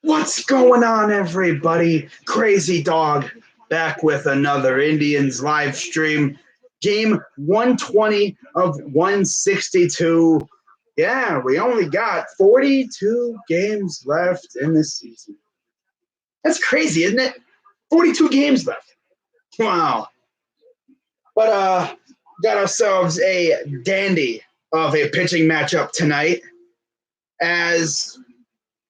What's going on, everybody? Crazy Dog back with another Indians live stream. Game 120 of 162. Yeah, we only got 42 games left in this season. That's crazy, isn't it? 42 games left. Wow. But got ourselves a dandy of a pitching matchup tonight as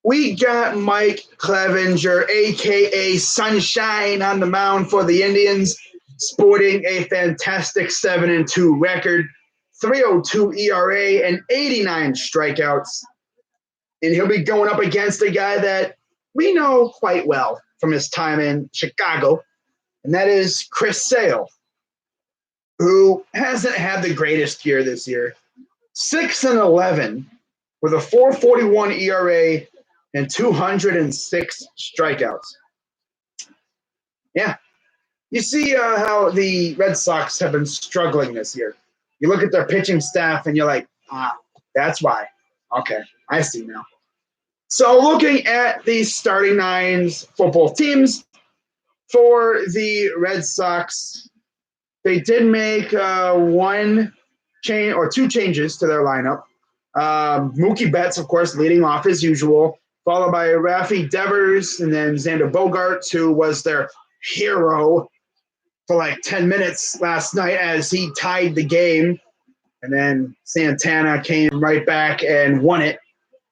we got Mike Clevenger, a.k.a. Sunshine, on the mound for the Indians, sporting a fantastic 7-2 record, 3.02 ERA, and 89 strikeouts. And he'll be going up against a guy that we know quite well from his time in Chicago, and that is Chris Sale, who hasn't had the greatest year this year. 6-11 with a 4.41 ERA and 206 strikeouts. Yeah. You see how the Red Sox have been struggling this year. You look at their pitching staff and you're like, that's why. Okay, I see now. So looking at the starting nines for both teams, for the Red Sox, they did make one change or two changes to their lineup. Mookie Betts, of course, leading off as usual, followed by Rafi Devers and then Xander Bogaerts, who was their hero for like 10 minutes last night as he tied the game. And then Santana came right back and won it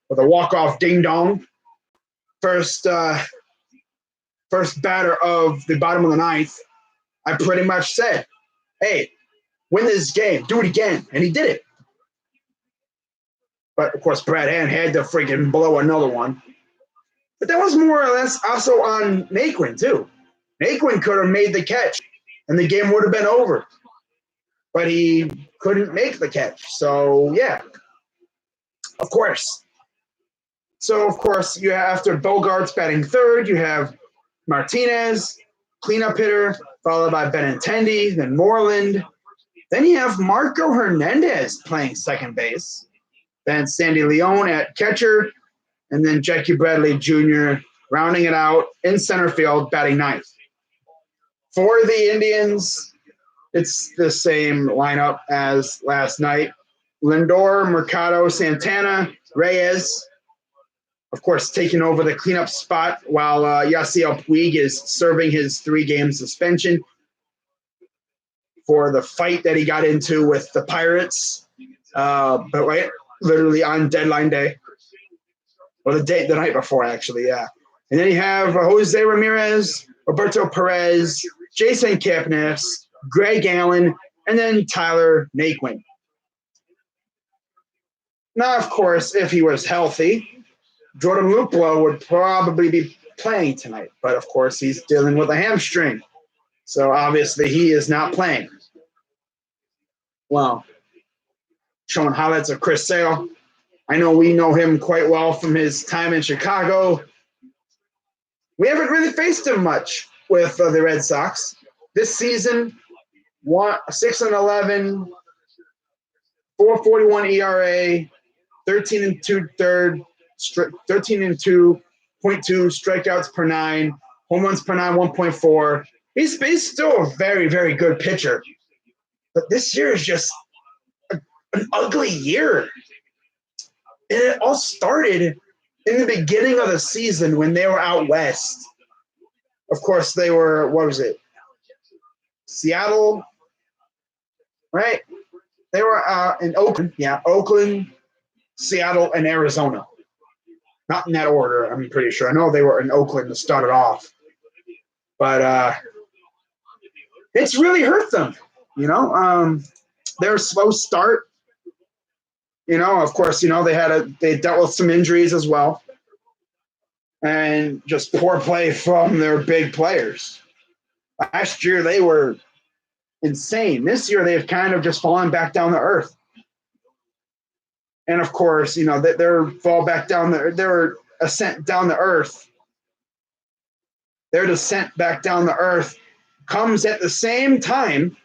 with a walk-off ding-dong. First batter of the bottom of the ninth, I pretty much said, hey, win this game, do it again. And he did it. But, of course, Brad Hand had to freaking blow another one. But that was more or less also on Naquin, too. Naquin could have made the catch, and the game would have been over. But he couldn't make the catch. So, yeah, of course. So, of course, you have, after Bogaerts batting third, you have Martinez, cleanup hitter, followed by Benintendi, then Moreland. Then you have Marco Hernandez playing second base. Then Sandy Leon at catcher, and then Jackie Bradley Jr. rounding it out in center field, batting ninth. For the Indians, it's the same lineup as last night. Lindor, Mercado, Santana, Reyes, of course, taking over the cleanup spot while Yasiel Puig is serving his 3-game suspension for the fight that he got into with the Pirates. But right, literally on deadline day, or the night before, actually, yeah. And then you have Jose Ramirez, Roberto Perez, Jason Kipnis, Greg Allen, and then Tyler Naquin. Now, of course, if he was healthy, Jordan Luplow would probably be playing tonight. But, of course, he's dealing with a hamstring. So, obviously, he is not playing. Well, showing highlights of Chris Sale. I know we know him quite well from his time in Chicago. We haven't really faced him much with the Red Sox. This season, 6-11, 4.41 ERA, 13-2 third, 13-2.2 strikeouts per 9, home runs per 9, 1.4. He's still a very, very good pitcher. But this year is just an ugly year. And it all started in the beginning of the season when they were out west. Of course, they were, what was it? Seattle, right? They were in Oakland. Yeah, Oakland, Seattle, and Arizona. Not in that order, I'm pretty sure. I know they were in Oakland to start it off. But it's really hurt them, you know. Their slow start. You know, of course, you know, they dealt with some injuries as well. And just poor play from their big players. Last year, they were insane. This year, they've kind of just fallen back down to earth. And, of course, you know, their fall back down their ascent down to earth. Their descent back down to earth comes at the same time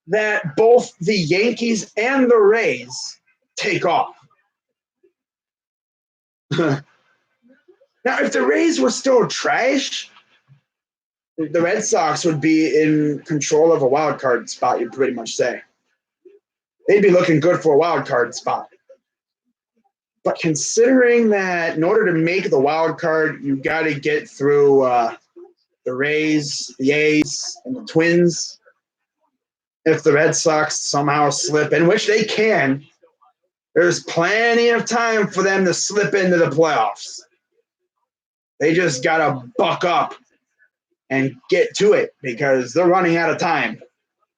that both the Yankees and the Rays take off. Now, if the Rays were still trash, the Red Sox would be in control of a wild card spot, you'd pretty much say. They'd be looking good for a wild card spot. But considering that in order to make the wild card, you got to get through the Rays, the A's, and the Twins. If the Red Sox somehow slip, in which they can, there's plenty of time for them to slip into the playoffs. They just got to buck up and get to it because they're running out of time.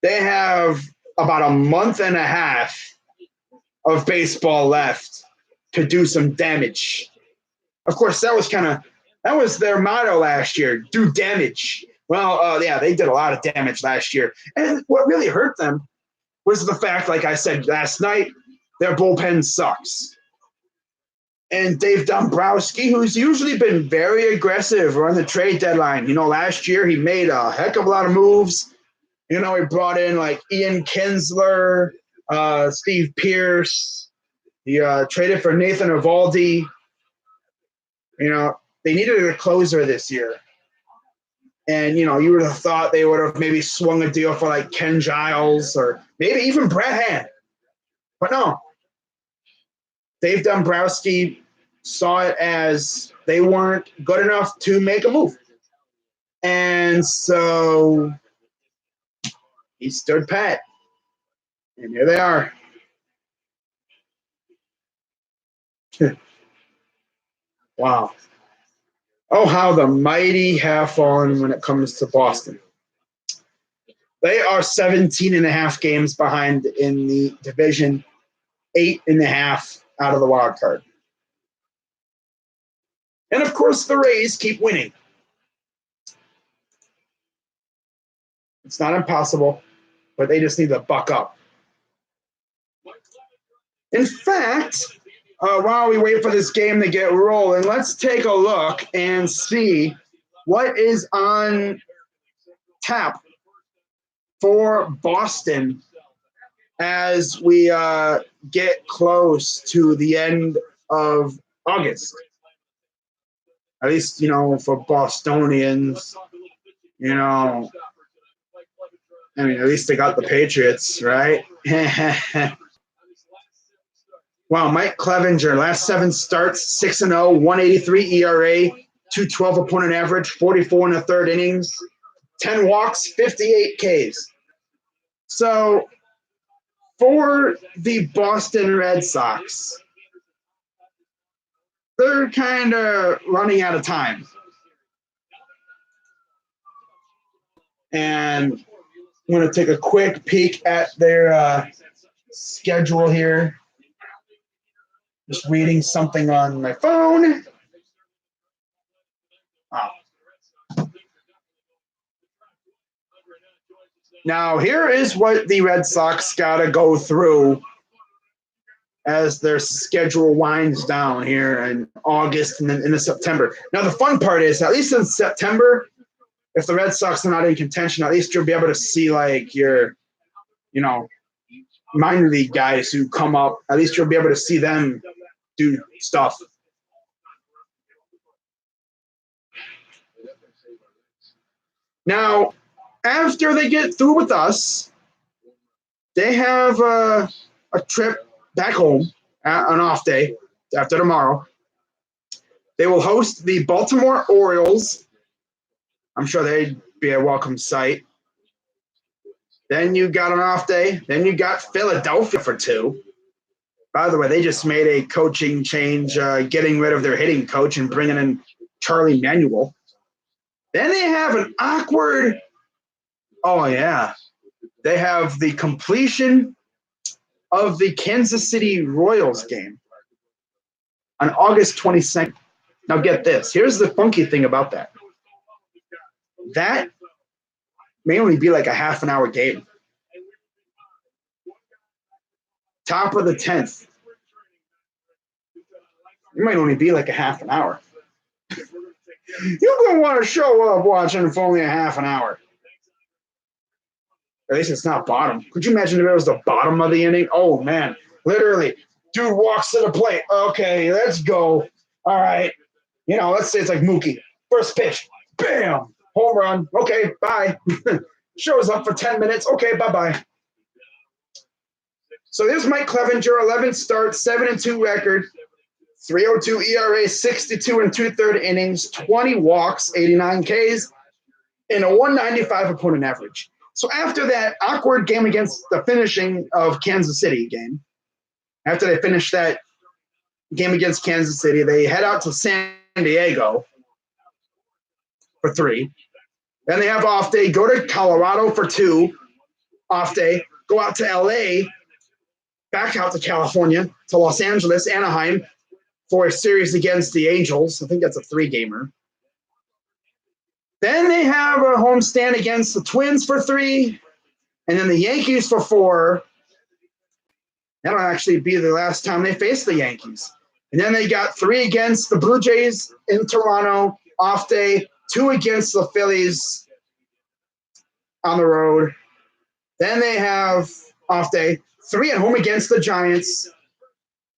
They have about a month and a half of baseball left to do some damage. Of course, that was their motto last year, do damage. Well, yeah, they did a lot of damage last year. And what really hurt them was the fact, like I said last night, their bullpen sucks. And Dave Dombrowski, who's usually been very aggressive on the trade deadline. Last year he made a heck of a lot of moves. He brought in like Ian Kinsler, Steve Pearce. He traded for Nathan Eovaldi. They needed a closer this year. And, you would have thought they would have maybe swung a deal for like Ken Giles or maybe even Brett Hand. But no. Dave Dombrowski saw it as they weren't good enough to make a move. And so he stood pat. And here they are. Wow. Oh, how the mighty have fallen when it comes to Boston. They are 17 and a half games behind in the division, 8.5 out of the wild card. And of course, the Rays keep winning. It's not impossible, but they just need to buck up. In fact, while we wait for this game to get rolling, let's take a look and see what is on tap for Boston as we get close to the end of August. At least, for Bostonians, at least they got the Patriots, right? Wow, Mike Clevinger, last 7 starts, 6-0, 183 ERA, 212 opponent average, 44 in the third innings, 10 walks, 58 Ks. So for the Boston Red Sox, they're kind of running out of time. And I'm going to take a quick peek at their schedule here. Just reading something on my phone. Wow. Now, here is what the Red Sox got to go through as their schedule winds down here in August and then into September. Now, the fun part is, at least in September, if the Red Sox are not in contention, at least you'll be able to see, like, your, minor league guys who come up. At least you'll be able to see them do stuff. Now, after they get through with us, they have a trip back home, an off day after tomorrow. They will host the Baltimore Orioles. I'm sure they'd be a welcome sight. Then you got an off day. Then you got Philadelphia for 2. By the way, they just made a coaching change, getting rid of their hitting coach and bringing in Charlie Manuel. Then they have an awkward – oh, yeah. They have the completion of the Kansas City Royals game on August 22nd. Now get this. Here's the funky thing about that. That may only be like a half-an-hour game. Top of the 10th. It might only be like a half an hour. You're going to want to show up watching for only a half an hour. At least it's not bottom. Could you imagine if it was the bottom of the inning? Oh, man. Literally. Dude walks to the plate. Okay, let's go. All right. You know, let's say it's like Mookie. First pitch, bam, home run. Okay, bye. Shows up for 10 minutes. Okay, bye-bye. So here's Mike Clevinger, 11 starts, 7-2 record, 3.02 ERA, 62 and two-third innings, 20 walks, 89 Ks, and a 195 opponent average. So after that awkward game against the finishing of Kansas City game, after they finished that game against Kansas City, they head out to San Diego for 3. Then they have off day, go to Colorado for 2, off day, go out to LA, back out to California, to Los Angeles, Anaheim, for a series against the Angels. I think that's a 3-gamer. Then they have a homestand against the Twins for 3, and then the Yankees for 4. That'll actually be the last time they face the Yankees. And then they got 3 against the Blue Jays in Toronto, off day, 2 against the Phillies on the road. Then they have off day, 3 at home against the Giants.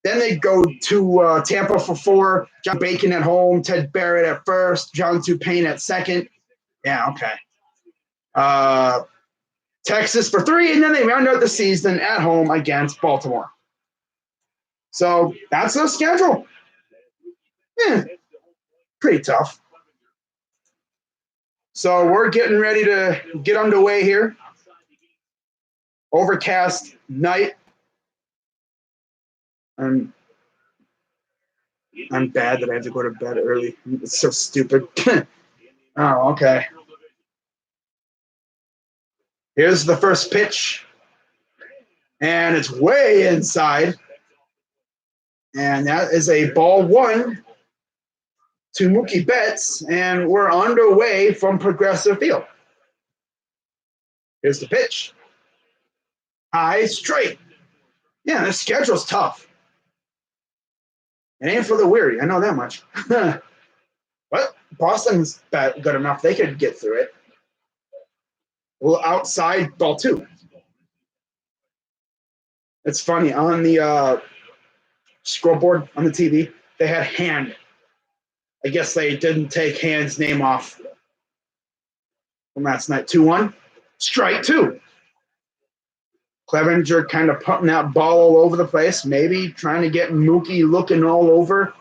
Then they go to Tampa for 4. John Bacon at home, Ted Barrett at first, John Tupane at second. Yeah, okay. Texas for 3, and then they round out the season at home against Baltimore. So that's the schedule. Yeah, pretty tough. So we're getting ready to get underway here. Overcast night. I'm bad that I have to go to bed early. It's so stupid. Oh, okay. Here's the first pitch. And it's way inside. And that is a ball 1 to Mookie Betts. And we're underway from Progressive Field. Here's the pitch. High, straight. Yeah, this schedule's tough. It ain't for the weary. I know that much. But Boston's good enough. They could get through it. Well, outside, ball 2. It's funny. On the scoreboard on the TV, they had Hand. I guess they didn't take Hand's name off from last night. 2-1. Strike 2. Clevinger kind of putting that ball all over the place, maybe trying to get Mookie looking all over,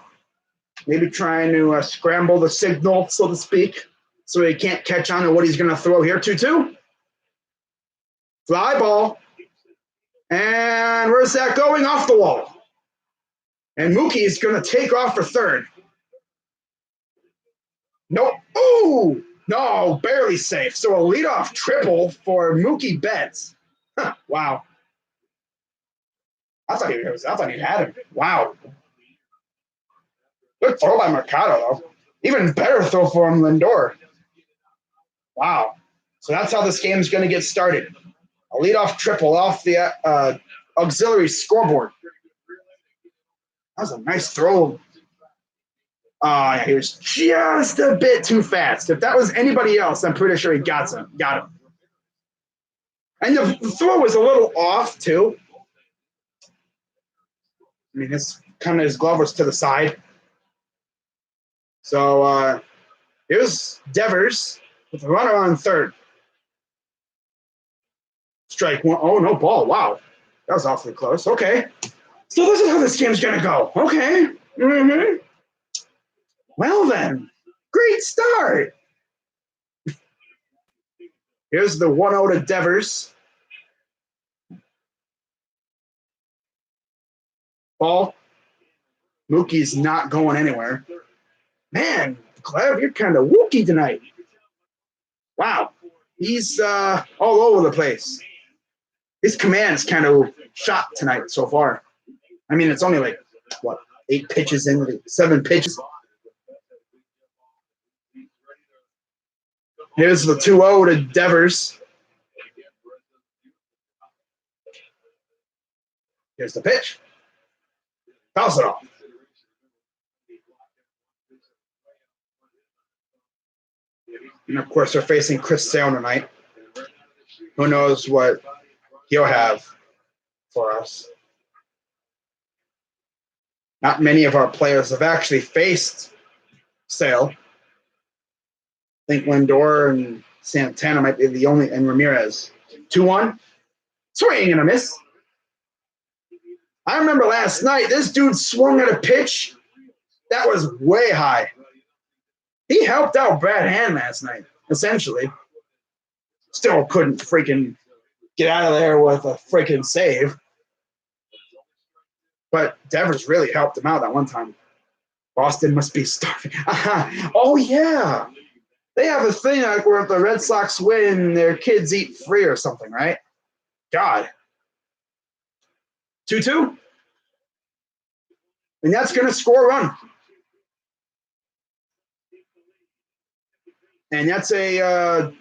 maybe trying to scramble the signal, so to speak, so he can't catch on to what he's going to throw here. 2-2. Fly ball. And where's that going? Off the wall. And Mookie is going to take off for third. Nope. Ooh! No, barely safe. So a leadoff triple for Mookie Betts. Huh, wow. I thought he had him. Wow. Good throw by Mercado, though. Even better throw for him, Lindor. Wow. So that's how this game is going to get started. A leadoff triple off the auxiliary scoreboard. That was a nice throw. He was just a bit too fast. If that was anybody else, I'm pretty sure he got him. And the throw was a little off, too. I mean, his glove was to the side. So here's Devers with a runner on third. Strike 1. Oh, no ball. Wow. That was awfully close. Okay. So this is how this game's going to go. Okay. Mm-hmm. Well, then. Great start. Here's the 1-0 to Devers. Ball. Mookie's not going anywhere. Man, Clev, you're kind of wookie tonight. Wow. He's all over the place. His command's kind of shot tonight so far. I mean, it's only like, 8 pitches in, 7 pitches. Here's the 2-0 to Devers. Here's the pitch. Fouls it off. And, of course, they're facing Chris Sale tonight. Who knows what he'll have for us. Not many of our players have actually faced Sale. I think Lindor and Santana might be the only, and Ramirez. 2-1. Swing and a miss. I remember last night, this dude swung at a pitch that was way high. He helped out Brad Hand last night, essentially. Still couldn't freaking get out of there with a freaking save. But Devers really helped him out that one time. Boston must be starving. Oh, yeah. They have a thing like where if the Red Sox win, their kids eat free or something, right? God. 2-2? And that's going to score a run. And that's a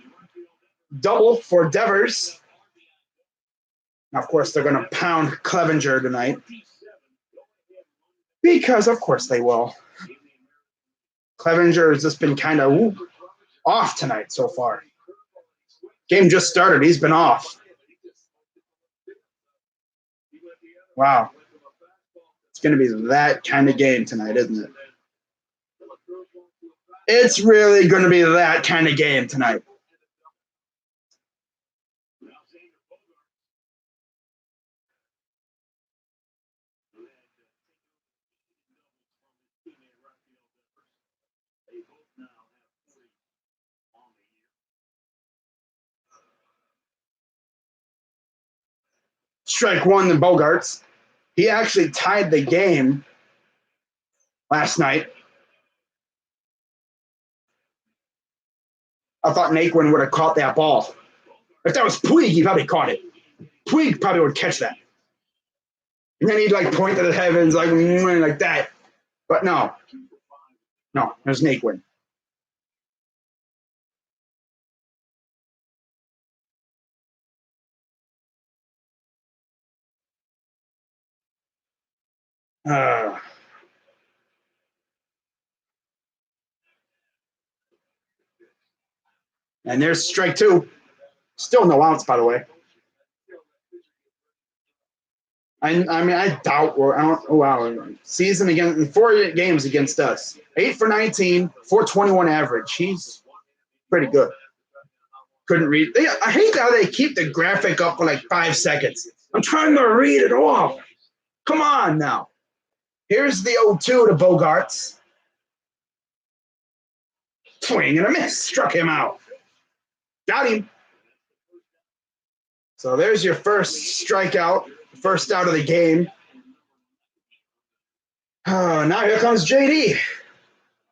double for Devers. Now, of course, they're going to pound Clevenger tonight. Because, of course, they will. Clevenger has just been kind of off tonight so far. Game just started. He's been off. Wow. It's going to be that kind of game tonight, isn't it? It's really going to be that kind of game tonight. Strike one to Bogaerts. He actually tied the game last night. I thought Naquin would have caught that ball. If that was Puig, he probably caught it. Puig probably would catch that. And then he'd like point to the heavens like that. But no. No, there's Naquin. And there's strike two. Still no outs, by the way. I mean, I doubt we're out. Oh, wow. Season again, 4 games against us. 8 for 19, 421 average. He's pretty good. Couldn't read. I hate how they keep the graphic up for like 5 seconds. I'm trying to read it off. Come on now. Here's the 0-2 to Bogaerts. Swing and a miss. Struck him out. Got him. So there's your first strikeout. First out of the game. Oh, now here comes JD.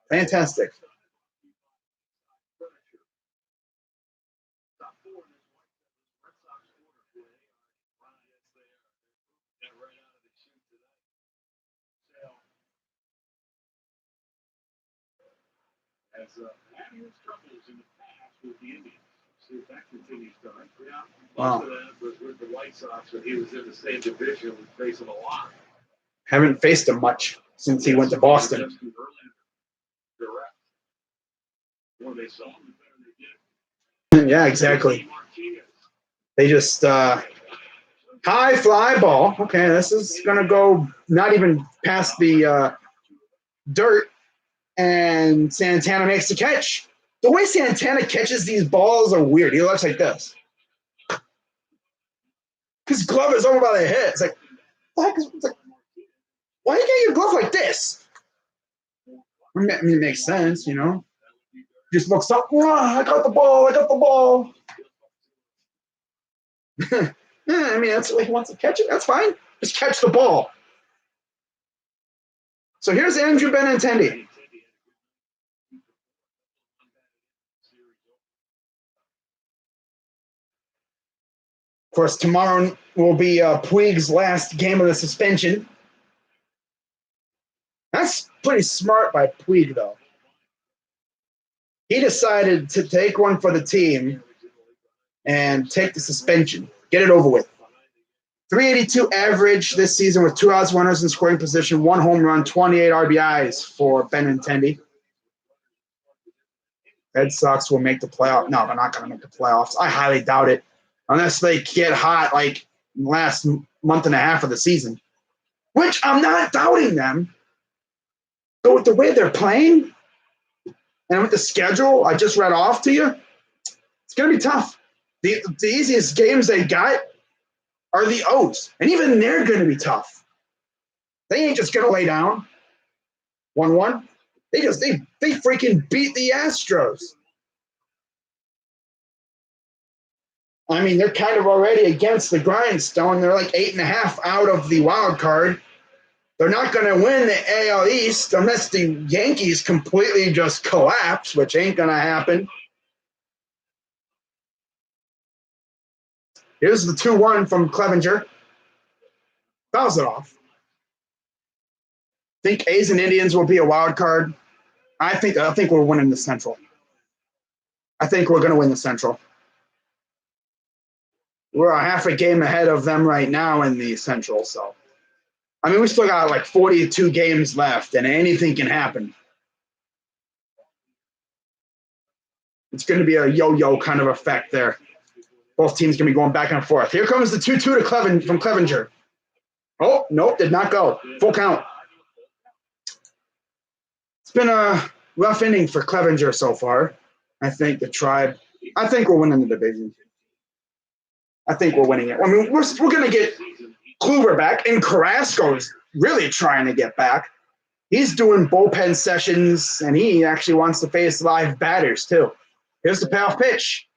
Fantastic. Wow. Haven't faced him much since he went to Boston. Yeah, exactly. They just high fly ball. Okay, this is gonna go not even past the dirt, and Santana makes the catch. The way Santana catches these balls are weird. He looks like this. His glove is over by the head. It's like, what? It's like, why you get your glove like this? I mean, it makes sense, you know. Just looks up. Oh, I got the ball. I got the ball. Yeah, I mean, that's the way he wants to catch it. That's fine. Just catch the ball. So here's Andrew Benintendi. Of course, tomorrow will be Puig's last game of the suspension. That's pretty smart by Puig, though. He decided to take one for the team and take the suspension. Get it over with. 382 average this season with 2 outs, 1 runners in scoring position, 1 home run, 28 RBIs for Benintendi. Red Sox will make the playoff. No, they're not going to make the playoffs. I highly doubt it. Unless they get hot like last month and a half of the season, which I'm not doubting them. But with the way they're playing, And with the schedule I just read off to you, it's going to be tough. The easiest games they got are the O's, and even they're going to be tough. They ain't just going to lay down 1-1. They freaking beat the Astros. I mean, they're kind of already against the grindstone. They're like 8.5 out of the wild card. They're not going to win the AL East unless the Yankees completely just collapse, which ain't going to happen. Here's the 2-1 from Clevenger. Fouls it off. Think A's and Indians will be a wild card. I think we're winning the Central. I think we're going to win the Central. We're a half a game ahead of them right now in the Central. So, I mean, we still got like 42 games left, and anything can happen. It's going to be a yo-yo kind of effect there. Both teams going to be going back and forth. Here comes the 2-2 from Clevenger. Oh, nope, did not go. Full count. It's been a rough inning for Clevenger so far. I think the Tribe. I think we're winning the division. I think we're winning it. I mean, we're going to get Kluber back, and Carrasco's really trying to get back. He's doing bullpen sessions, and he actually wants to face live batters too. Here's the payoff pitch.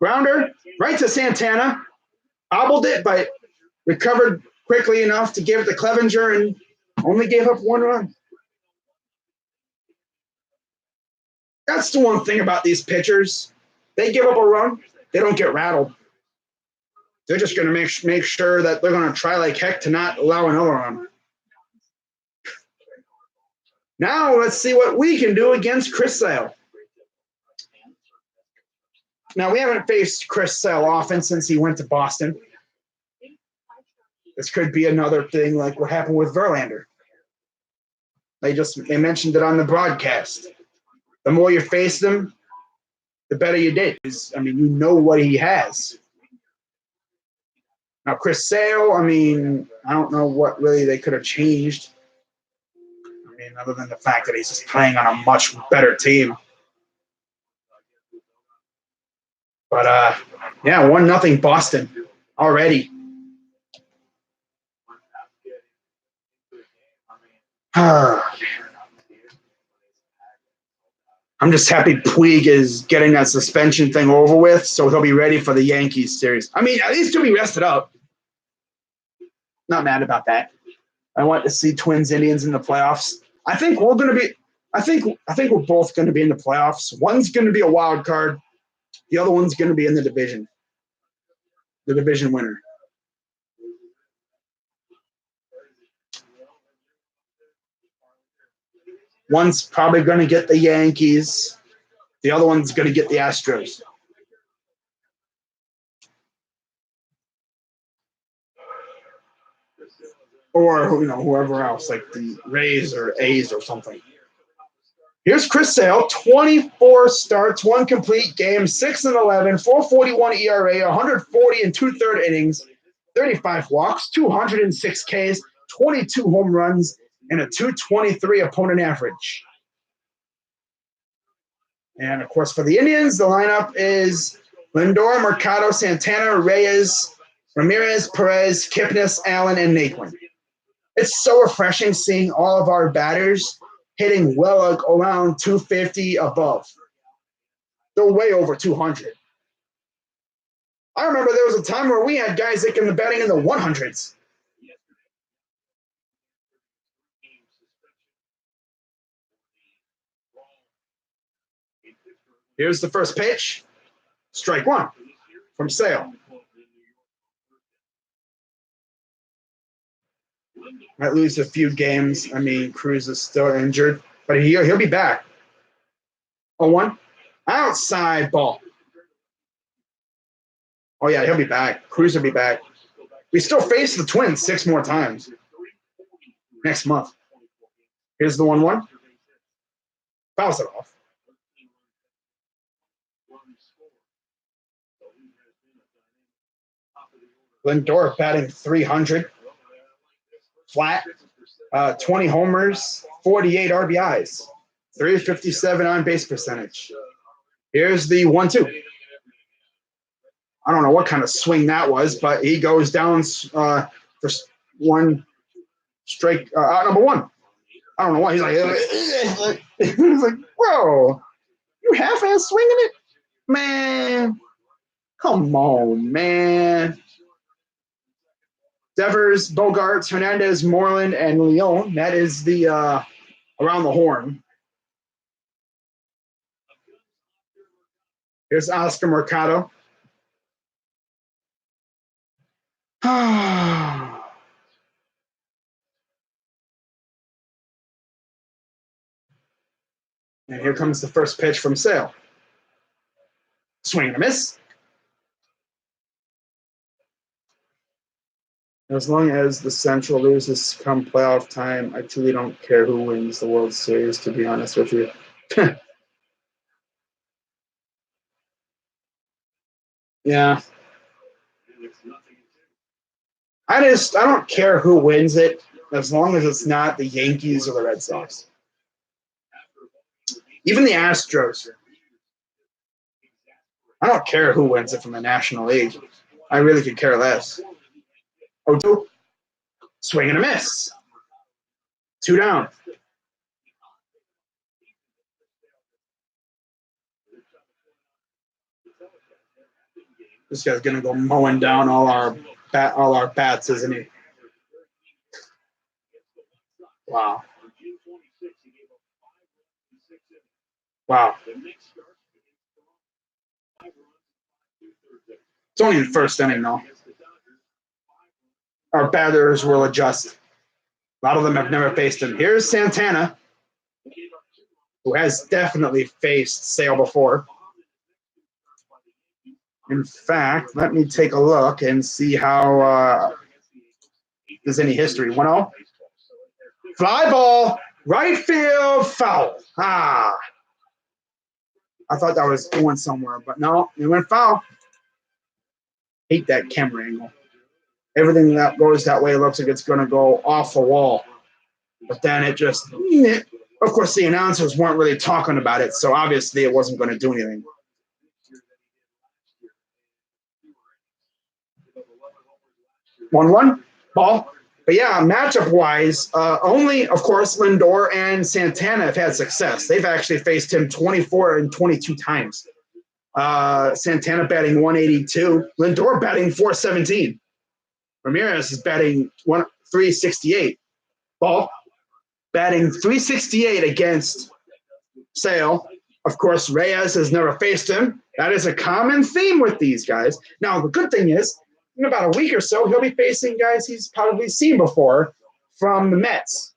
Grounder right to Santana. Hobbled it, but recovered quickly enough to give it to Clevenger and only gave up 1 run. That's the one thing about these pitchers. They give up a run, they don't get rattled. They're just going to make sure that they're going to try like heck to not allow another run. Now let's see what we can do against Chris Sale. Now, we haven't faced Chris Sale often since he went to Boston. This could be another thing like what happened with Verlander. They mentioned it on the broadcast. The more you face them, the better you did. I mean, you know what he has. Now, Chris Sale, I mean, I don't know what really they could have changed. I mean, other than the fact that he's just playing on a much better team. But, yeah, 1-0 Boston already. I'm just happy Puig is getting that suspension thing over with, so he'll be ready for the Yankees series. I mean, at least he'll be rested up. Not mad about that. I want to see Twins Indians in the playoffs. I think we're going to be. I think we're both going to be in the playoffs. One's going to be a wild card. The other one's going to be in the division. The division winner. One's probably going to get the Yankees. The other one's going to get the Astros. Or, whoever else, like the Rays or A's or something. Here's Chris Sale, 24 starts, 1 complete game, 6-11, 4.41 ERA, 140 and 2/3 innings, 35 walks, 206 Ks, 22 home runs, and a 223 opponent average. And, of course, for the Indians, the lineup is Lindor, Mercado, Santana, Reyes, Ramirez, Perez, Kipnis, Allen, and Naquin. It's so refreshing seeing all of our batters hitting well around 250 above. They're way over 200. I remember there was a time where we had guys that can batting in the 100s. Here's the first pitch. Strike 1 from Sale. Might lose a few games. I mean, Cruz is still injured, but he'll be back. 0-1. Outside ball. Oh, yeah, he'll be back. Cruz will be back. We still face the Twins 6 more times next month. Here's the 1-1. Fouls it off. Lindor batting 300. Flat. 20 homers, 48 RBIs. .357 on base percentage. Here's the 1-2. I don't know what kind of swing that was, but he goes down for one strike. Out number one. I don't know why. He's like, he's like, whoa, you half-ass swinging it? Man, come on, man. Devers, Bogarts, Hernandez, Moreland, and Leon. That is the around the horn. Here's Oscar Mercado. And here comes the first pitch from Sale. Swing and a miss. As long as the Central loses come playoff time, I truly don't care who wins the World Series, to be honest with you. Yeah. I don't care who wins it as long as it's not the Yankees or the Red Sox. Even the Astros. I don't care who wins it from the National League. I really could care less. 0-2. Swing and a miss. 2 down. This guy's gonna go mowing down all our bats, isn't he? Wow. Wow. It's only in the first inning, though. Our batters will adjust. A lot of them have never faced him. Here's Santana, who has definitely faced Sale before. In fact, let me take a look and see how there's any history. 1-0. Fly ball, right field, foul. I thought that was going somewhere, but no, it went foul. Hate that camera angle. Everything that goes that way looks like it's going to go off the wall. But then it just, of course, the announcers weren't really talking about it, so obviously it wasn't going to do anything. 1-1, ball. But yeah, matchup-wise, only, of course, Lindor and Santana have had success. They've actually faced him 24 and 22 times. Santana batting 182. Lindor batting 417. Ramirez is batting 368. Ball batting 368 against Sale. Of course, Reyes has never faced him. That is a common theme with these guys. Now, the good thing is, in about a week or so, he'll be facing guys he's probably seen before from the Mets.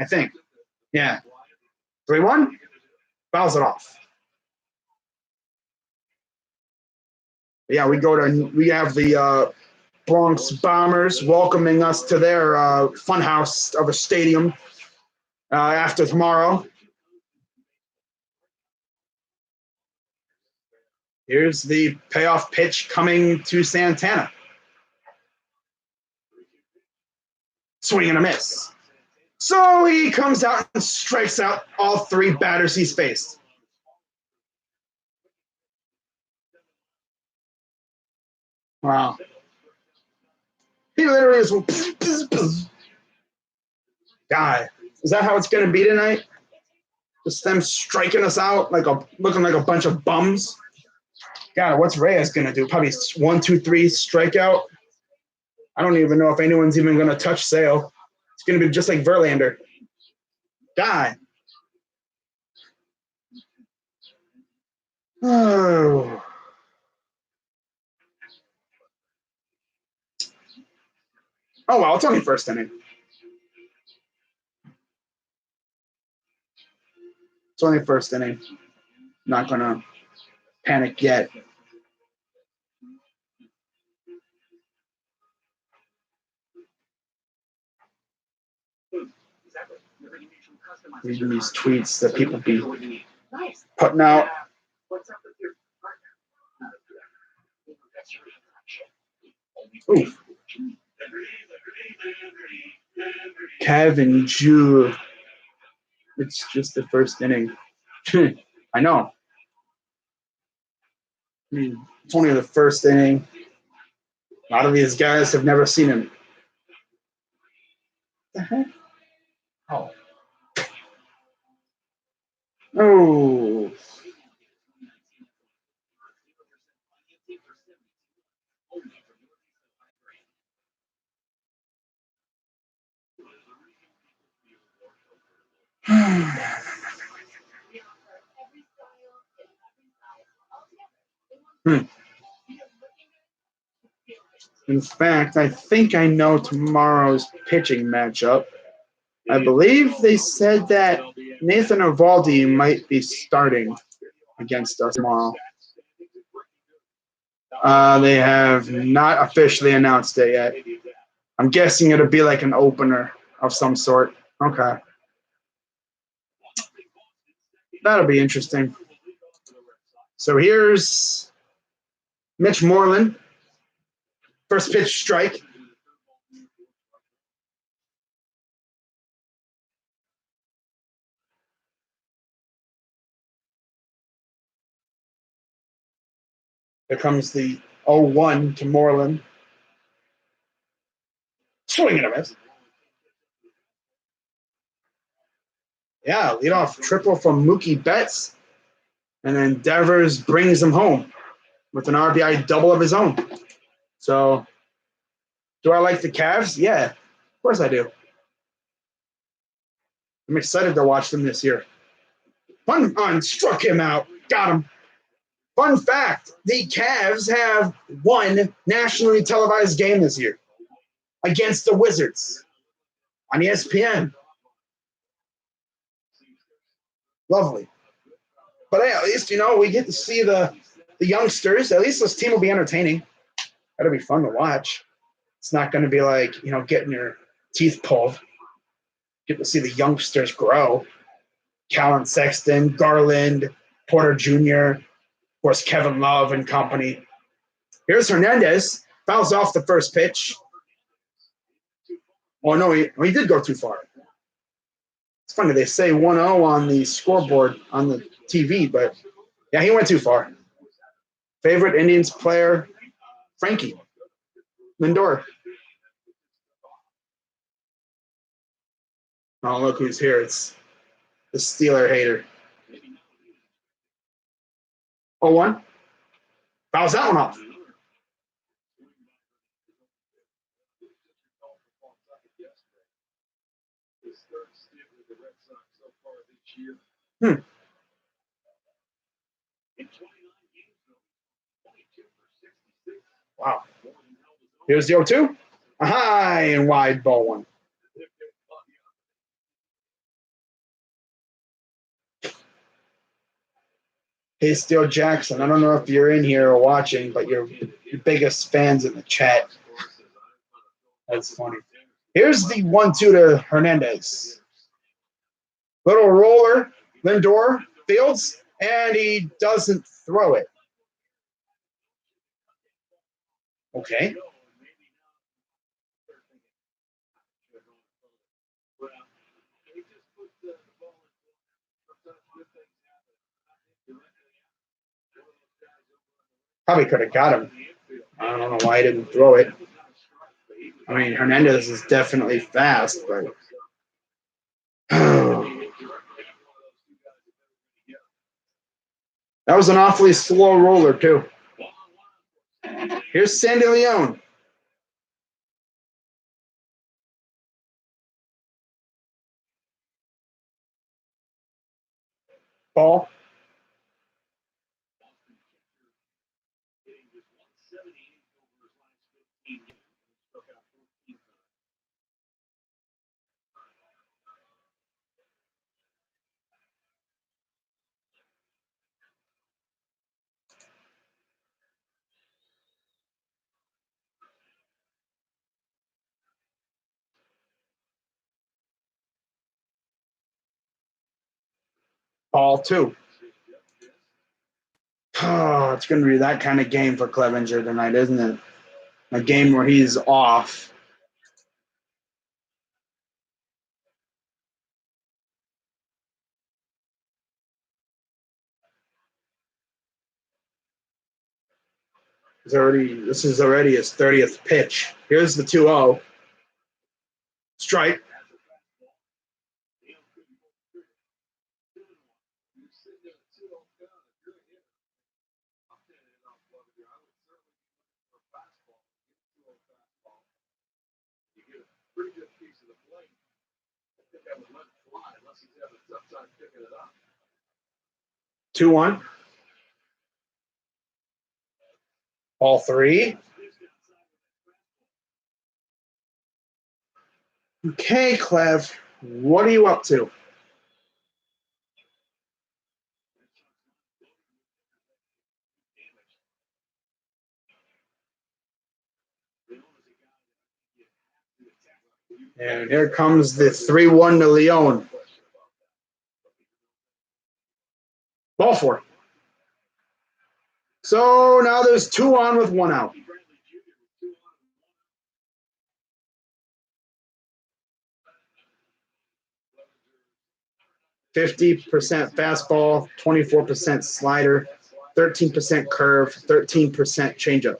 I think. Yeah. 3-1. Fouls it off. Yeah, we have the Bronx Bombers welcoming us to their funhouse of a stadium after tomorrow. Here's the payoff pitch coming to Santana. Swing and a miss. So he comes out and strikes out all 3 batters he's faced. Wow. He literally is. God, is that how it's going to be tonight? Just them striking us out looking like a bunch of bums. God, what's Reyes going to do? Probably 1, 2, 3 strikeout. I don't even know if anyone's even going to touch Sale. It's going to be just like Verlander. God. Oh. Oh, well, it's only first inning. It's only first inning. Not going to panic yet. Reading these tweets that people be putting out. Ooh. Kevin Ju. It's just the first inning. I know. I mean, it's only the first inning. A lot of these guys have never seen him. What the heck? Oh. Oh. Hmm. In fact, I think I know tomorrow's pitching matchup. I believe they said that Nathan Eovaldi might be starting against us tomorrow. They have not officially announced it yet. I'm guessing it'll be like an opener of some sort. Okay. That'll be interesting. So here's Mitch Moreland. First pitch strike. Here comes the 0-1 to Moreland. Swing and a miss. Yeah, leadoff triple from Mookie Betts. And then Devers brings him home with an RBI double of his own. So, do I like the Cavs? Yeah, of course I do. I'm excited to watch them this year. Fun on, struck him out. Got him. Fun fact, the Cavs have one nationally televised game this year against the Wizards on ESPN. Lovely. But hey, at least, we get to see the youngsters. At least this team will be entertaining. That'll be fun to watch. It's not going to be like, getting your teeth pulled. Get to see the youngsters grow. Callan Sexton, Garland, Porter Jr., of course, Kevin Love and company. Here's Hernandez. Fouls off the first pitch. Oh, no, he did go too far. It's funny. They say 1-0 on the scoreboard on the TV, but, yeah, he went too far. Favorite Indians player, Frankie Lindor. Oh, look who's here. It's the Steeler hater. 0-1. Fouls that one off. Wow. Here's the 0-2. A high and wide ball one. Hey, Steele Jackson, I don't know if you're in here or watching, but you're your biggest fans in the chat. That's funny. Here's the 1-2 to Hernandez. Little roller, Lindor, Fields, and he doesn't throw it. Okay. Probably could have got him. I don't know why he didn't throw it. I mean, Hernandez is definitely fast, but that was an awfully slow roller, too. Here's Sandy Leone. Ball. Ball 2. Oh, it's going to be that kind of game for Clevenger tonight, isn't it? A game where he's off. This is already his 30th pitch. Here's the 2-0. Strike. Two one. Ball three. Okay, Clev, what are you up to? And here comes the 3-1 to Leon. Ball four. So now there's 2 on with 1 out. %50 fastball, 24% slider, 13% curve, 13% changeup.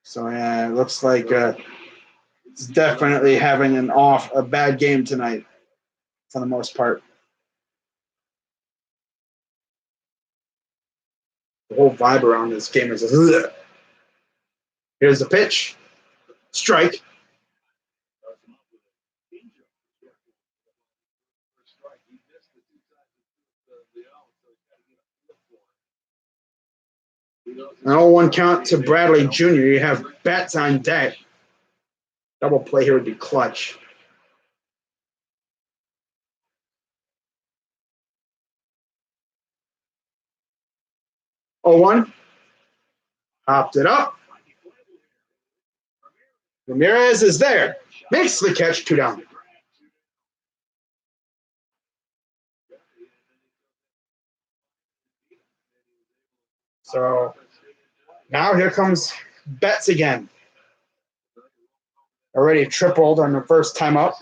So yeah, it looks like it's definitely having a bad game tonight, for the most part. The whole vibe around this game is ugh. Here's the pitch. Strike. An 0-1 count to Bradley Jr. You have Betts on deck. Double play here would be clutch. Oh, 1. Hopped it up. Ramirez is there. Makes the catch, 2 down. So now here comes Betts again. Already tripled on the first time up.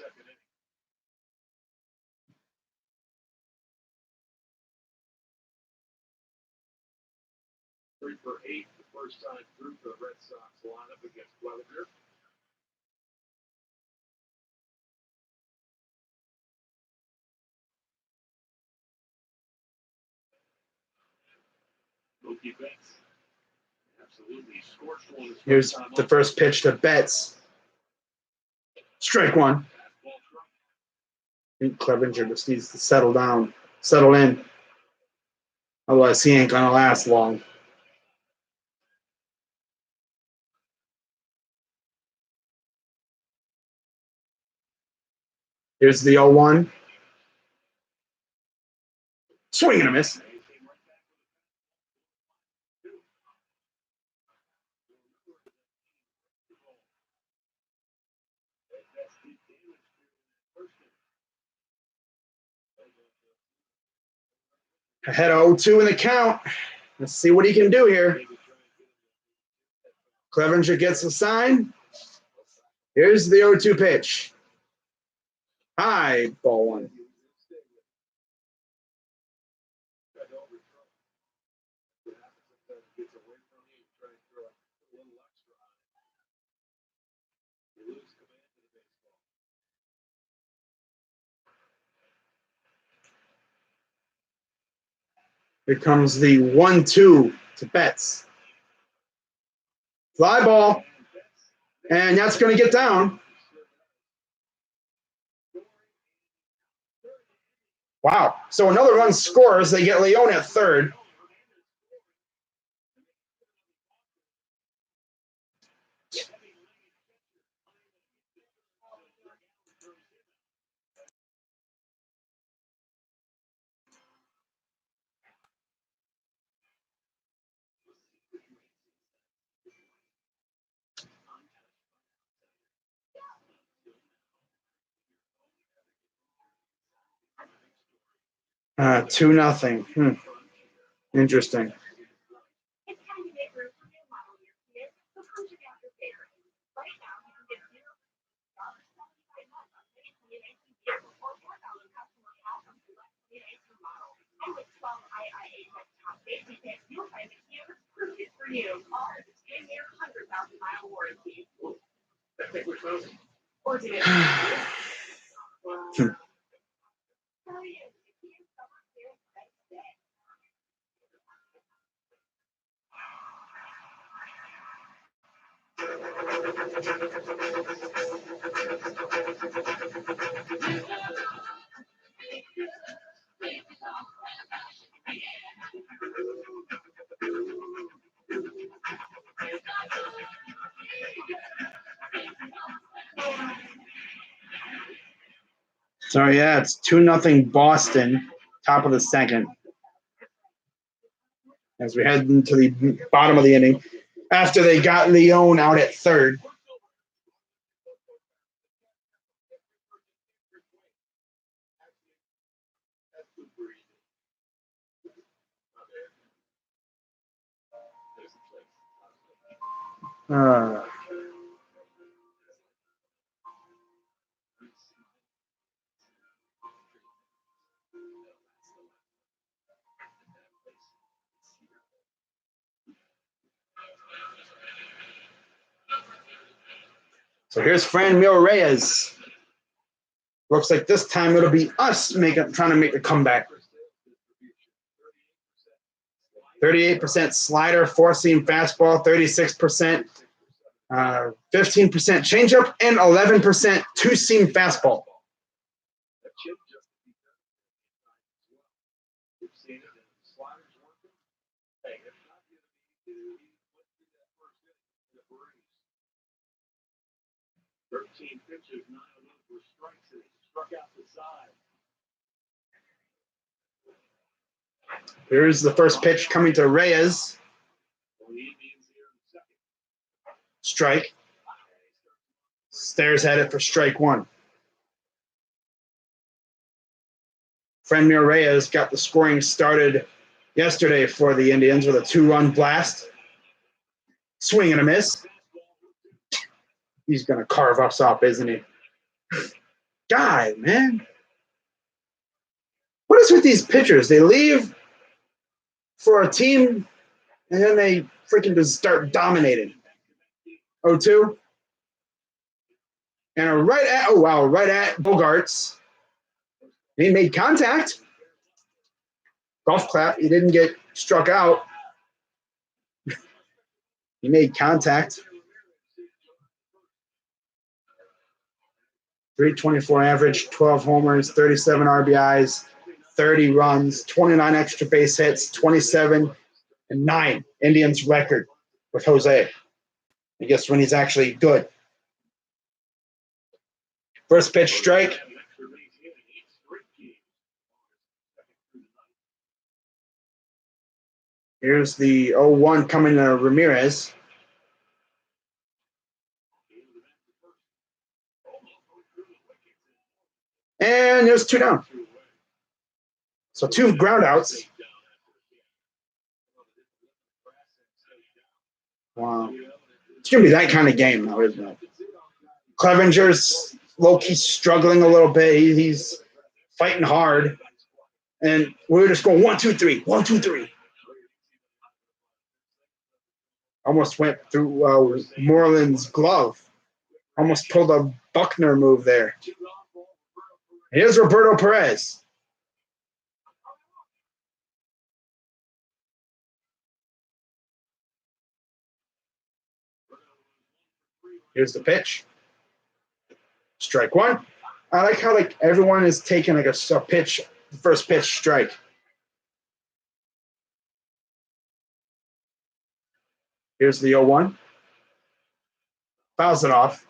Three for 8 the first time through the Red Sox lineup against Clevenger. Mookie Betts absolutely scorched one. Here's the first pitch to Betts. Strike 1. I think Clevenger just needs to settle down, settle in. Otherwise, he ain't going to last long. Here's the 0-1. Swing and a miss. Ahead of 0-2 in the count. Let's see what he can do here. Clevenger gets a sign. Here's the 0-2 pitch. High, ball 1. Here comes the 1-2 to Betts. Fly ball. And that's going to get down. Wow. So another run scores. They get Leon at third. Two nothing. Interesting. So yeah, it's 2-0 Boston, top of the second. As we head into the bottom of the inning, after they got Leone out at third. So here's Franmil Reyes. Looks like this time it'll be us trying to make a comeback. 38% slider, 4-seam fastball, 36%, 15% changeup, and 11% 2-seam fastball. Pitches, 9 of those were strikes, and he struck out the side. Here's the first pitch coming to Reyes. Strike. Stares at it for strike one. Franmil Reyes got the scoring started yesterday for the Indians with a 2-run blast. Swing and a miss. He's going to carve us up, isn't he? God, man. What is with these pitchers? They leave for a team, and then they freaking just start dominating. 0-2. And right at Bogarts. He made contact. Golf clap. He didn't get struck out. He made contact. 324 average, 12 homers, 37 RBIs, 30 runs, 29 extra base hits, 27 and 9 Indians record with Jose. I guess when he's actually good. First pitch strike. Here's the 0-1 coming to Ramirez. And there's 2 down. So 2 ground outs. Wow. It's going to be that kind of game now, isn't it? Clevenger's low-key struggling a little bit. He's fighting hard. And we're just going 1, 2, 3, 1, 2, 3. Almost went through Moreland's glove. Almost pulled a Buckner move there. Here's Roberto Perez. Here's the pitch. Strike one. I like how everyone is taking a pitch, first pitch strike. Here's the 0-1. Fouls it off.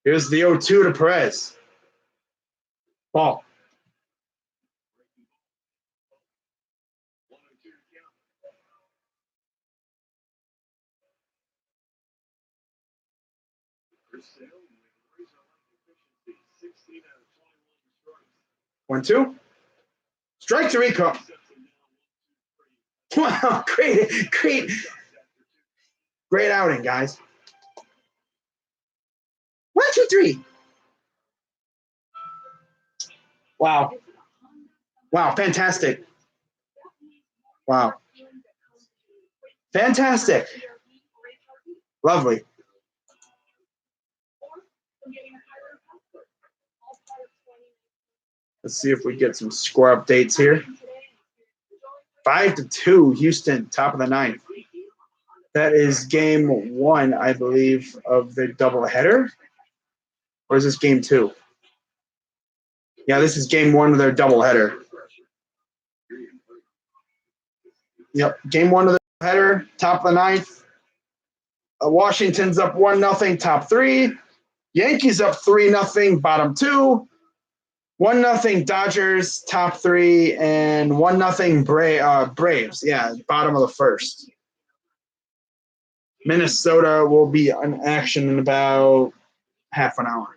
Here's the 0-2 to Perez. Ball. One, two. Strike to Rico. Wow, great outing, guys. 1, 2, 3. Wow. Wow, fantastic. Wow. Fantastic. Lovely. Let's see if we get some score updates here. 5-2, Houston, top of the ninth. That is game 1, I believe, of the doubleheader. Or is this game 2? Yeah, this is game 1 of their doubleheader. Yep, game 1 of the header, top of the ninth. Washington's up 1-0, top 3. Yankees up 3-0, bottom 2. 1-0 Dodgers, top 3, and 1-0 Braves. Yeah, bottom of the first. Minnesota will be in action in about half an hour.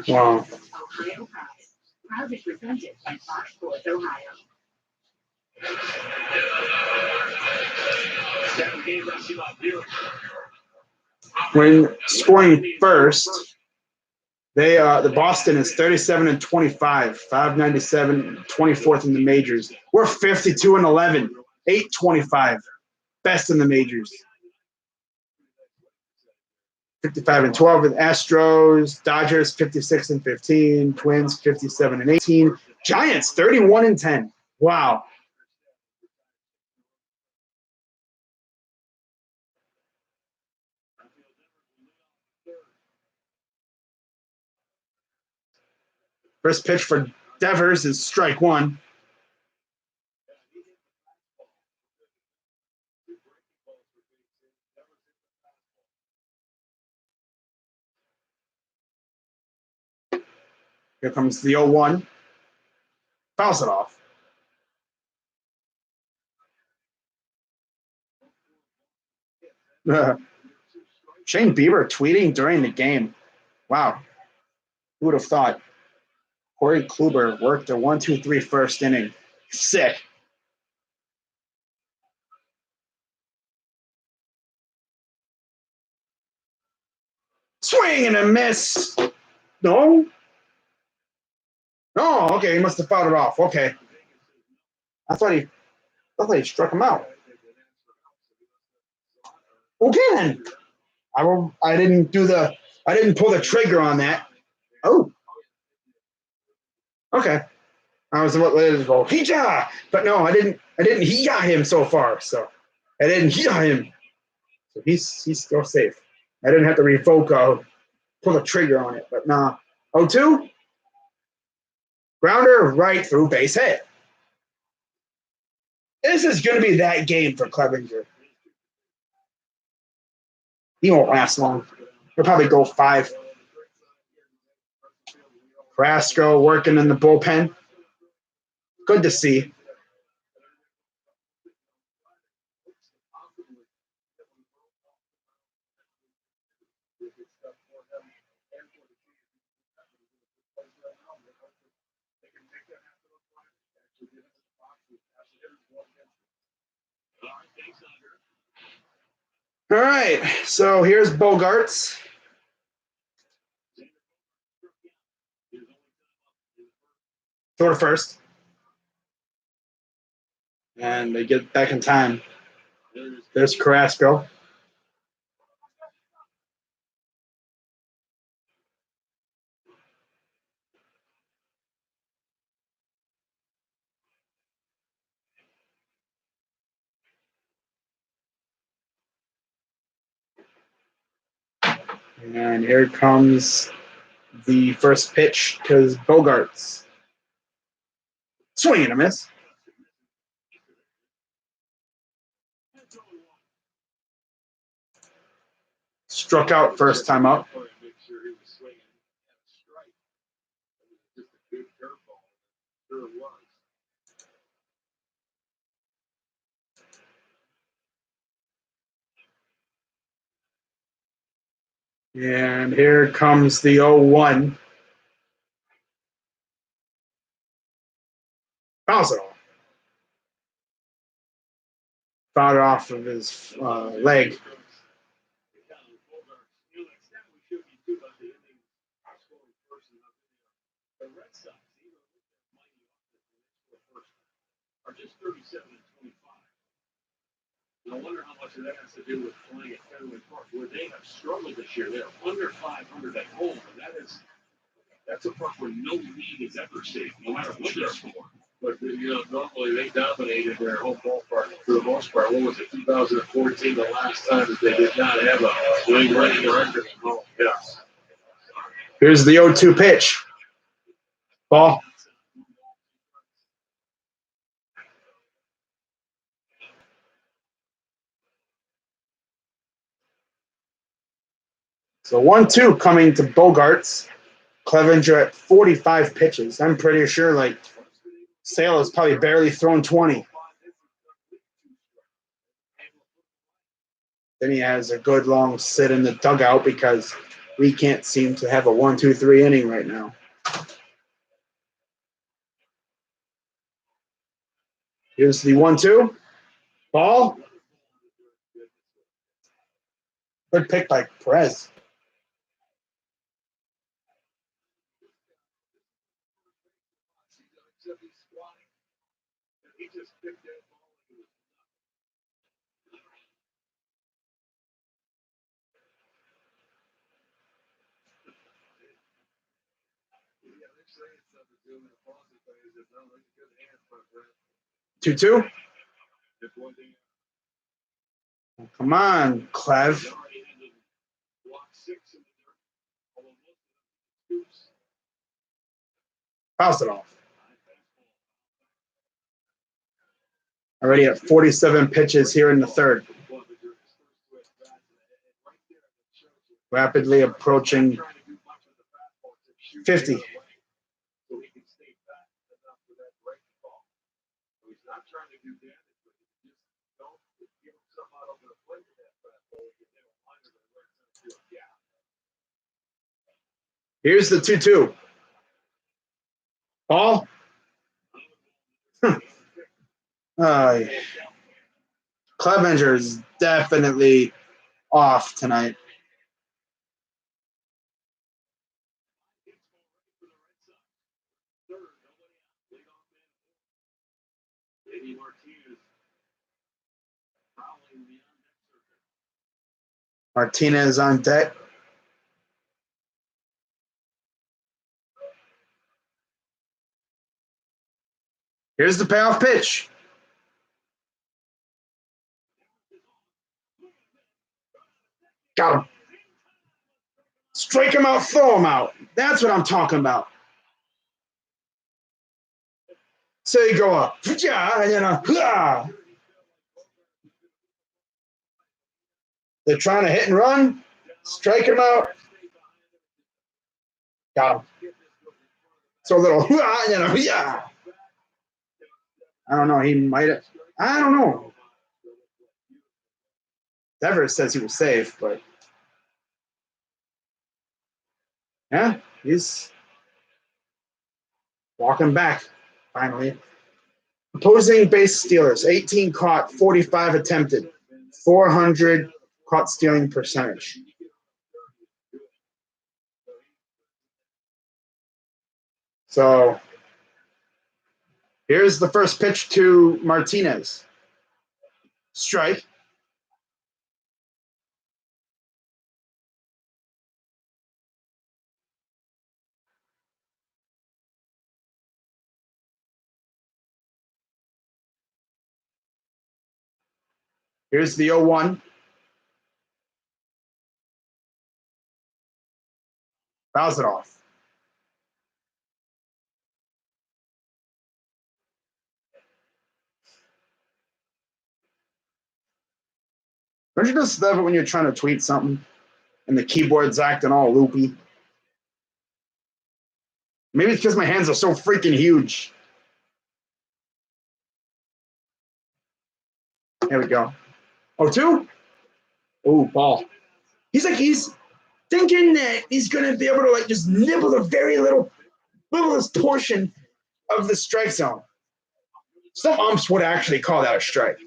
Wow. Proudly presented by Fox Sports Ohio. When scoring first, the Boston is 37-25, 597, 24th in the majors. We're 52-11, 825, best in the majors. 55-12 with Astros, Dodgers 56-15, Twins 57-18, Giants 31-10. Wow. First pitch for Devers is strike 1. Here comes the 0-1. Fouls it off. Shane Bieber tweeting during the game. Wow. Who would have thought? Corey Kluber worked a 1-2-3 first inning. Sick. Swing and a miss. No? Oh, okay. He must have fouled it off. Okay. I thought he struck him out. Okay then. I didn't pull the trigger on that. Oh. Okay. I was about ready to go, Hija! But no, I didn't Hija him so far. So I didn't Hija him. So he's still safe. I didn't have to revoke pull the trigger on it, but nah. 0-2. Grounder right through base hit. This is going to be that game for Clevinger. He won't last long. He'll probably go 5. Carrasco working in the bullpen. Good to see. All right, so here's Bogarts. Throw to first. And they get back in time. There's Carrasco. And here comes the first pitch to Bogarts. Swing and a miss. Struck out first time up. Make sure he was swinging at a strike. It was just a good curveball. Sure it was. And here comes the 0-1. Fouls it off. Fouled off of his leg. The Red Sox, even with their mighty offense, the first are just 37 and 25. And I wonder how much of that has to do with playing at Fenway Park, where they have struggled this year. They're under 500 at home, and that's a park where no lead is ever safe, no matter what they score. But normally they dominated their home ballpark for the most part. What was it, 2014, the last time that they did not have a winning record at home? Yes. Here's the 0-2 pitch. Ball. So 1-2 coming to Bogarts. Clevenger at 45 pitches. I'm pretty sure Sale has probably barely thrown 20. Then he has a good long sit in the dugout because we can't seem to have a 1-2-3 inning right now. Here's the 1-2. Ball. Good pick by Perez. He just picked that ball and it was yeah, they're saying something to him in the positive phase. No, that's good hands, my friend. 2-2. Just one thing. Come on, Clev. Block 6 in the dirt. Although most of them scoops. Fouls it off. Already at 47 pitches here in the third. Rapidly approaching 50. So he can stay back enough for that breaking ball. So he's not trying to do damage, but just don't give him some out over the plate with that fastball. You get a line of the right to a gap. Here's the 2-2. Ball. Clevenger is definitely off tonight. Martinez on deck. Here's the payoff pitch. Got him. Strike him out, throw him out. That's what I'm talking about. So you go up. They're trying to hit and run. Strike him out. Got him. So a little, I don't know. He might have. I don't know. Devers says he was safe, but yeah, he's walking back finally. Opposing base stealers, 18 caught, 45 attempted, 400 caught stealing percentage. So here's the first pitch to Martinez. Strike. Here's the 0-1. Fouls it off. Don't you just love it when you're trying to tweet something and the keyboard's acting all loopy? Maybe it's because my hands are so freaking huge. There we go. 0-2? Oh, ball. He's thinking that he's going to be able to like just nibble a very littlest portion of the strike zone. Some umps would actually call that a strike.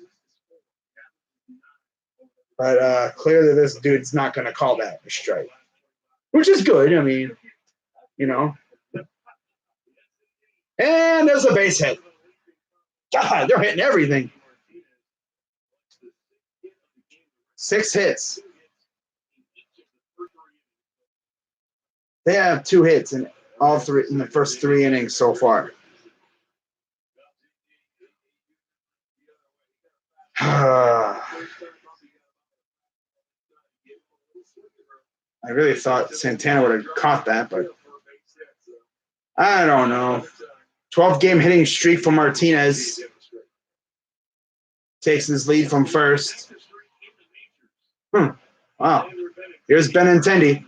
But clearly this dude's not going to call that a strike, which is good. I mean, you know. And there's a base hit. God, they're hitting everything. 6 hits. They have 2 hits in the first 3 innings so far. I really thought Santana would have caught that, but I don't know. 12-game hitting streak for Martinez. Takes his lead from first. Wow. Here's Benintendi.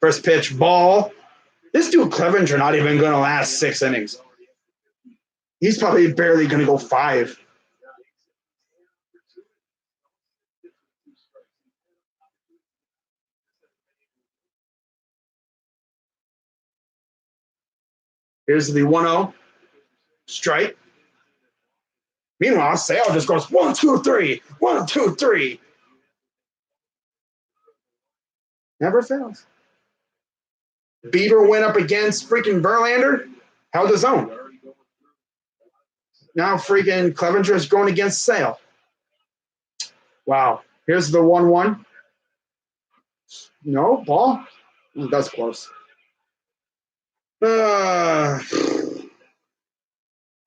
First pitch, ball. This dude Clevenger not even going to last 6 innings. He's probably barely going to go 5. Here's the 1-0. Strike. Meanwhile, Sale just goes 1, 2, 3. 1, 2, 3. Never fails. Bieber went up against freaking Verlander. Held his own. Now freaking Clevenger is going against Sale. Wow. Here's the 1-1. No, ball. That's close. I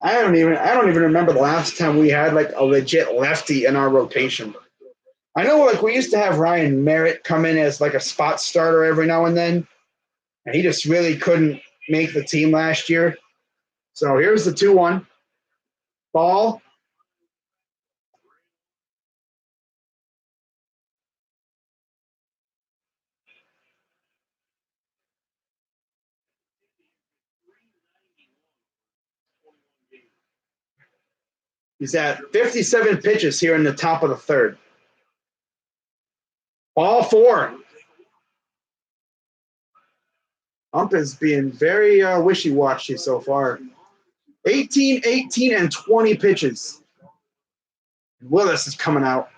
don't even remember the last time we had like a legit lefty in our rotation. I know like we used to have Ryan Merritt come in as like a spot starter every now and then, and he just really couldn't make the team last year. So here's the 2-1. Ball. He's at 57 pitches here in the top of the 3rd. Ball 4. Ump is being very wishy-washy so far. 18, 18, and 20 pitches. Willis is coming out.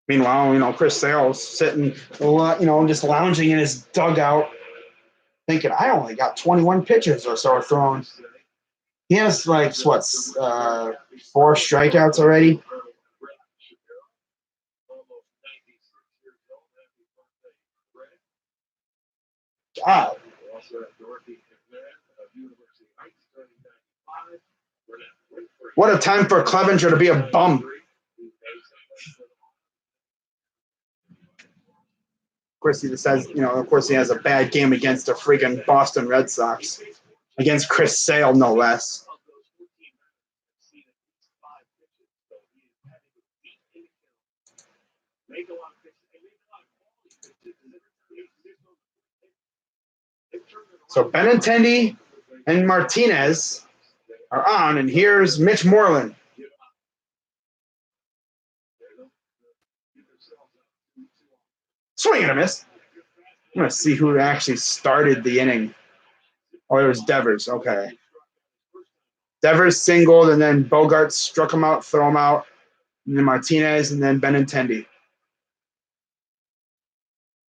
Meanwhile, Chris Sale's sitting, just lounging in his dugout, thinking, I only got 21 pitches or so thrown. He has, 4 strikeouts already. God. What a time for Clevenger to be a bum. Of course, he decides, he has a bad game against the freaking Boston Red Sox. Against Chris Sale, no less. So Benintendi and Martinez are on, and here's Mitch Moreland. Swing and a miss. I'm going to see who actually started the inning. Oh, it was Devers. Okay. Devers singled, and then Bogart struck him out, throw him out, and then Martinez, and then Benintendi.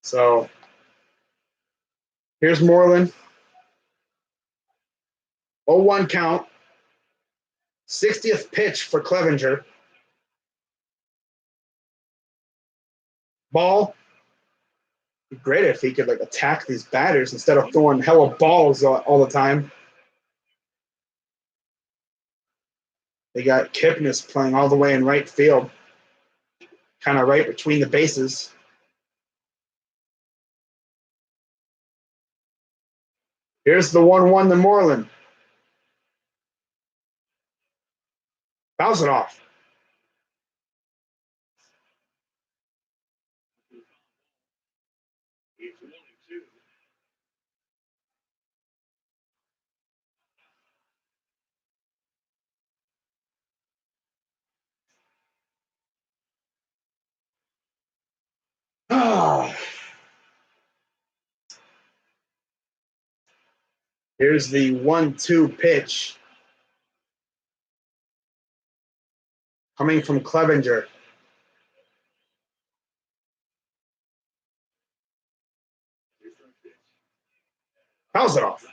So here's Moreland. 0-1 count. 60th pitch for Clevenger. Ball. It'd be great if he could like attack these batters instead of throwing hella balls all the time. They got Kipnis playing all the way in right field, kind of right between the bases. Here's the 1-1 to Moreland. Fouls it off. It's 1-2. Here's the 1-2 pitch coming from Clevenger. Fouls it off.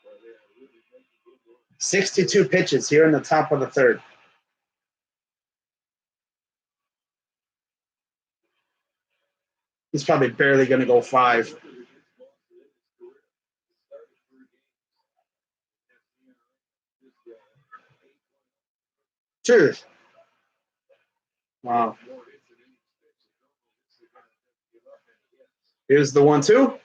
Well, they are really making good work. 62 pitches here in the top of the third. He's probably barely going to go 5. Cheers. Wow. Here's the 1-2.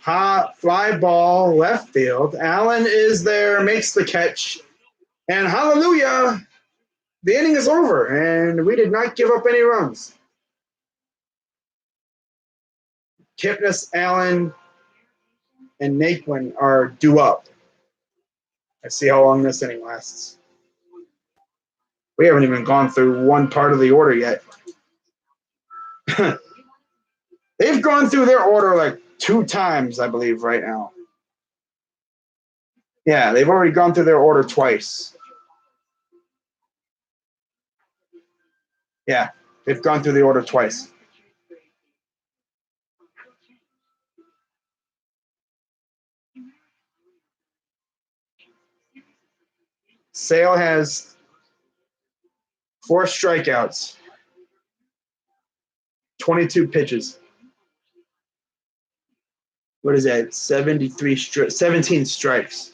Hot fly ball left field. Allen is there, makes the catch. And hallelujah, the inning is over, and we did not give up any runs. Kipnis, Allen, and Naquin are due up. Let's see how long this inning lasts. We haven't even gone through one part of the order yet. They've gone through their order like 2 times, I believe, right now. Yeah, they've already gone through their order twice. Yeah, they've gone through the order twice. Sale has 4 strikeouts, 22 pitches. What is that? 17 strikes.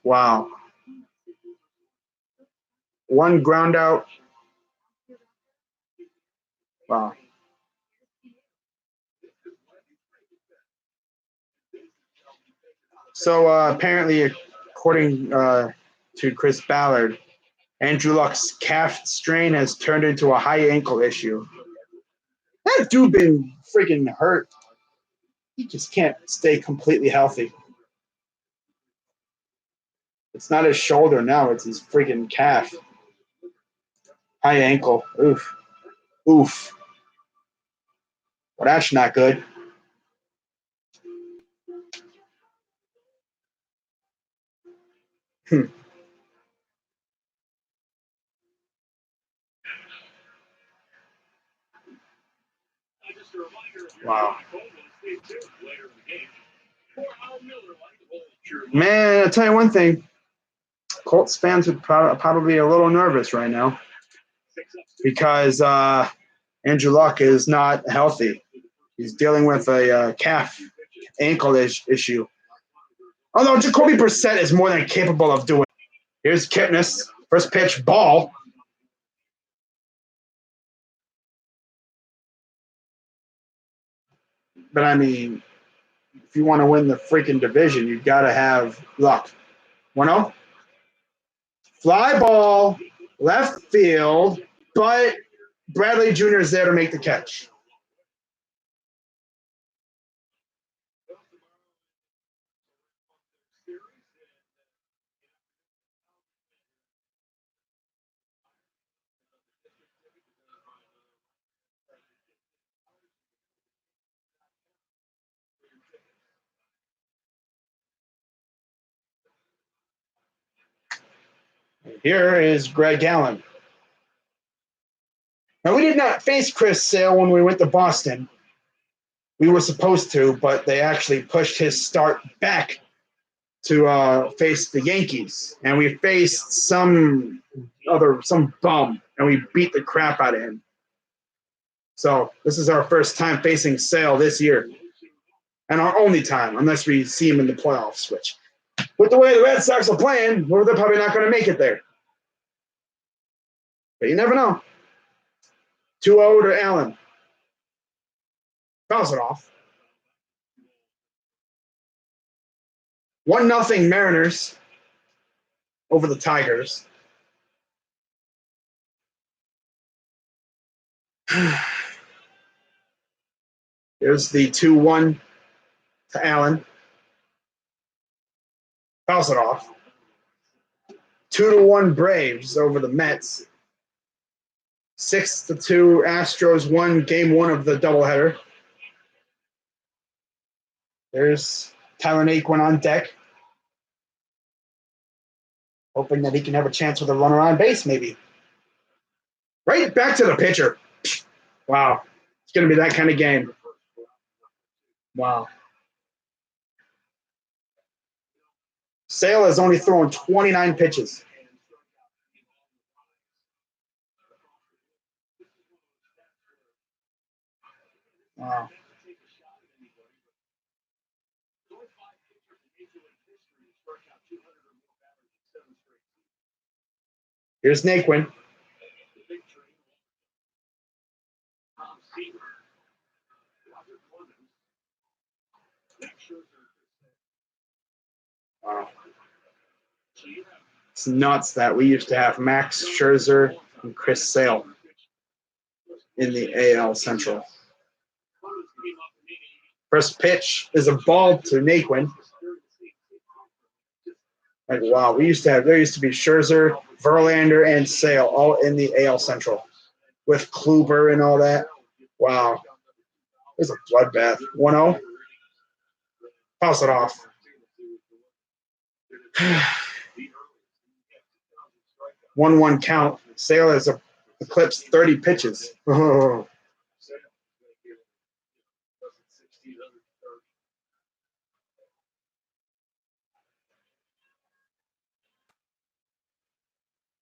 Wow. 1 ground out. Wow. So apparently, according to Chris Ballard, Andrew Luck's calf strain has turned into a high ankle issue. That dude been freaking hurt. He just can't stay completely healthy. It's not his shoulder now, it's his freaking calf. High ankle. Oof. Oof. Well, that's not good. Just a reminder, if you're Wow. not home, stay tuned later in the game. For Al Miller, like the ball, sure. Man, I'll tell you one thing. Colts fans would probably be a little nervous right now because Andrew Luck is not healthy. He's dealing with a calf ankle issue. Although Jacoby Brissett is more than capable of doing. Here's Kipnis. First pitch, ball. But I mean, if you want to win the freaking division, you got to have Luck. 1-0. Fly ball, left field, but Bradley Jr. is there to make the catch. Here is Greg Allen. Now, we did not face Chris Sale when we went to Boston. We were supposed to, but they actually pushed his start back to face the Yankees, and we faced some bum, and we beat the crap out of him. So this is our first time facing Sale this year, and our only time, unless we see him in the playoffs. Which, with the way the Red Sox are playing, well, they're probably not going to make it there. But you never know. 2-0 to Allen. Fouls it off. 1-0 Mariners over the Tigers. Here's the 2-1 to Allen. Fouls it off. 2-1 Braves over the Mets. 6-2 Astros won game one of the doubleheader. There's Tyler Naquin on deck, hoping that he can have a chance with a runner on base, maybe. Right back to the pitcher. Wow. It's going to be that kind of game. Wow. Sale has only thrown 29 pitches. Wow. Here's Naquin. Wow. It's nuts that we used to have Max Scherzer and Chris Sale in the AL Central. First pitch is a ball to Naquin. Like, wow, there used to be Scherzer, Verlander, and Sale all in the AL Central with Kluber and all that. Wow. It was a bloodbath. 1-0. Pass it off. 1-1 count. Sale has eclipsed 30 pitches. Oh.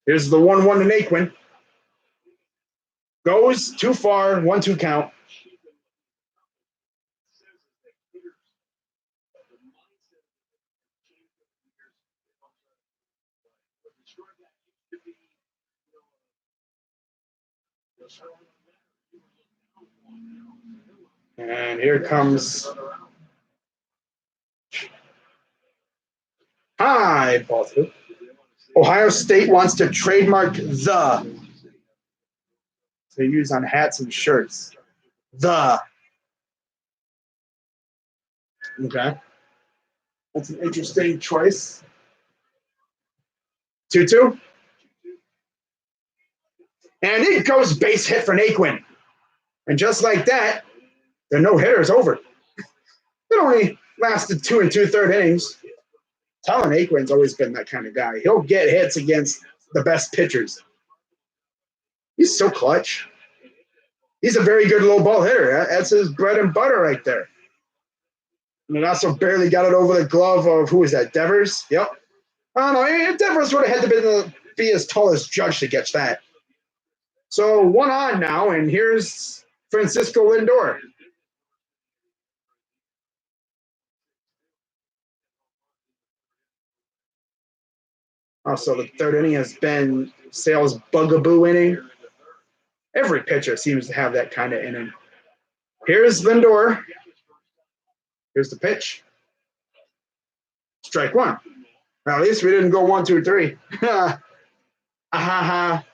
Here's the 1-1 to Naquin. Goes too far. 1-2 count. And here comes high ball two. Ohio State wants to trademark the to use on hats and shirts. The. Okay. That's an interesting choice. 2-2. And it goes base hit for Naquin. And just like that, the no-hitter is over. It only lasted 2 2/3 innings. Tyler Naquin's always been that kind of guy. He'll get hits against the best pitchers. He's so clutch. He's a very good low ball hitter. That's his bread and butter right there. And it also barely got it over the glove of, who is that, Devers? Yep. I don't know. Devers would have had to be as tall as Judge to catch that. So 1-on now, and here's Francisco Lindor. Also, the third inning has been Sale's bugaboo inning. Every pitcher seems to have that kind of inning. Here's Lindor. Here's the pitch. Strike one. Well, at least we didn't go 1, 2, 3. Ha ha.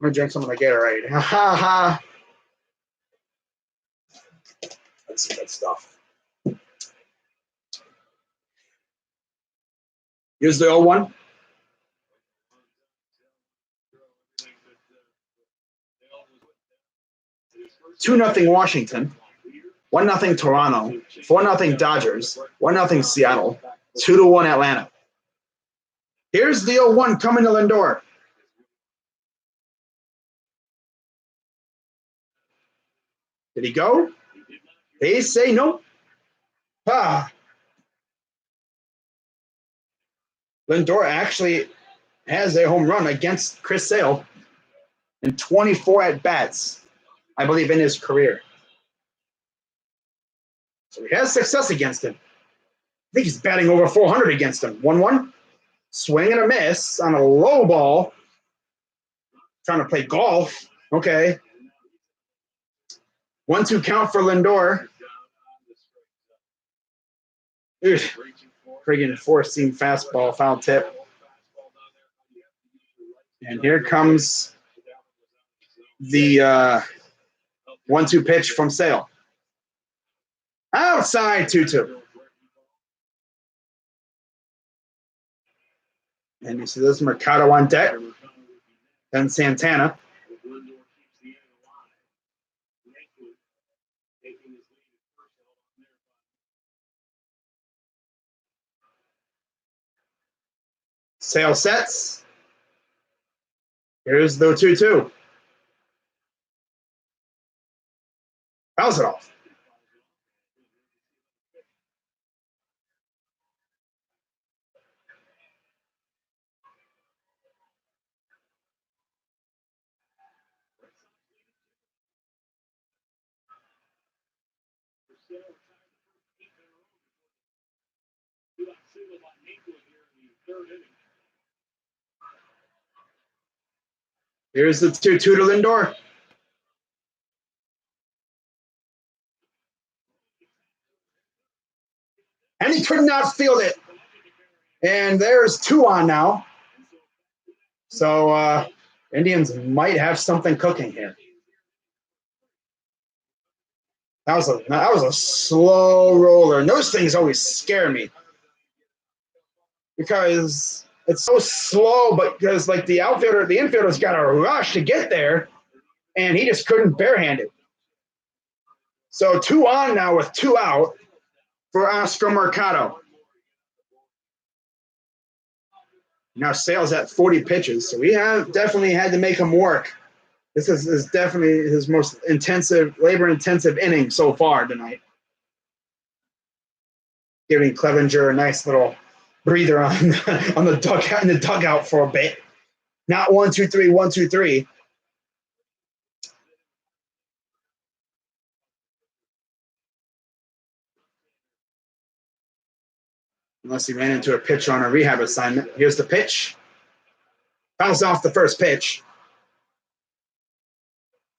I'm gonna drink some of the Gatorade. Ha ha. That's good stuff. Here's the 0-1. Two 2-0 Washington, 1-0 Toronto, 4-0 Dodgers, 1-0 Seattle, 2-1 Atlanta. Here's the 0-1 coming to Lindor. Did he go? They say no. Ah. Lindor actually has a home run against Chris Sale in 24 at-bats, I believe, in his career. So he has success against him. I think he's batting over 400 against him. 1-1. Swing and a miss on a low ball. Trying to play golf. Okay. 1-2 count for Lindor. Friggin' four-seam fastball, foul tip. And here comes the 1-2 pitch from Sale. Outside 2-2. And you see this Mercado on deck. Then Santana. Sale sets. Here's the 2-2. Fouls it off. Here's the 2-2 to Lindor. And he could not field it. And there's 2 on now. So Indians might have something cooking here. That was a slow roller. And those things always scare me. Because it's so slow, but because like the infielder's got to rush to get there, and he just couldn't barehand it. So 2 on now with 2 out for Oscar Mercado. Now Sale's at 40 pitches, so we have definitely had to make him work. This is definitely his most labor-intensive inning so far tonight. Giving Clevenger a nice little breather on the dugout for a bit. Not 1-2-3, 1-2-3. Unless he ran into a pitcher on a rehab assignment. Here's the pitch. Fouls off the first pitch.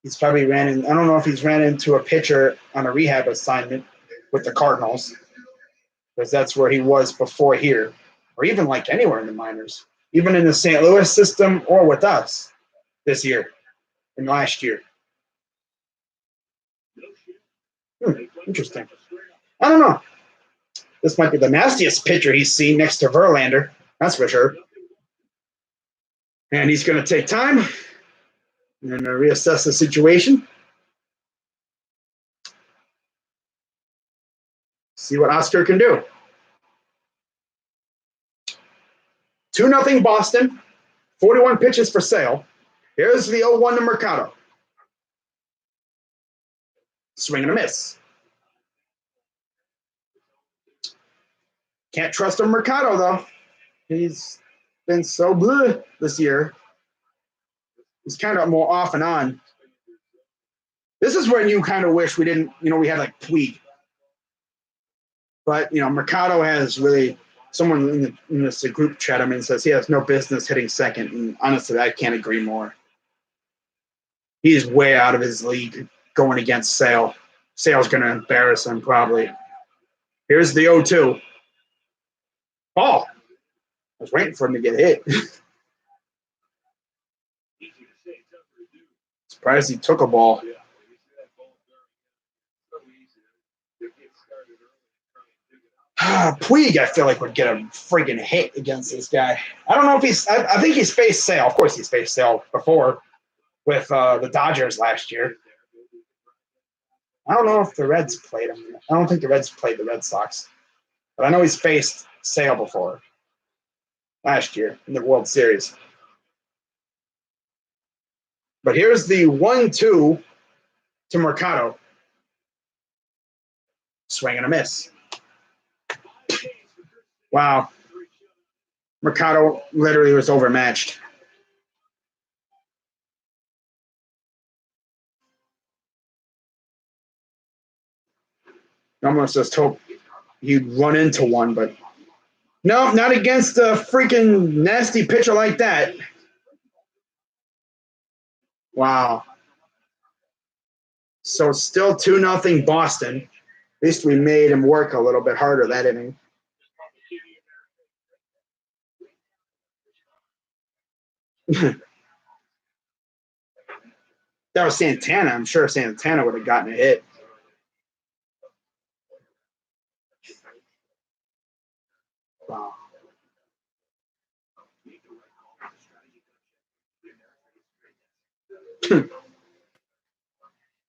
He's probably I don't know if he's ran into a pitcher on a rehab assignment with the Cardinals, because that's where he was before here, or even like anywhere in the minors, even in the St. Louis system or with us this year and last year. Interesting. I don't know. This might be the nastiest pitcher he's seen next to Verlander. That's for sure. And he's going to take time and reassess the situation. See what Oscar can do. 2-0 Boston. 41 pitches for Sale. Here's the 0-1 to Mercado. Swing and a miss. Can't trust him, Mercado, though. He's been so bleh this year. He's kind of more off and on. This is when you kind of wish we didn't, we had like Puig. But, Mercado has really someone in this group chat, says he has no business hitting second. And honestly, I can't agree more. He's way out of his league going against Sale. Sale's going to embarrass him probably. Here's the 0-2. Ball. I was waiting for him to get hit. Surprised he took a ball. Puig, I feel like, would get a friggin' hit against this guy. I don't know if I think he's faced Sale. Of course he's faced Sale before with the Dodgers last year. I don't know if the Reds played him. I don't think the Reds played the Red Sox. But I know he's faced Sale before last year in the World Series. But here's the 1-2 to Mercado. Swing and a miss. Wow. Mercado literally was overmatched. Almost just hope he'd run into one, but no, not against a freaking nasty pitcher like that. Wow. So still 2-0 Boston. At least we made him work a little bit harder that inning. That was Santana. I'm sure Santana would have gotten a hit. Wow.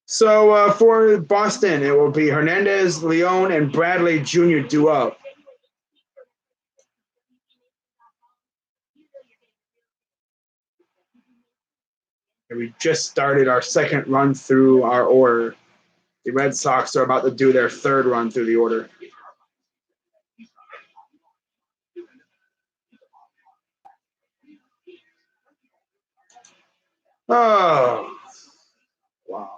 So for Boston, it will be Hernandez, Leon, and Bradley Jr. due up. And we just started our second run through our order. The Red Sox are about to do their third run through the order. Oh, wow.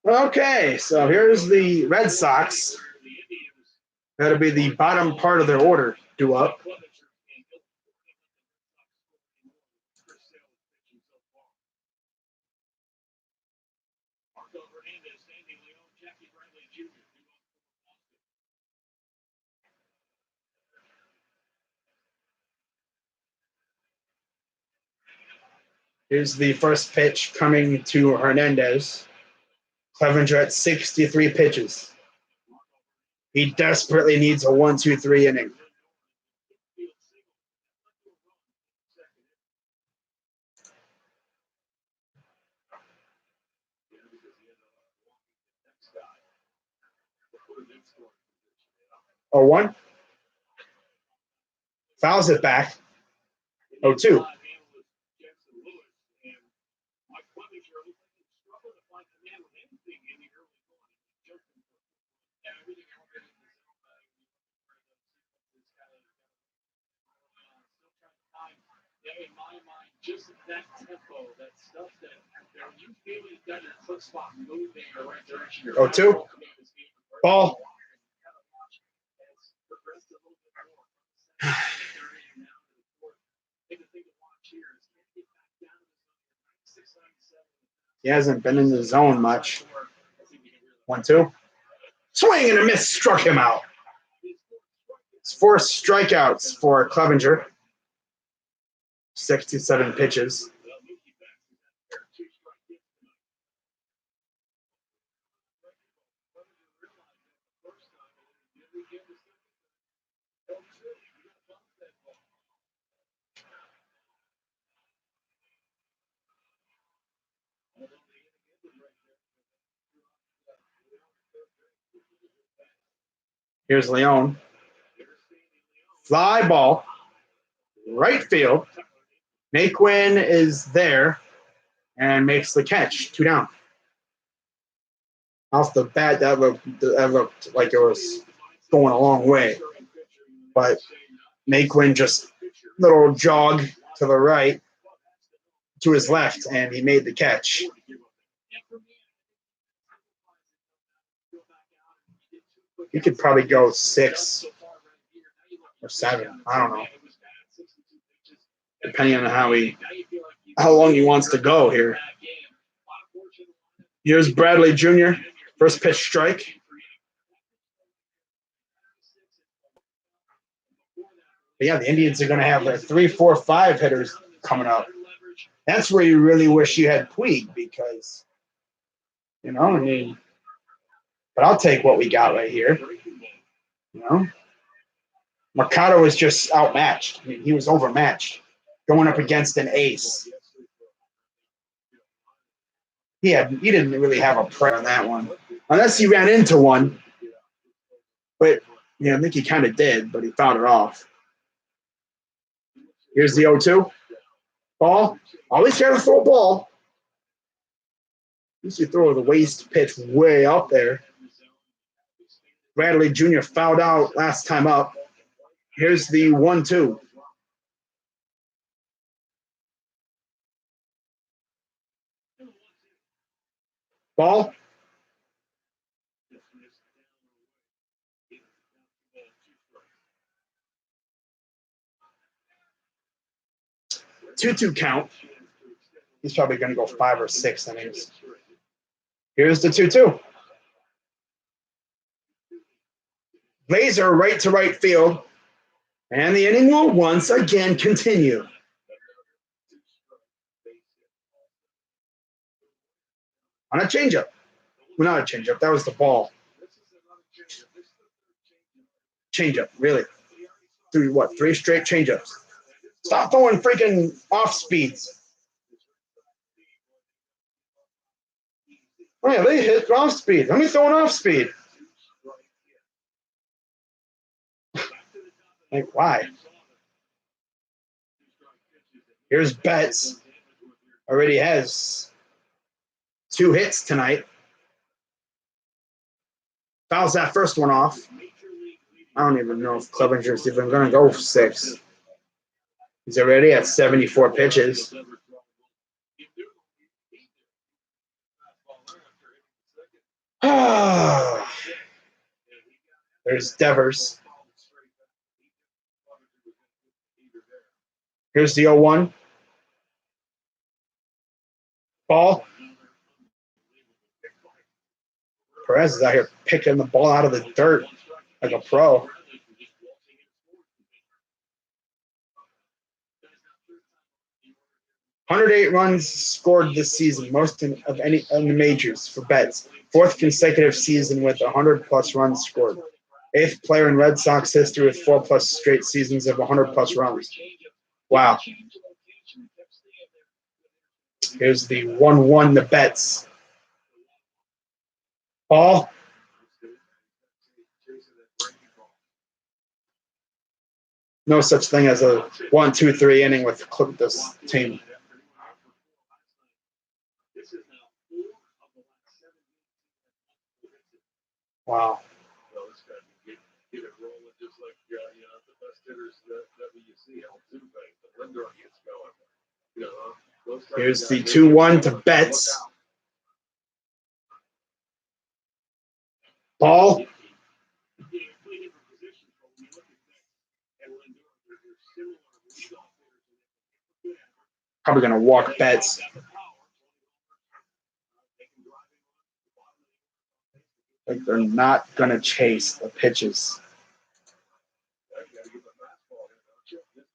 Okay, so here's the Red Sox. That'll be the bottom part of their order due up. Here's the first pitch coming to Hernandez. Clevenger at 63 pitches. He desperately needs a 1-2-3 inning. Oh, 1. Fouls it back. 0-2. In my mind, just that tempo, that stuff that when you feel you've got your foot spot moving in the right direction. 0-2. Ball. He hasn't been in the zone much. 1-2. Swing and a miss struck him out. It's 4 strikeouts for Clevenger. 67 pitches. Here's Leon. Fly ball. Right field. Naquin is there and makes the catch. 2 down. Off the bat, that looked like it was going a long way. But Naquin just little jog to the right, to his left, and he made the catch. He could probably go 6 or 7. I don't know. Depending on how long he wants to go here. Here's Bradley Jr. First pitch strike. But yeah, the Indians are going to have their 3, 4, 5 hitters coming up. That's where you really wish you had Puig, because You know, I mean, but I'll take what we got right here. You know, Mercado was just outmatched. I mean, he was overmatched going up against an ace. He didn't really have a prayer on that one, unless he ran into one. But I think he kind of did, but he fouled it off. Here's the 0-2. Ball. Always got to throw a ball. Used to throw the waist pitch way up there. Bradley Jr. fouled out last time up. Here's the 1-2. Ball. Two count. He's probably going to go 5 or 6 innings. Here's the 2-2. Laser right to right field. And the inning will once again continue. On a changeup. Well, not a changeup. That was the ball. Changeup, really. 3 straight changeups. Stop throwing freaking off speeds. Oh, yeah, they hit off speed. Let me throw an off speed. Like, why? Here's Betts. Already has 2 hits tonight. Fouls that first one off. I don't even know if Clevenger's even going to go 6. He's already at 74 pitches. There's Devers. Here's the 0-1. Ball. Perez is out here picking the ball out of the dirt like a pro. "108 runs scored this season, most of any in the majors for Betts. 4th consecutive season with 100-plus runs scored. 8th player in Red Sox history with 4-plus straight seasons of 100-plus runs." Wow. Here's the 1-1 to Betts. Ball. No such thing as a 1-2-3 inning with this team. Wow. Here's the 2-1 to Betts. Ball. Probably going to walk Betts. Like they're not going to chase the pitches.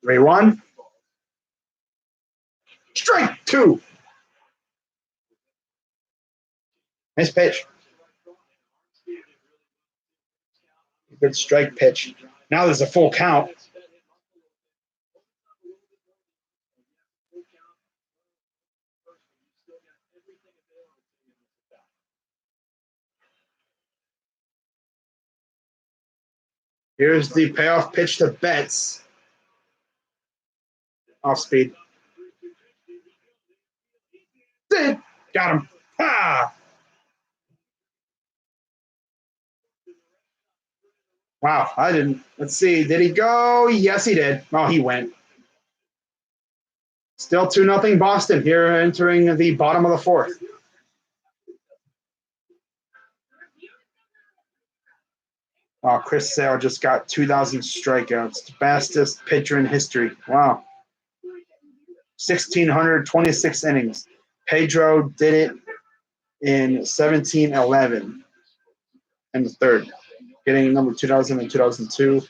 3-1. Strike 2. Nice pitch. Good strike pitch. Now there's a full count. Here's the payoff pitch to Betts. Off speed. Got him. Ah! Wow, I didn't. Let's see. Did he go? Yes, he did. Oh, he went. Still 2-0 Boston here entering the bottom of the 4th. Wow, Chris Sale just got 2,000 strikeouts. The fastest pitcher in history. Wow. 1,626 innings. Pedro did it in 1711 in the 3rd, getting number 2000 and 2002.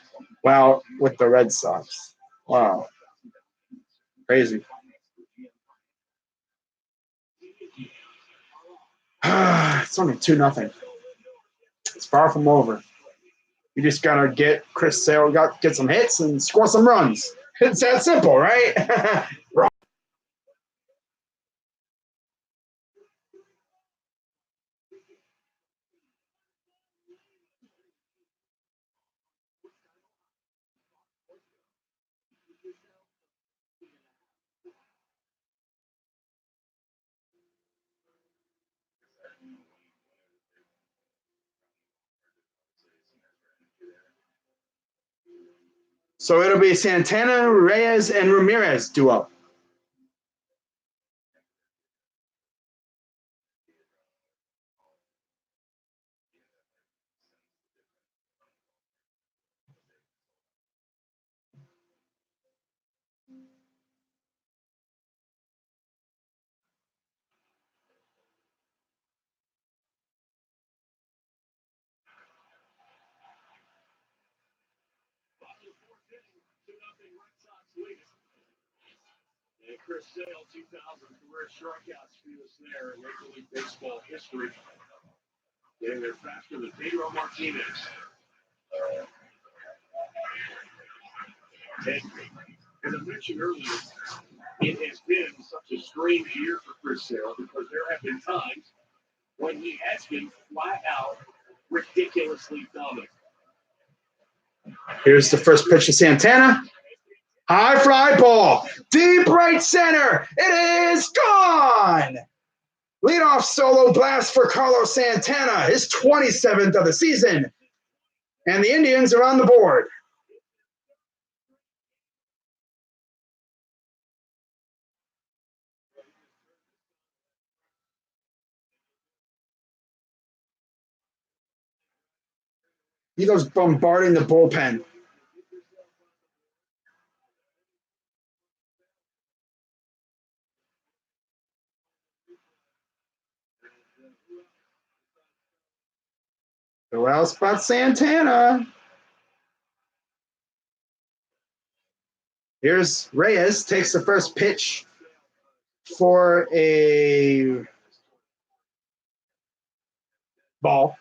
Wow, with the Red Sox. Wow. Crazy. It's only 2-0. It's far from over. You just gotta get Chris Sale, get some hits and score some runs. It's that simple, right? So it'll be Santana, Reyes, and Ramirez duo. And Chris Sale, 2,000 career strikeouts, fewest there in Major League Baseball history. Getting there faster than Pedro Martinez. And as I mentioned earlier, it has been such a strange year for Chris Sale because there have been times when he has been flat out ridiculously dominant. Here's the first pitch to Santana. High fly ball. Deep right center. It is gone. Leadoff solo blast for Carlos Santana, his 27th of the season. And the Indians are on the board. He goes bombarding the bullpen. Who else but Santana? Here's Reyes, takes the first pitch for a ball.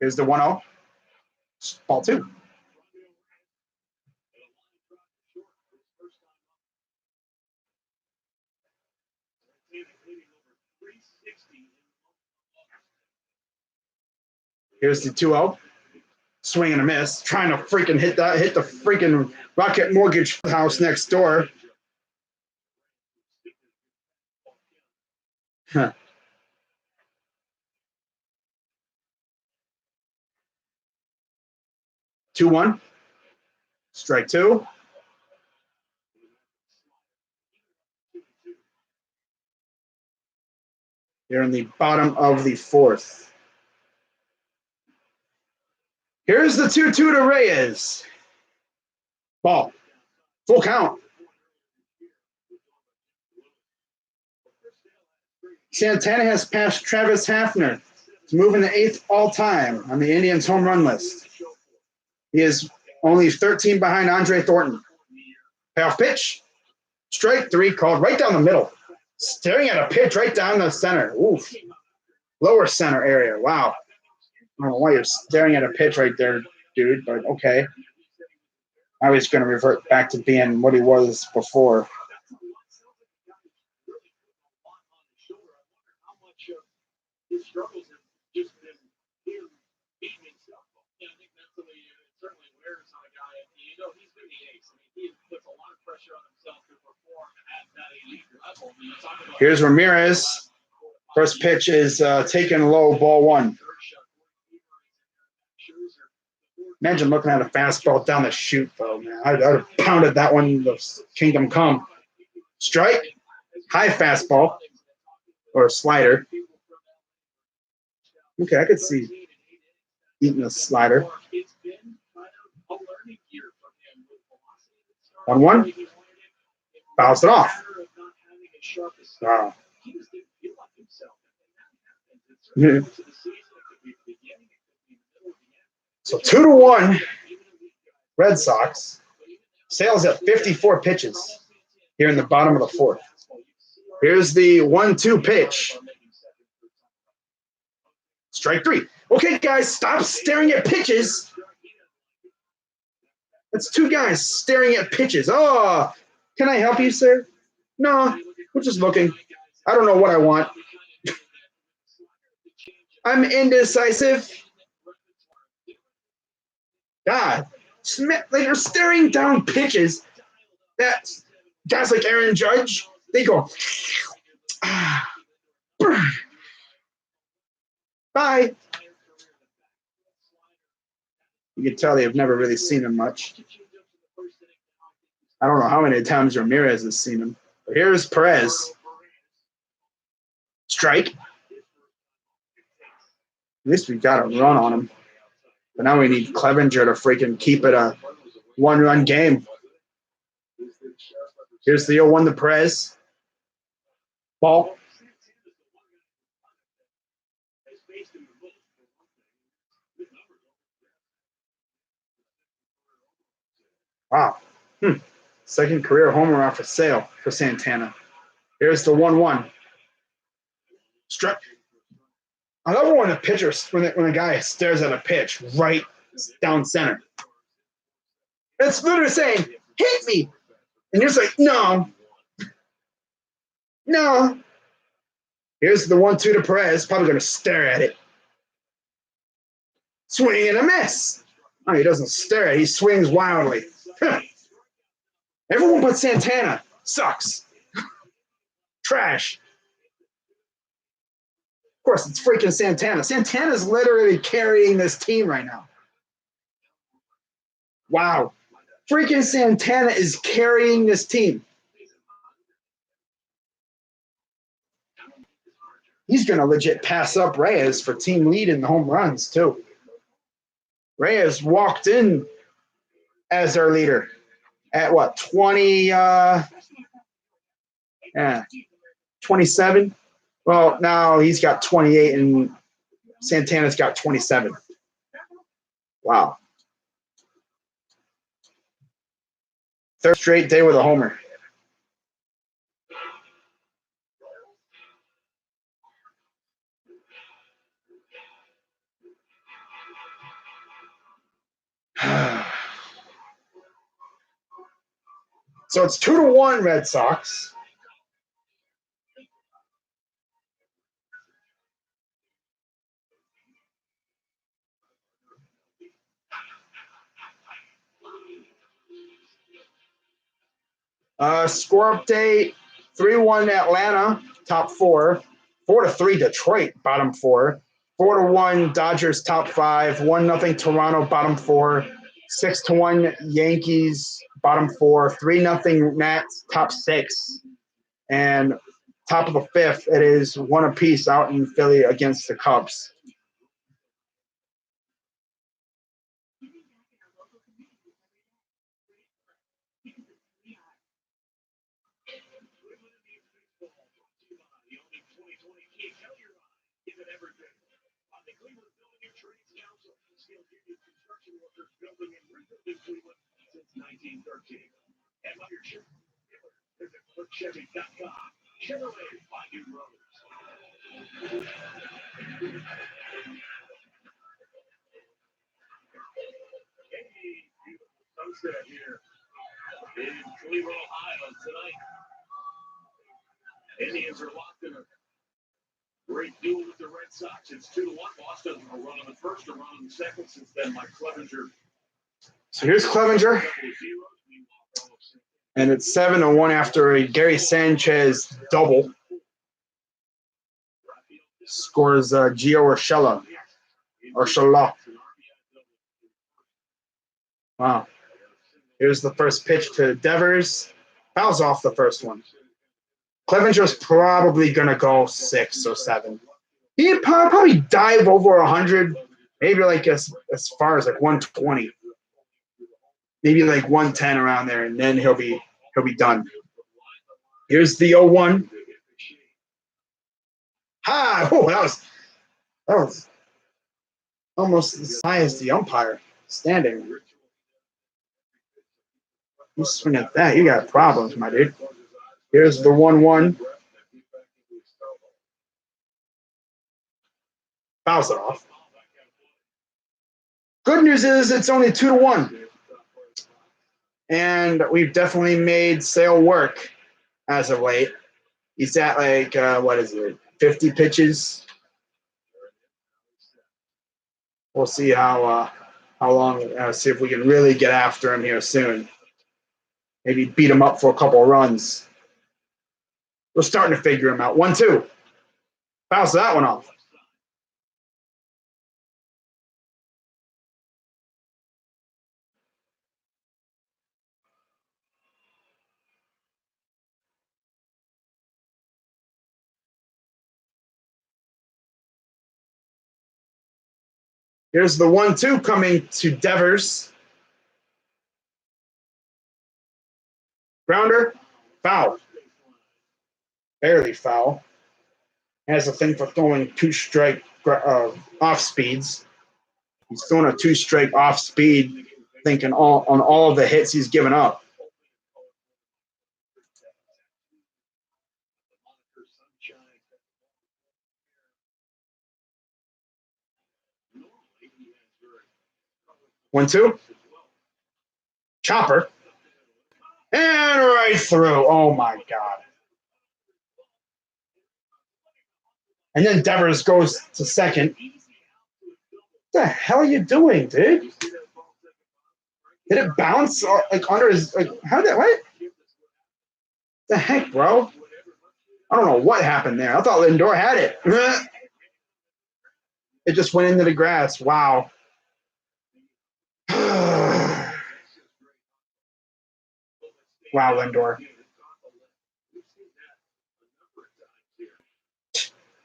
Here's the 1-0. Ball 2. Here's the 2-0. Swing and a miss. Trying to freaking hit the freaking Rocket Mortgage house next door. Huh. 2-1. Strike 2. Here in the bottom of the 4th. Here's the 2-2 to Reyes. Ball. Full count. Santana has passed Travis Hafner to move in the 8th all-time on the Indians home run list. He is only 13 behind Andre Thornton. Payoff pitch. Strike 3 called right down the middle. Staring at a pitch right down the center. Oof. Lower center area. Wow. I don't know why you're staring at a pitch right there, dude, but okay. Now he's going to revert back to being what he was before. Here's Ramirez. First pitch is taken low, ball 1. Imagine looking at a fastball down the chute, though, man. I'd have pounded that one the kingdom come. Strike. High fastball. Or slider. Okay, I could see eating a slider. 1-1. Bounce it off. Wow. So 2-1, Red Sox. Sale's at 54 pitches here in the bottom of the 4th. Here's the 1-2 pitch. Strike 3. Okay, guys, stop staring at pitches. That's 2 guys staring at pitches. Oh, can I help you, sir? No, we're just looking. I don't know what I want. I'm indecisive. God, they're staring down pitches. That guys like Aaron Judge, they go, bye. You can tell they've never really seen him much. I don't know how many times Ramirez has seen him. But here's Perez. Strike. At least we got a run on him. But now we need Clevenger to freaking keep it a 1-run game. Here's the 0-1 to Perez. Ball. Wow. Second career homer run for sale for Santana. Here's the 1-1. Strike. I love when a pitcher, when a guy stares at a pitch right down center. It's literally saying, hit me. And you're just like, no. No. Here's the 1-2 to Perez. Probably going to stare at it. Swing and a miss. Oh, he doesn't stare at it. He swings wildly. Everyone but Santana sucks. Trash. Of course, it's freaking Santana. Santana's literally carrying this team right now. Wow. Freaking Santana is carrying this team. He's going to legit pass up Reyes for team lead in the home runs, too. Reyes walked in as our leader at what, 27? Well, now he's got 28 and Santana's got 27. Wow. Third straight day with a homer. So it's 2-1 Red Sox. Score update: 3-1 Atlanta, top 4. 4-3 Detroit, bottom 4. 4-1 Dodgers, top 5. 1-0 Toronto, bottom 4. 6-1 Yankees, bottom 4. 3-0 Nats, top 6. And top of the 5th, it is 1 apiece out in Philly against the Cubs. Sunset here in Cleveland, Ohio tonight. Indians are locked in a great duel with the Red Sox. It's 2-1. Boston a run on the first, a run on the second. Since then, Mike Clevenger. So here's Clevenger. And it's 7-1 after a Gary Sanchez double. Scores Gio Urshela. Wow. Here's the first pitch to Devers. Fouls off the first one. Clevenger's probably going to go 6 or 7. He'd probably dive over 100, maybe like as far as like 120. Maybe like 110 around there, and then he'll be done. Here's the 0-1. Ha! Oh, that was almost as high as the umpire standing. You swing at that, you got problems, my dude. Here's the 1-1. Fouls it off. Good news is it's only 2-1. And we've definitely made Sale work as of late. He's at like, what is it, 50 pitches? We'll see how long, see if we can really get after him here soon. Maybe beat him up for a couple of runs. We're starting to figure him out. 1-2. Fouls that one off. Here's the 1-2 coming to Devers. Grounder, foul. Barely foul. Has a thing for throwing 2-strike off speeds. He's throwing a 2-strike off speed, thinking on all of the hits he's given up. One, two. Chopper. And right through. Oh, my God. And then Devers goes to second. What the hell are you doing, dude? Did it bounce like under his like? How did that? What? The heck, bro? I don't know what happened there. I thought Lindor had it. It just went into the grass. Wow. Wow, Lindor.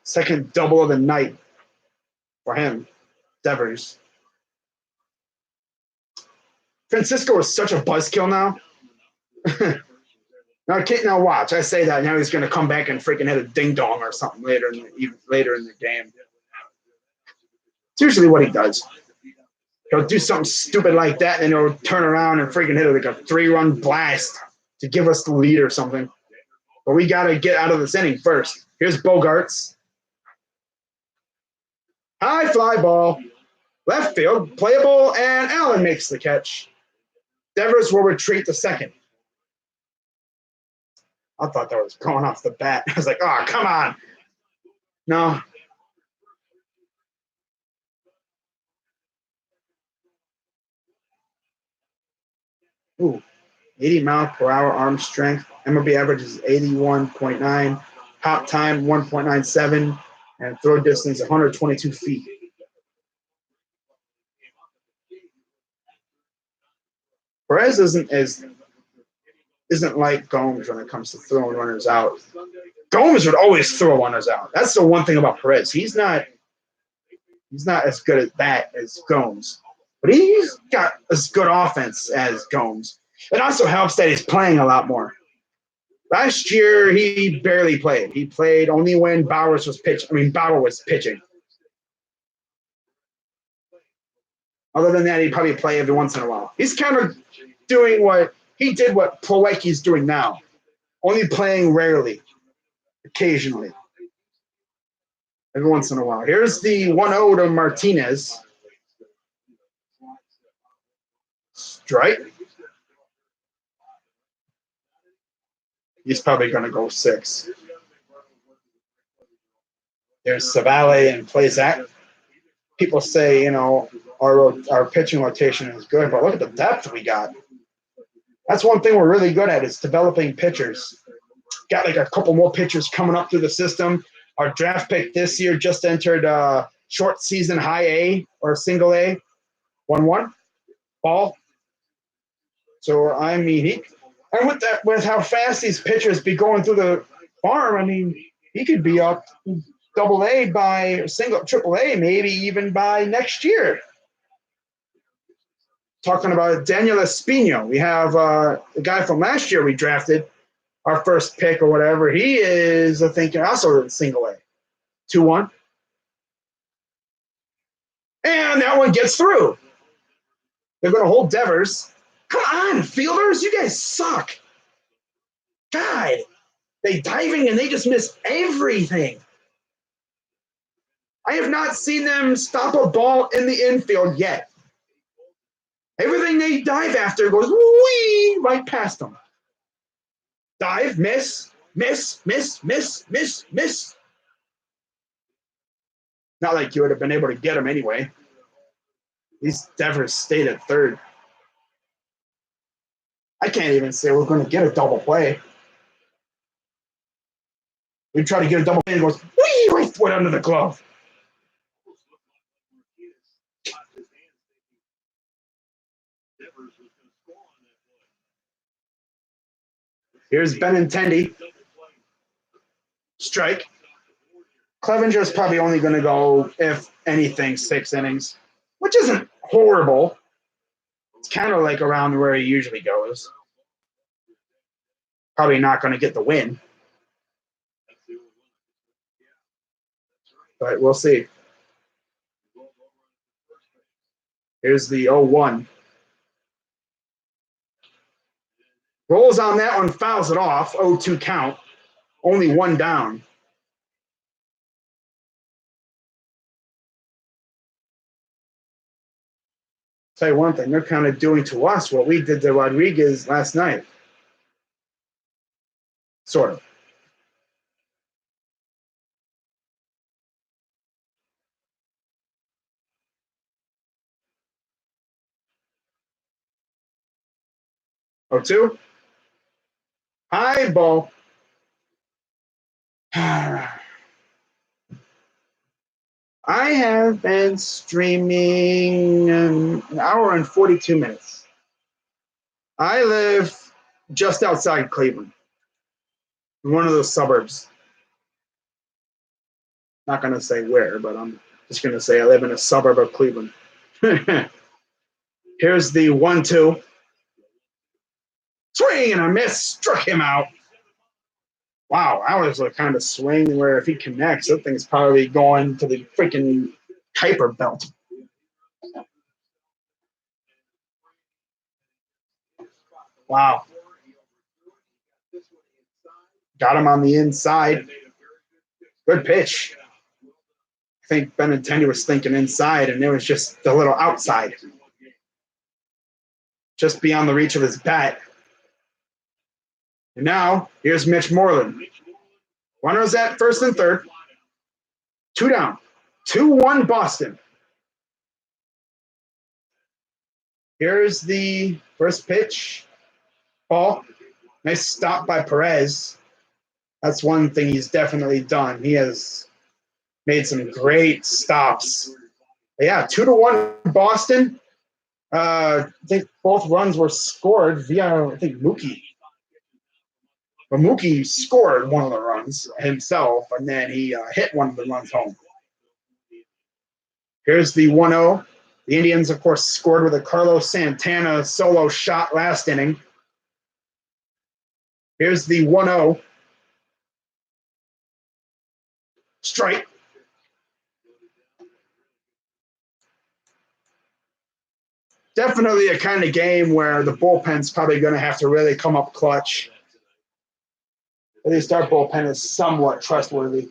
Second double of the night for him, Devers. Francisco is such a buzzkill now. Now watch. I say that now he's going to come back and freaking hit a ding dong or something later in the game. It's usually what he does. He'll do something stupid like that, and he'll turn around and freaking hit it like a 3-run blast to give us the lead or something. But we got to get out of this inning first. Here's Bogarts. High fly ball. Left field, playable, and Allen makes the catch. Devers will retreat to second. I thought that was going off the bat. I was like, oh, come on. No. Ooh, 80-mile-per-hour arm strength. MLB average is 81.9. Hop time, 1.97. And throw distance, 122 feet. Perez isn't like Gomes when it comes to throwing runners out. Gomes would always throw runners out. That's the one thing about Perez. He's not as good at that as Gomes. But he's got as good offense as Gomes. It also helps that he's playing a lot more. Last year, he barely played. He played only when Bauer was pitching. Other than that, he'd probably play every once in a while. He's kind of doing what Plawecki's doing now, only playing rarely, occasionally, every once in a while. Here's the 1-0 to Martinez. Strike. He's probably going to go 6. There's Savale and Plazak. People say, our pitching rotation is good, but look at the depth we got. That's one thing we're really good at is developing pitchers. Got like a couple more pitchers coming up through the system. Our draft pick this year just entered short season high A or single A, 1-1 ball. So and with how fast these pitchers be going through the farm, he could be up double A by triple A, maybe even by next year. Talking about Daniel Espino. We have the guy from last year we drafted, our first pick or whatever. He is, I think, also single A. 2-1. And that one gets through. They're going to hold Devers. Come on, fielders. You guys suck. God. They diving and they just miss everything. I have not seen them stop a ball in the infield yet. Everything they dive after goes wee right past them. Dive, miss, miss, miss, miss, miss, miss. Not like you would have been able to get him anyway. These Devers stayed at third. I can't even say we're going to get a double play. We try to get a double play and it goes wee right foot under the glove. Here's Benintendi. Strike. Clevenger's probably only going to go, if anything, 6 innings, which isn't horrible. It's kind of like around where he usually goes. Probably not going to get the win. But we'll see. Here's the 0-1. Rolls on that one, fouls it off. 0-2 count. Only 1 down. Tell you one thing, they're kind of doing to us what we did to Rodriguez last night. Sort of. Oh, 2. High ball. I have been streaming an hour and 42 minutes. I live just outside Cleveland, in one of those suburbs. Not going to say where, but I'm just going to say I live in a suburb of Cleveland. Here's the 1-2. Swing and a miss. Struck him out. Wow, that was a kind of swing where if he connects, that thing's probably going to the freaking Kuiper belt. Wow. Got him on the inside. Good pitch. I think Benintendi was thinking inside, and it was just a little outside. Just beyond the reach of his bat. And now, here's Mitch Moreland. Runners at first and third. 2 down. 2-1 Boston. Here's the first pitch. Ball. Nice stop by Perez. That's one thing he's definitely done. He has made some great stops. But yeah, 2-1 Boston. I think both runs were scored via, I think, Mookie. But Mookie scored one of the runs himself, and then he hit one of the runs home. Here's the 1-0. The Indians, of course, scored with a Carlos Santana solo shot last inning. Here's the 1-0. Strike. Definitely a kind of game where the bullpen's probably going to have to really come up clutch. At least our bullpen is somewhat trustworthy.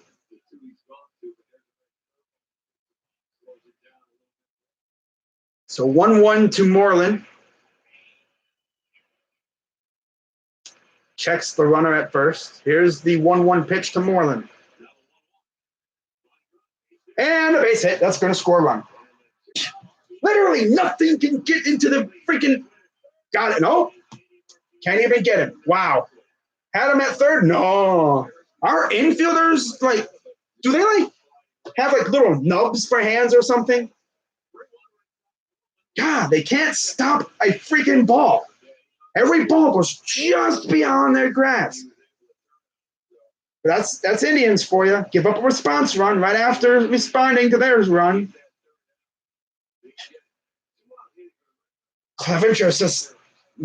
So 1-1 to Moreland. Checks the runner at first. Here's the 1-1 pitch to Moreland. And a base hit. That's going to score a run. Literally nothing can get into the freaking... Got it. No. Can't even get him. Wow. Had him at third? No. Our infielders, do they, have, little nubs for hands or something? God, they can't stop a freaking ball. Every ball goes just beyond their grasp. That's Indians for you. Give up a response run right after responding to their run. Clevenger just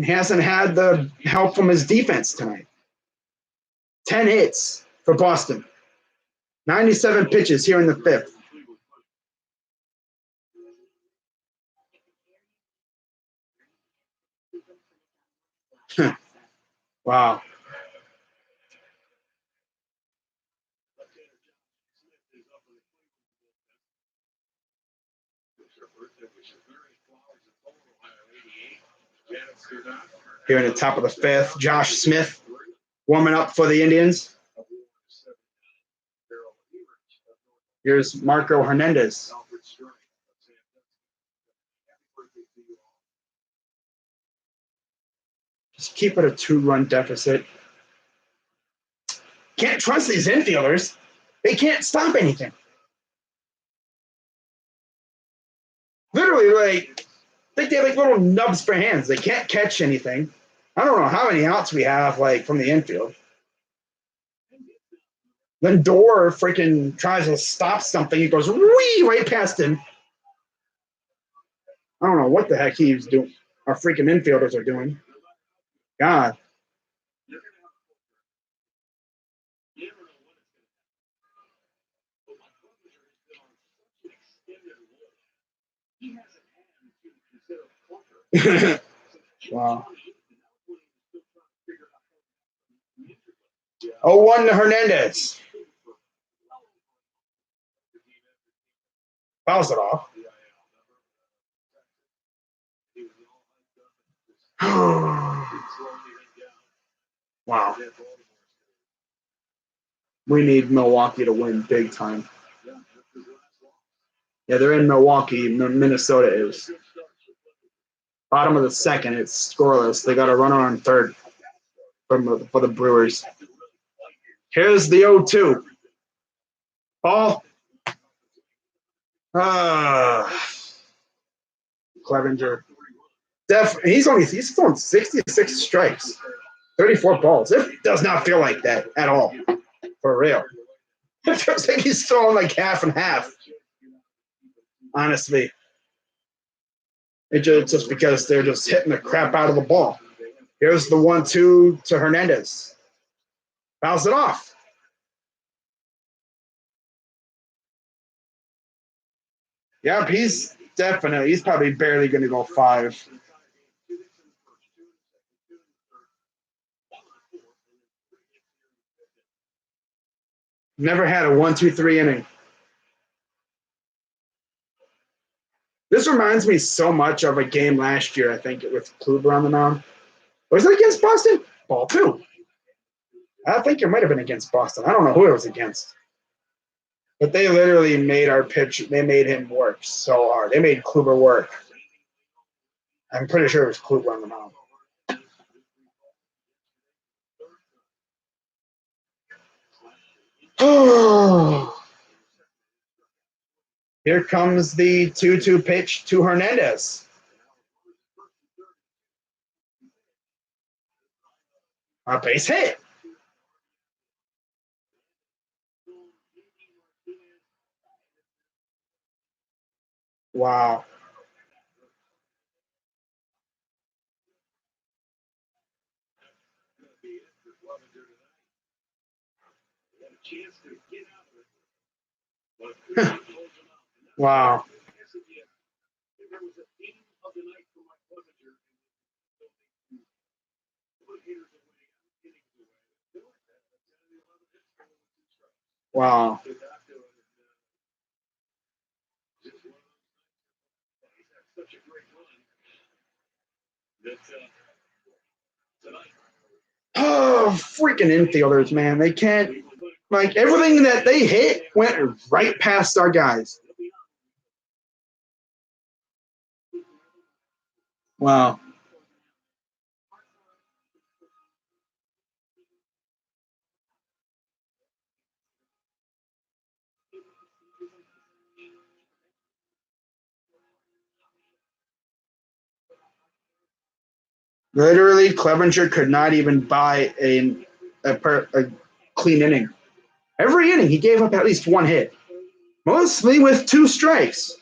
hasn't had the help from his defense tonight. 10 hits for Boston. 97 pitches here in the 5th. Wow. Here in the top of the fifth, Josh Smith warming up for the Indians. Here's Marco Hernandez. Just keep it a 2-run deficit. Can't trust these infielders. They can't stop anything. Literally, like, I think they have like little nubs for hands. They can't catch anything. I don't know how many outs we have, like, from the infield. Then Dorr freaking tries to stop something. He goes wee right past him. I don't know what the heck he's doing. Our freaking infielders are doing. God. Wow. 0-1 to Hernandez. Fouls it off. Wow. We need Milwaukee to win big time. Yeah, they're in Milwaukee. Minnesota is. Bottom of the second, it's scoreless. They got a runner on third for the Brewers. Here's the 0-2. Ball. Clevenger. He's throwing 66 strikes, 34 balls. It does not feel like that at all. For real. It feels like he's throwing like half and half. Honestly. It's just because they're just hitting the crap out of the ball. Here's the 1-2 to Hernandez. Fouls it off. Yep, he's probably barely going to go 5. Never had a 1-2-3 inning. This reminds me so much of a game last year, I think, with Kluber on the mound. Was it against Boston? Ball 2. I think it might have been against Boston. I don't know who it was against. But they literally made our pitch. They made him work so hard. They made Kluber work. I'm pretty sure it was Kluber on the mound. Oh. Here comes the 2-2 pitch to Hernandez. A base hit. Wow. Wow. Wow. Oh, freaking infielders, man. They can't, like, everything that they hit went right past our guys. Wow. Literally, Clevenger could not even buy a clean inning. Every inning, he gave up at least 1 hit, mostly with 2 strikes.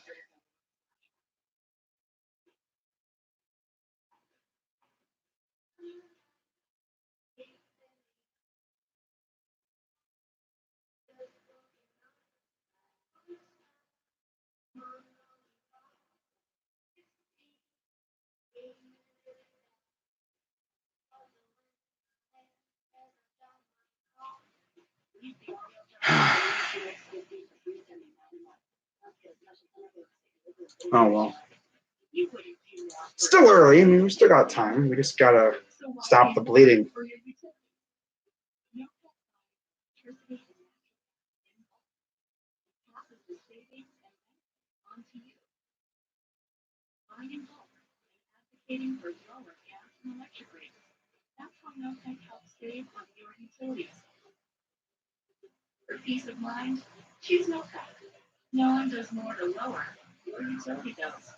Oh, well. You wouldn't do that. Still early. I mean, we still got time. We just gotta So why stop the bleeding. for your utility? No electricity is passes the savings and on to you. Buying in bulk and advocating for lower gas and electric rates. That's how NoTech helps save on your utilities. For peace of mind, choose NoTech. No one does more to lower your utility bills.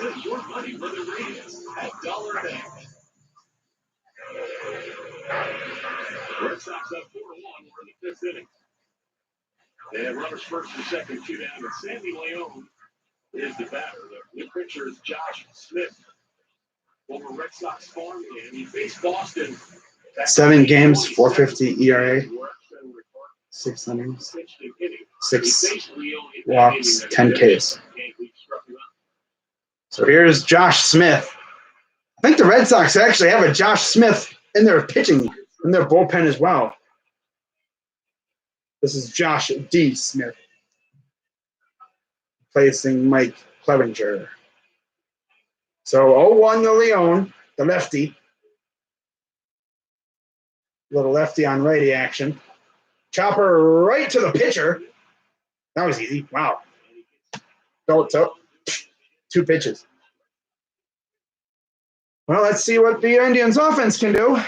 Save your money where the rate is at Dollar Bank. Red Sox up 4-1. We're in the fifth inning. They have runners first and second, two down, and Sandy Leone is the batter. The new pitcher is Josh Smith, former Red Sox farm, and he faced Boston. 7 games, 4.50 ERA, 6 innings, 6 walks, 10 Ks. So here's Josh Smith. I think the Red Sox actually have a Josh Smith in their pitching, in their bullpen as well. This is Josh D. Smith, placing Mike Clevenger. So 0-1 to Leone, the lefty. Little lefty on righty action. Chopper right to the pitcher. That was easy. Wow. So 2 pitches. Well, let's see what the Indians offense can do.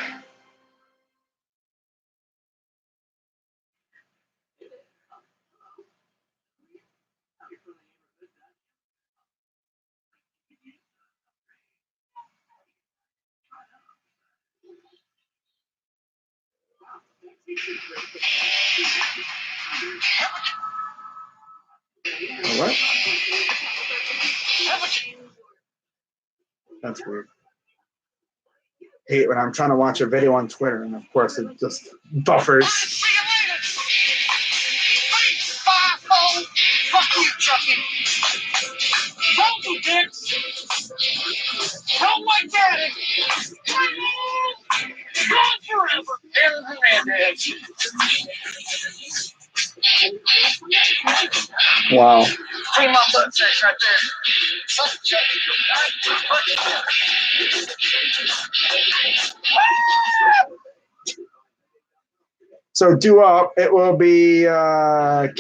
What? That's weird. Hate when I'm trying to watch a video on Twitter, and of course it just buffers. See you later. Bye, fuck you, Chucky. Don't you, dicks. Don't like daddy. Gone forever. Aaron Hernandez. Wow. 3 months on sex right there. Suck a check. So due up, it will be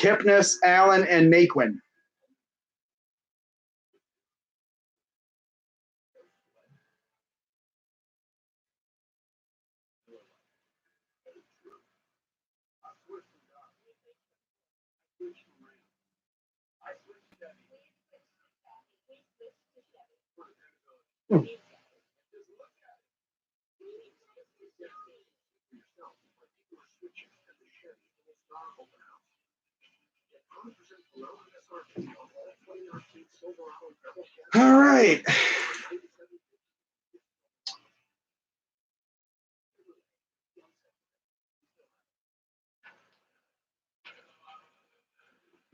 Kipnis, Allen, and Naquin. All right.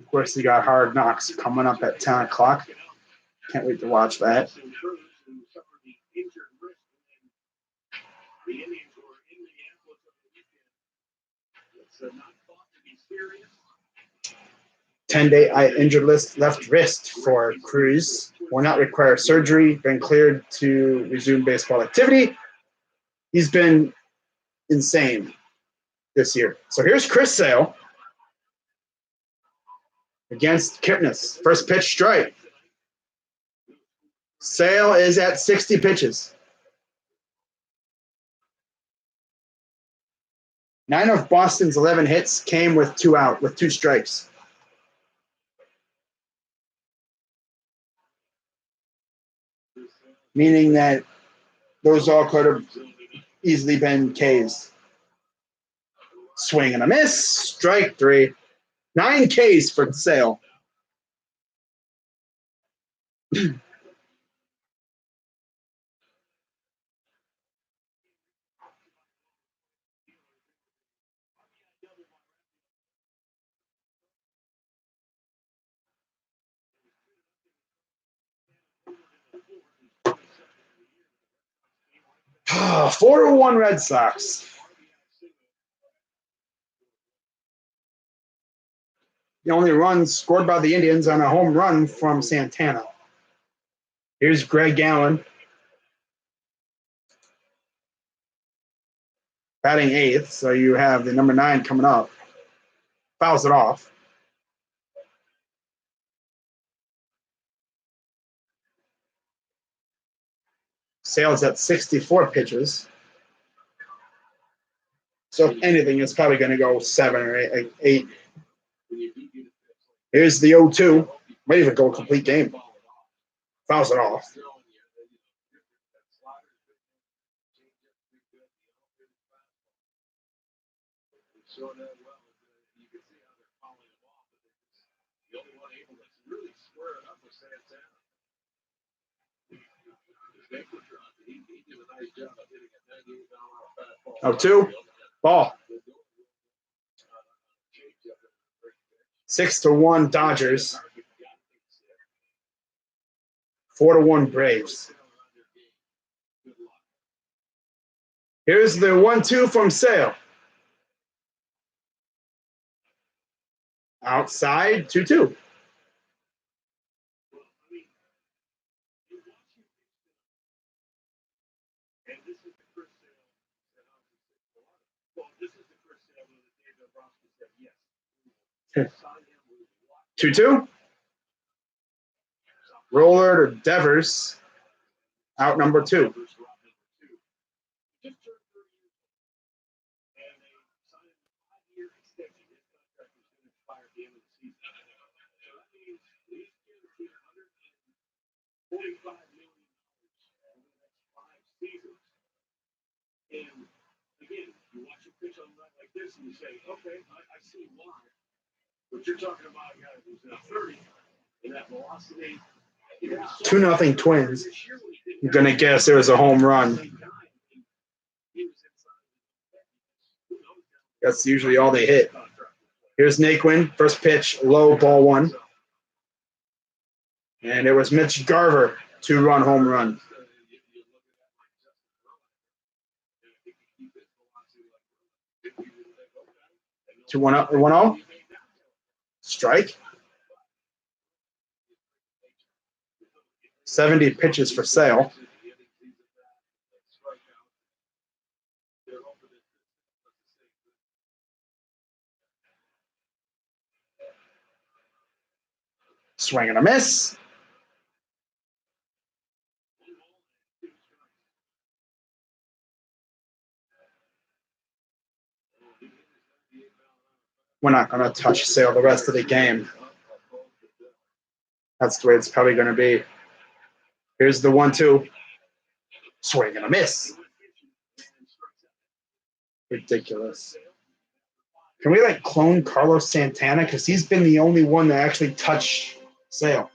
Of course, you got Hard Knocks coming up at 10 o'clock. Can't wait to watch that. The Indians were in Minneapolis over the weekend. It's not thought to be serious. 10-day injured list left wrist for Cruz. Will not require surgery. Been cleared to resume baseball activity. He's been insane this year. So here's Chris Sale against Kipnis. First pitch strike. Sale is at 60 pitches. 9 of Boston's 11 hits came with 2 strikes. Meaning that those all could have easily been Ks. Swing and a miss. Strike 3. 9 Ks for Sale. Ah, 4-1 Red Sox. The only run scored by the Indians on a home run from Santana. Here's Greg Allen. Batting 8th, so you have the number 9 coming up. Fouls it off. Sale's at 64 pitches. So if anything, it's probably going to go 7 or 8. Here's the 0-2. Might even go a complete game. Fouls it off. Oh, 2. Ball. 6-1 Dodgers. 4-1 Braves. Here's the 1-2 from Sale. Outside, 2-2. Yes. 2-2. Roller to Devers. Out number 2. And again, you watch a pitch on a night like this and you say, okay, I see why. But you're talking about a guy who's now 30 and that velocity. 2-0 Twins. I'm going to guess there was a home run. That's usually all they hit. Here's Naquin. First pitch, low, ball 1. And it was Mitch Garver, 2-run home run. 2-1-0. Strike. 70 pitches for Sale. Swing and a miss. We're not going to touch Sale the rest of the game. That's the way it's probably going to be. Here's the 1-2. Swing and a miss. Ridiculous. Can we clone Carlos Santana? Because he's been the only one that actually touched Sale.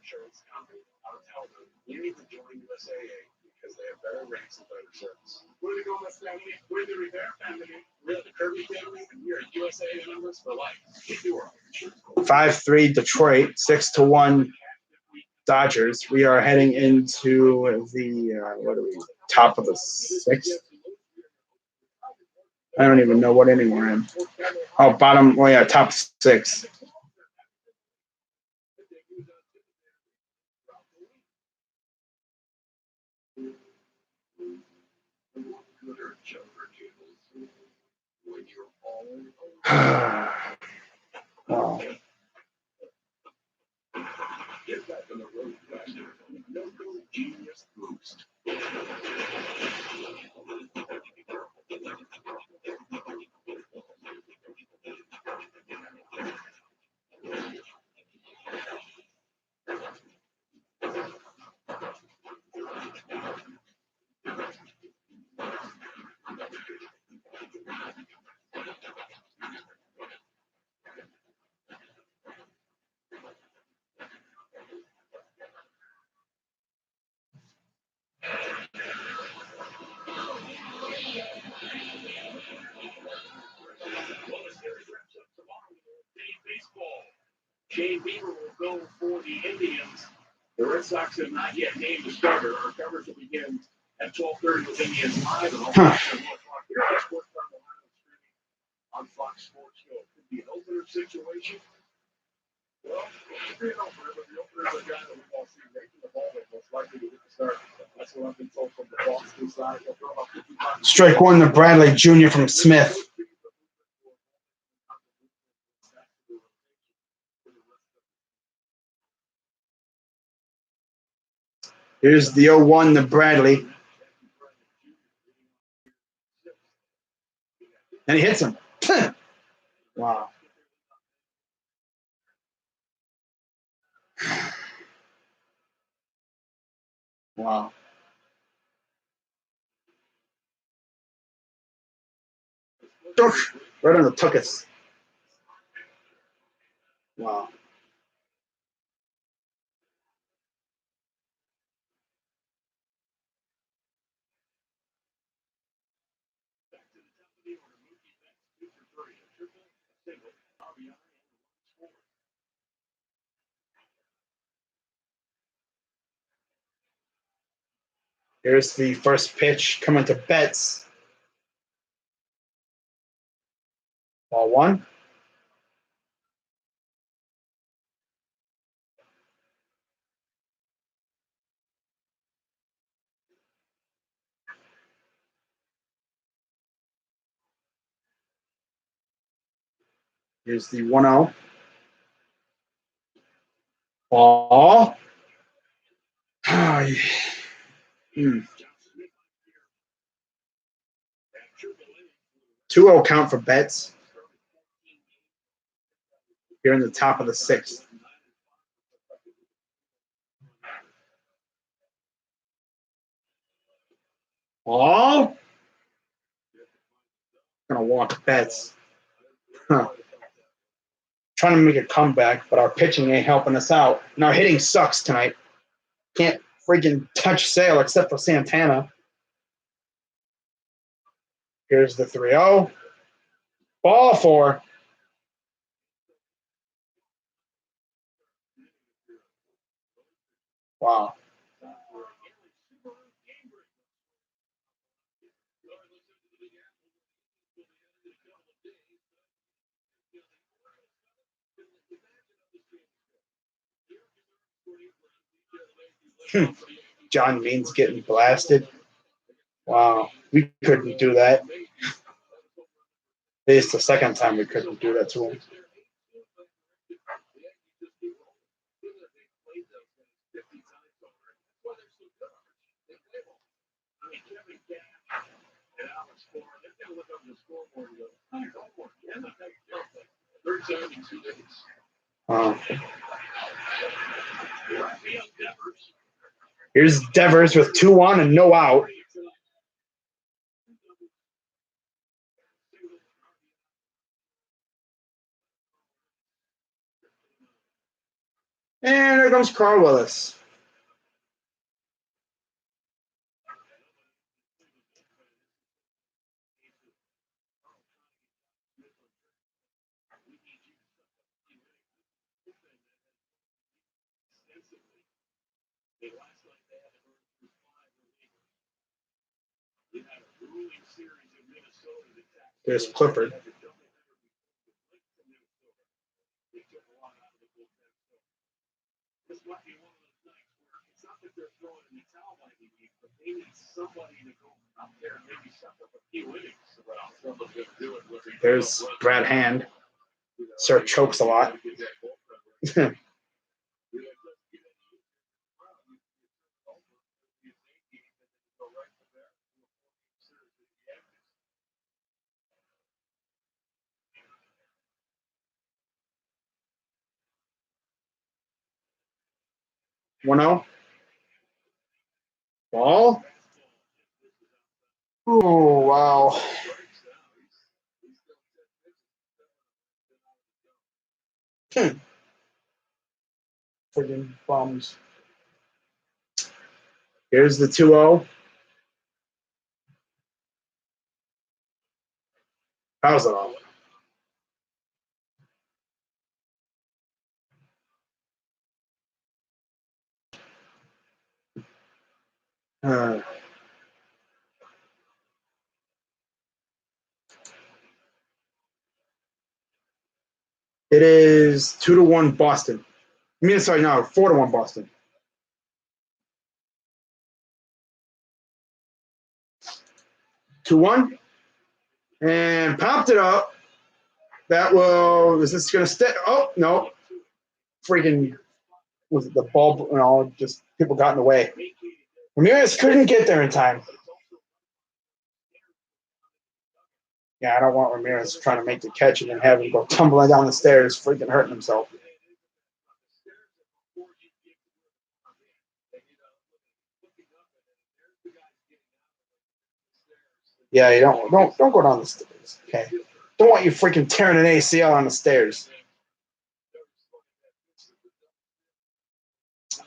Insurance company, I'll tell them you need to join USAA because they have better rates and better service. We're the Gomez family, we're the Rivera family, we're the Kirby family, and we're USAA members for life. We do our own. 5-3 Detroit, 6-1 Dodgers. We are heading into the top of the 6th. I don't even know what inning we're in. Oh, bottom. Oh yeah, top 6. Oh. Get back on the road faster. No Genius Boost. Well, the series wraps up tomorrow with Day Baseball. Jay Beaver will go for the Indians. The Red Sox have not yet named a starter. Our coverage will begin at 12:30 with Indians Live and all at 1 o'clock here on Sports Carolina streaming on Fox Sports Show. It could be an opener situation. Well, it could be an opener, but the opener is a guy that we've all seen making the ball that most likely to get the start. That's what I've been told from the Boston side. He'll throw about 55. Strike one to Bradley Jr. from Smith. Here's the 0-1 to Bradley. And he hits him. Wow. Wow. Right on the tuchus. Wow. Here's the first pitch coming to Betts. Ball one. Here's the 1-0. Ball. Oh, yeah. 2-0 count for Betts. Here in the top of the sixth. Ball. Gonna walk Betts. Huh. Trying to make a comeback, but our pitching ain't helping us out. And our hitting sucks tonight. Can't freaking touch Sale except for Santana. Here's the 3-0. Ball four. Wow. John Means getting blasted. Wow. We couldn't do that. It's the second time we couldn't do that to him. Here's Devers with 2-1 and no out. And there comes Carl Willis. There's Clifford. There's Brad Hand. Sir chokes a lot. One zero. Ball. Oh wow. Friggin' bums. Here's the 2-0. How's it all? Uh, it is 2-1 Boston. I mean, sorry, no, 4-1 Boston. 2-1, and popped it up. That will. Is this going to stay? Oh no! Freaking was it the ball? You know, just people got in the way. Ramirez couldn't get there in time. Yeah, I don't want Ramirez trying to make the catch and then have him go tumbling down the stairs, freaking hurting himself. Yeah, you don't go down the stairs. Okay, don't want you freaking tearing an ACL on the stairs.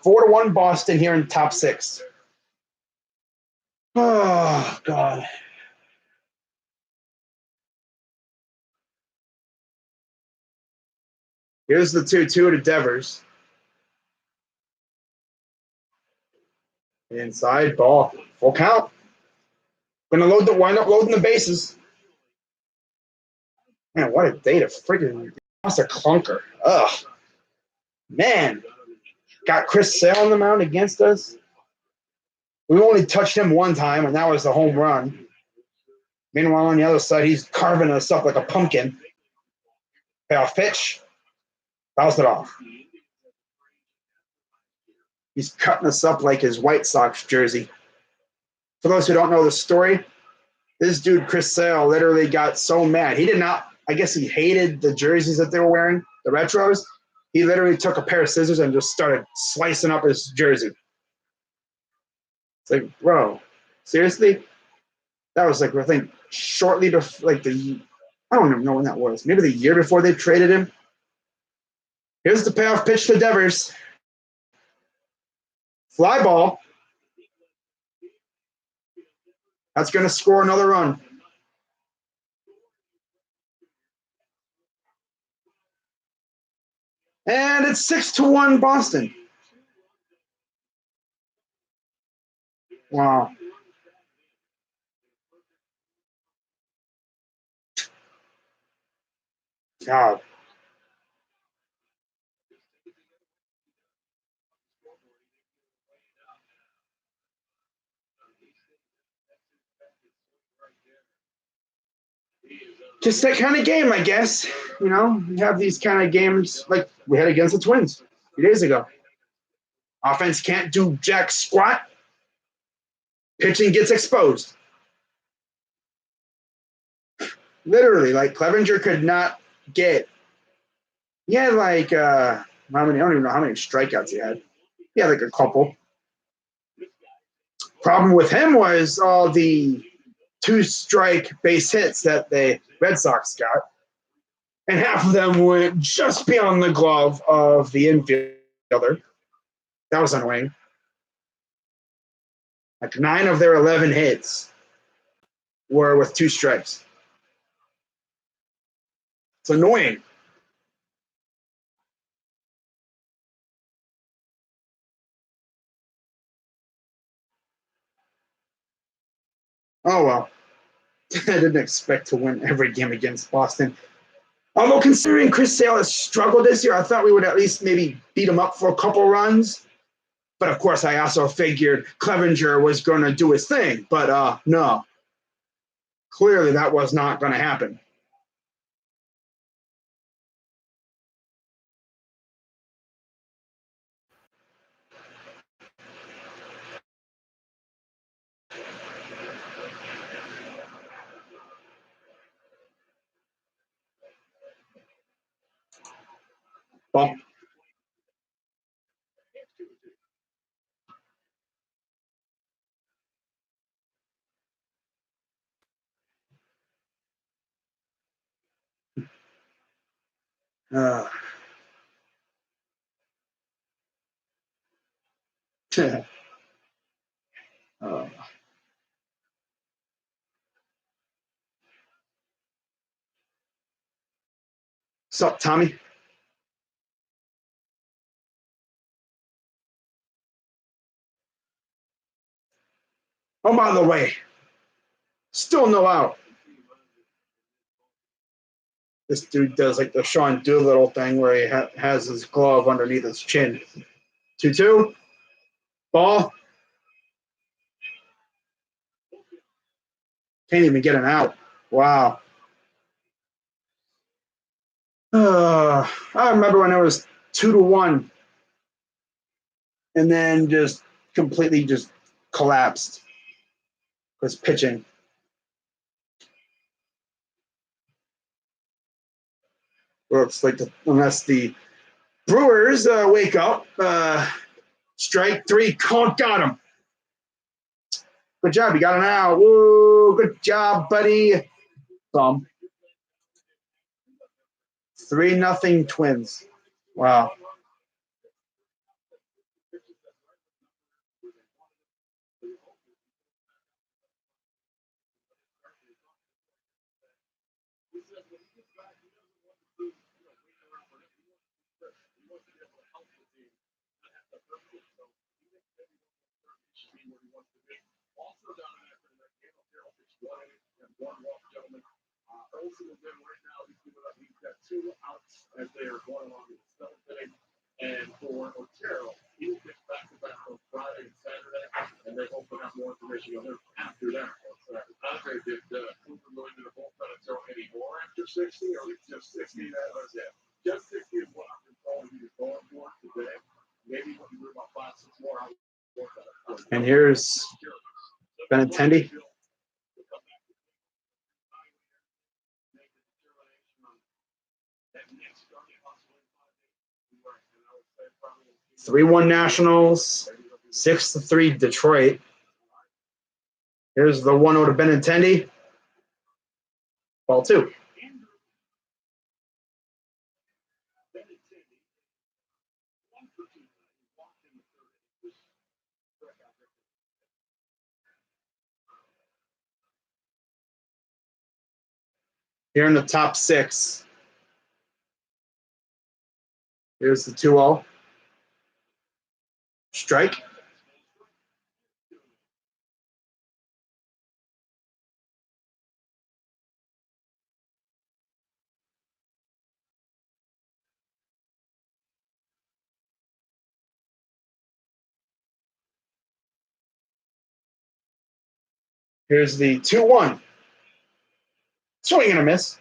4-1 Boston here in top 6. Oh God. Here's the 2-2 to Devers. Inside ball, full count. Gonna wind up loading the bases. Man, what a day to freaking lost a clunker. Ugh. Man. Got Chris Sale on the mound against us. We only touched him one time, and that was the home run. Meanwhile, on the other side, he's carving us up like a pumpkin. Payoff pitch. Fouls it off. He's cutting us up like his White Sox jersey. For those who don't know the story, this dude, Chris Sale, literally got so mad. He did not, I guess he hated the jerseys that they were wearing, the retros. He literally took a pair of scissors and just started slicing up his jersey. It's like, bro, seriously? That was like, I think, shortly before, like I don't even know when that was. Maybe the year before they traded him. Here's the payoff pitch to Devers. Fly ball. That's going to score another run. And it's 6-1 Boston. Wow. God. Just that kind of game, I guess. You know, you have these kind of games like we had against the Twins a few days ago. Offense can't do jack squat. Pitching gets exposed. Literally, like Clevenger could not get. He had like how many? I don't even know how many strikeouts he had. He had like a couple. Problem with him was all the 2-strike base hits that the Red Sox got, and half of them went just beyond the glove of the infielder. That was annoying. Like 9 of their 11 hits were with 2 strikes. It's annoying. Oh, well. I didn't expect to win every game against Boston. Although considering Chris Sale has struggled this year, I thought we would at least maybe beat him up for a couple runs. But, of course, I also figured Clevenger was going to do his thing. But, no. Clearly, that was not going to happen. Well, uh, uh, what's up, Tommy? Oh, by the way, still no out. This dude does like the Sean Doolittle thing where he has his glove underneath his chin. 2-2. Ball. Can't even get an out. Wow. I remember when it was 2-1 and then just completely just collapsed. Was pitching. Looks like unless the Brewers wake up, strike three, got him. Good job, you got an out. Woo, good job, buddy. Thumb. 3-0 Twins. Wow. Olsen is in right now. He's got 2 outs as they are going along in the 7th inning. And for Otero, he will pitch back-to-back on Friday and Saturday, and they hope to have more information on him after that. Andre, did Cooper go into the bullpen and throw any more after 60, or just 60? That was it. Just 60 is what I've been told he was going for today. Maybe when you were about 5-6 more, I would work on it. And here's Benintendi. Three-1 Nationals, 6-3 Detroit. Here's the 1-0 to Benintendi. Ball 2. Here in the top 6. Here's the 2-0. Strike. Here's the 2-1. Swing and a miss.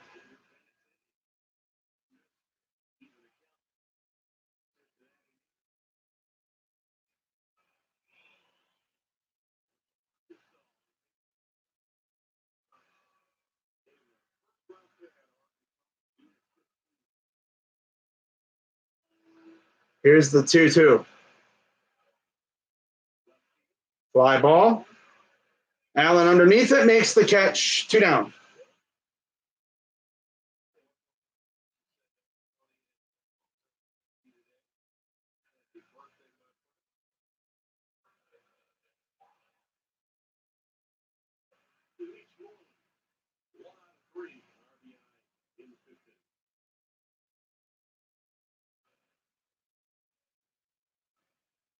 Here's the 2-2. Fly ball. Allen underneath it makes the catch. 2 down.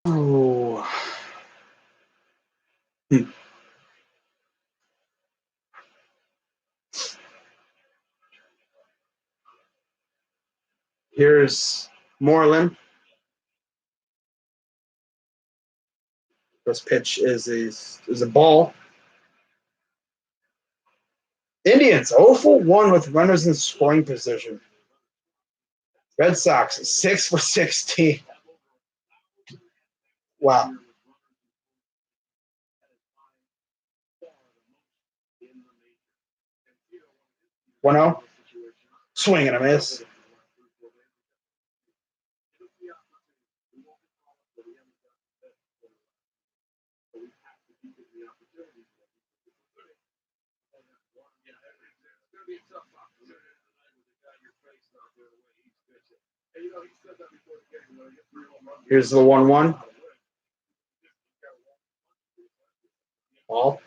Oh. Here's Moreland. This pitch is a ball. Indians 0-1 with runners in scoring position. Red Sox 6-16. Wow. 1-0. Swing and a miss. Here's the 1-1. Ball.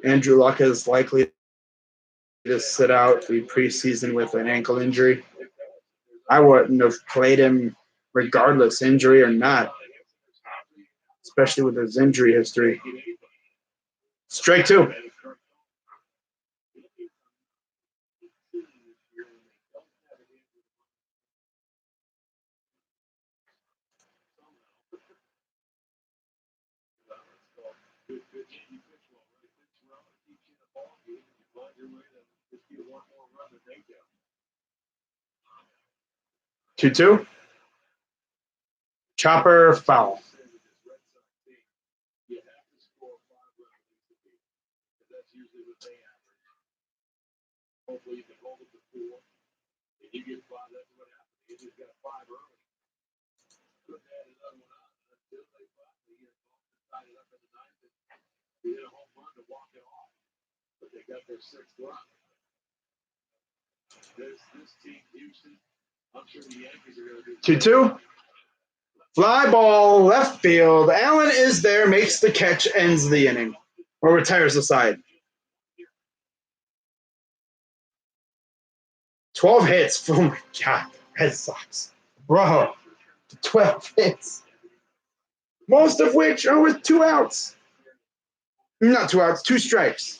Andrew Luck is likely just sit out the preseason with an ankle injury. I wouldn't have played him regardless, injury or not, especially with his injury history. Strike two. Two two. Chopper foul. Hopefully you can hold it to 4. If you get 5, that's what happens. You just got 5 early. Could add another one on until they finally decided up in the 9th and they hit a home run to walk it off. But they got their 6th run. This team, Houston, I'm sure the Yankees are going to do 2-2. Fly ball left field. Allen is there, makes the catch, ends the inning, or retires the side. 12 hits. Oh my God, Red Sox. Bro, 12 hits. Most of which are with 2 outs. Not 2 outs, 2 strikes.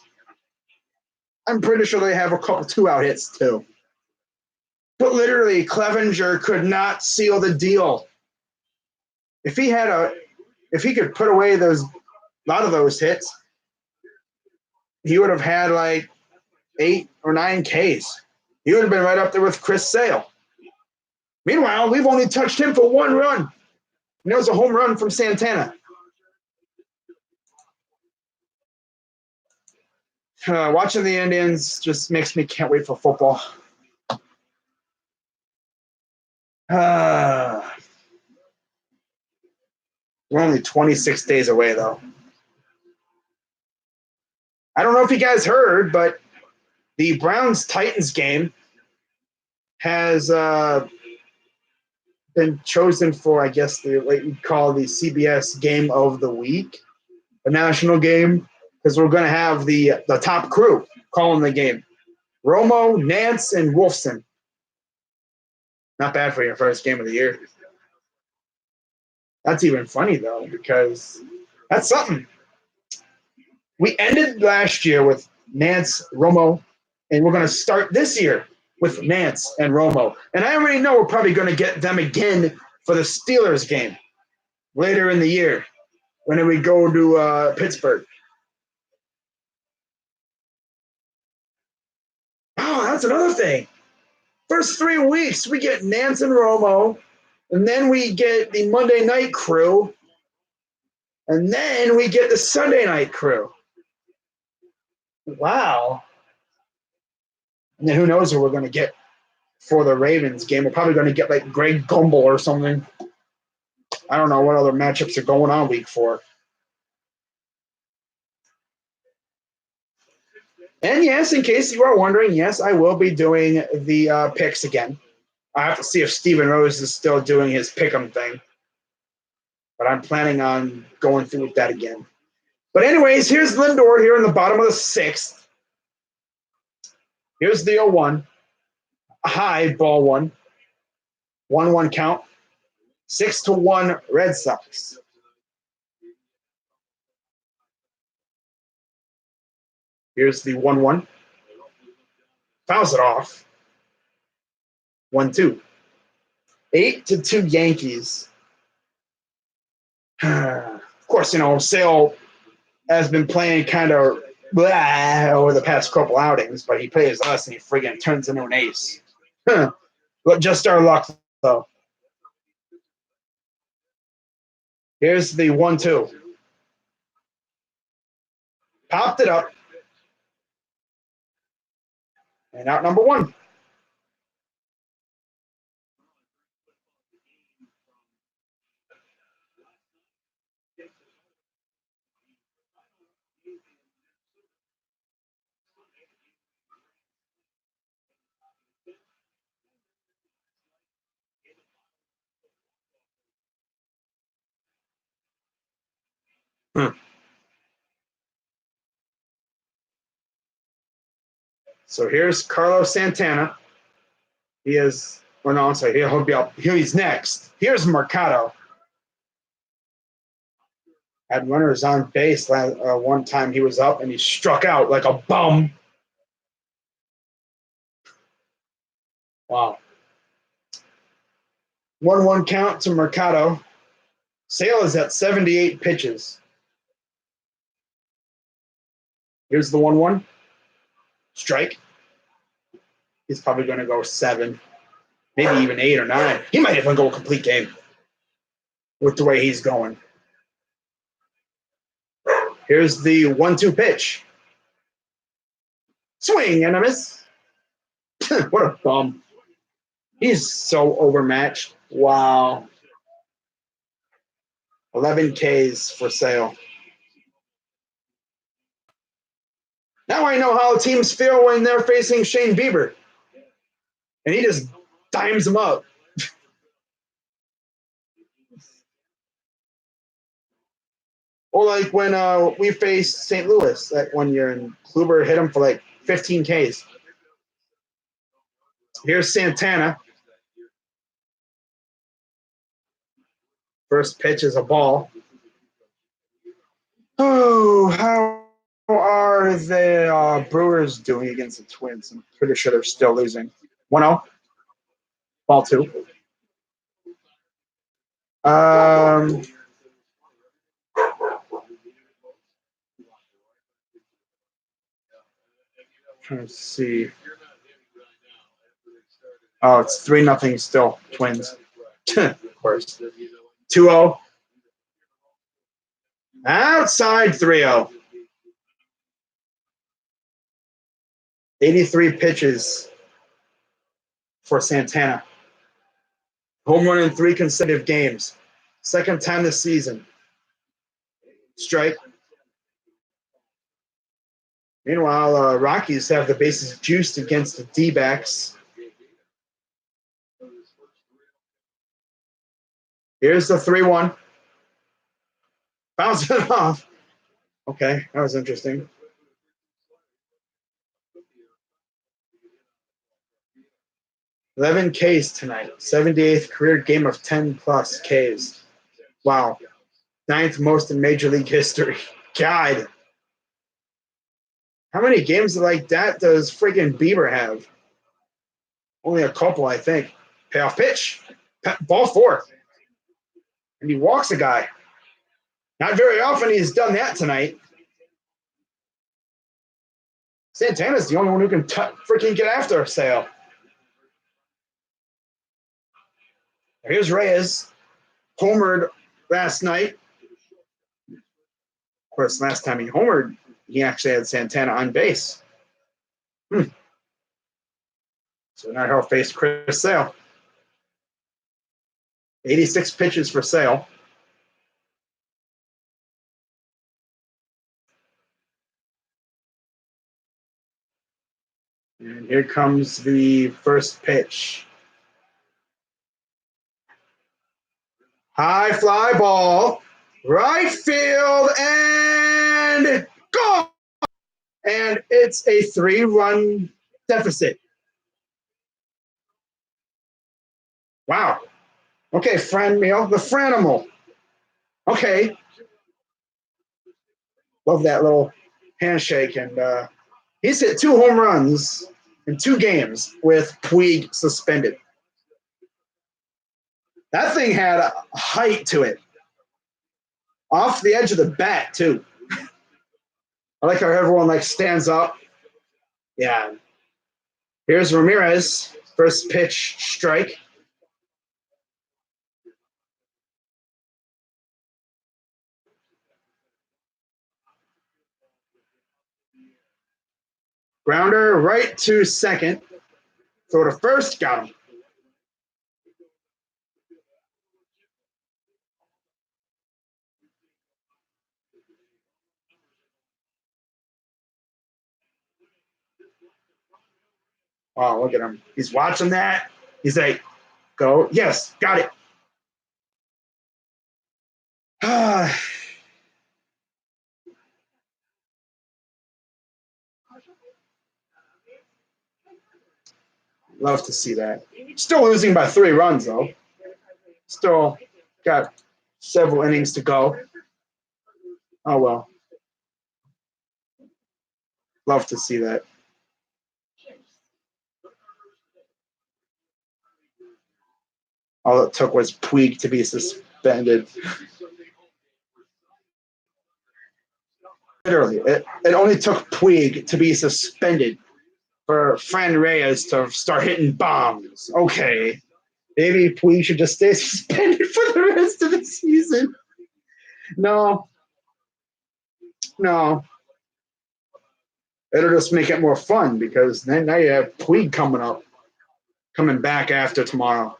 I'm pretty sure they have a couple 2-out hits too. But literally, Clevenger could not seal the deal. If he could put away a lot of those hits, he would have had like 8 or 9 Ks. He would have been right up there with Chris Sale. Meanwhile, we've only touched him for 1 run. And it was a home run from Santana. Watching the Indians just makes me can't wait for football. We're only 26 days away, though. I don't know if you guys heard, but the Browns-Titans game has been chosen for, I guess, what you call the CBS Game of the Week, the national game, because we're going to have the top crew calling the game. Romo, Nance, and Wolfson. Not bad for your first game of the year. That's even funny, though, because that's something. We ended last year with Nance, Romo, and we're going to start this year with Nance and Romo. And I already know we're probably going to get them again for the Steelers game later in the year when we go to Pittsburgh. Oh, that's another thing. First 3 weeks, we get Nance and Romo, and then we get the Monday night crew, and then we get the Sunday night crew. Wow. And then who knows who we're going to get for the Ravens game. We're probably going to get like Greg Gumbel or something. I don't know what other matchups are going on week 4. And yes, in case you are wondering, yes, I will be doing the picks again. I have to see if Steven Rose is still doing his pick'em thing. But I'm planning on going through with that again. But anyways, here's Lindor here in the bottom of the 6th. Here's the 0-1. High, ball 1. 1-1 count. 6-1 Red Sox. Here's the 1-1. Fouls it off. 1-2. 8-2 Yankees. Of course, Sale has been playing kind of over the past couple outings, but he plays us and he friggin' turns into an ace. But just our luck, though. Here's the 1-2. Popped it up. And out number 1. So here's Carlos Santana. He is, or no, I'm sorry, he'll be up. He's next. Here's Mercado. Had runners on base one time. He was up and he struck out like a bum. Wow. 1-1 count to Mercado. Sale is at 78 pitches. Here's the 1-1. Strike. He's probably going to go 7, maybe even 8 or 9. He might even go a complete game with the way he's going. Here's the 1-2 pitch. Swing and a miss. What a bum. He's so overmatched. Wow. 11 Ks for Sale. Now I know how teams feel when they're facing Shane Bieber. And he just dimes them up. Or like when we faced St. Louis that one year and Kluber hit him for like 15 Ks. Here's Santana. First pitch is a ball. Oh, how are the Brewers doing against the Twins? I'm pretty sure they're still losing. 1-0. Ball 2. Let's see. Oh, it's 3-0 still. Twins. Of course. 2-0. Outside 3-0. 83 pitches for Santana. Home run in 3 consecutive games. Second time this season. Strike. Meanwhile, Rockies have the bases juiced against the D-backs. Here's the 3-1. Bounce it off. Okay, that was interesting. $11 Ks tonight. 78th career game of 10+ Ks. Wow. 9th most in Major League history. God. How many games like that does freaking Bieber have? Only a couple, I think. Payoff pitch. Ball 4. And he walks a guy. Not very often he's done that tonight. Santana's the only one who can freaking get after Sale. Here's Reyes. Homered last night. Of course, last time he homered, he actually had Santana on base. So now he'll face Chris Sale. 86 pitches for Sale. And here comes the first pitch. High fly ball. Right field and go! And it's a 3-run deficit. Wow. Okay, Franmil, the Franimal. Okay. Love that little handshake. And he's hit 2 home runs in 2 games with Puig suspended. That thing had a height to it. Off the edge of the bat, too. I like how everyone stands up. Yeah. Here's Ramirez. First pitch, strike. Grounder right to second. Throw to first, got him. Wow, look at him. He's watching that. He's like, go. Yes, got it. Love to see that. Still losing by 3 runs, though. Still got several innings to go. Oh, well. Love to see that. All it took was Puig to be suspended. Literally, it only took Puig to be suspended for Fran Reyes to start hitting bombs. Okay. Maybe Puig should just stay suspended for the rest of the season. No. It'll just make it more fun because then now you have Puig coming back after tomorrow.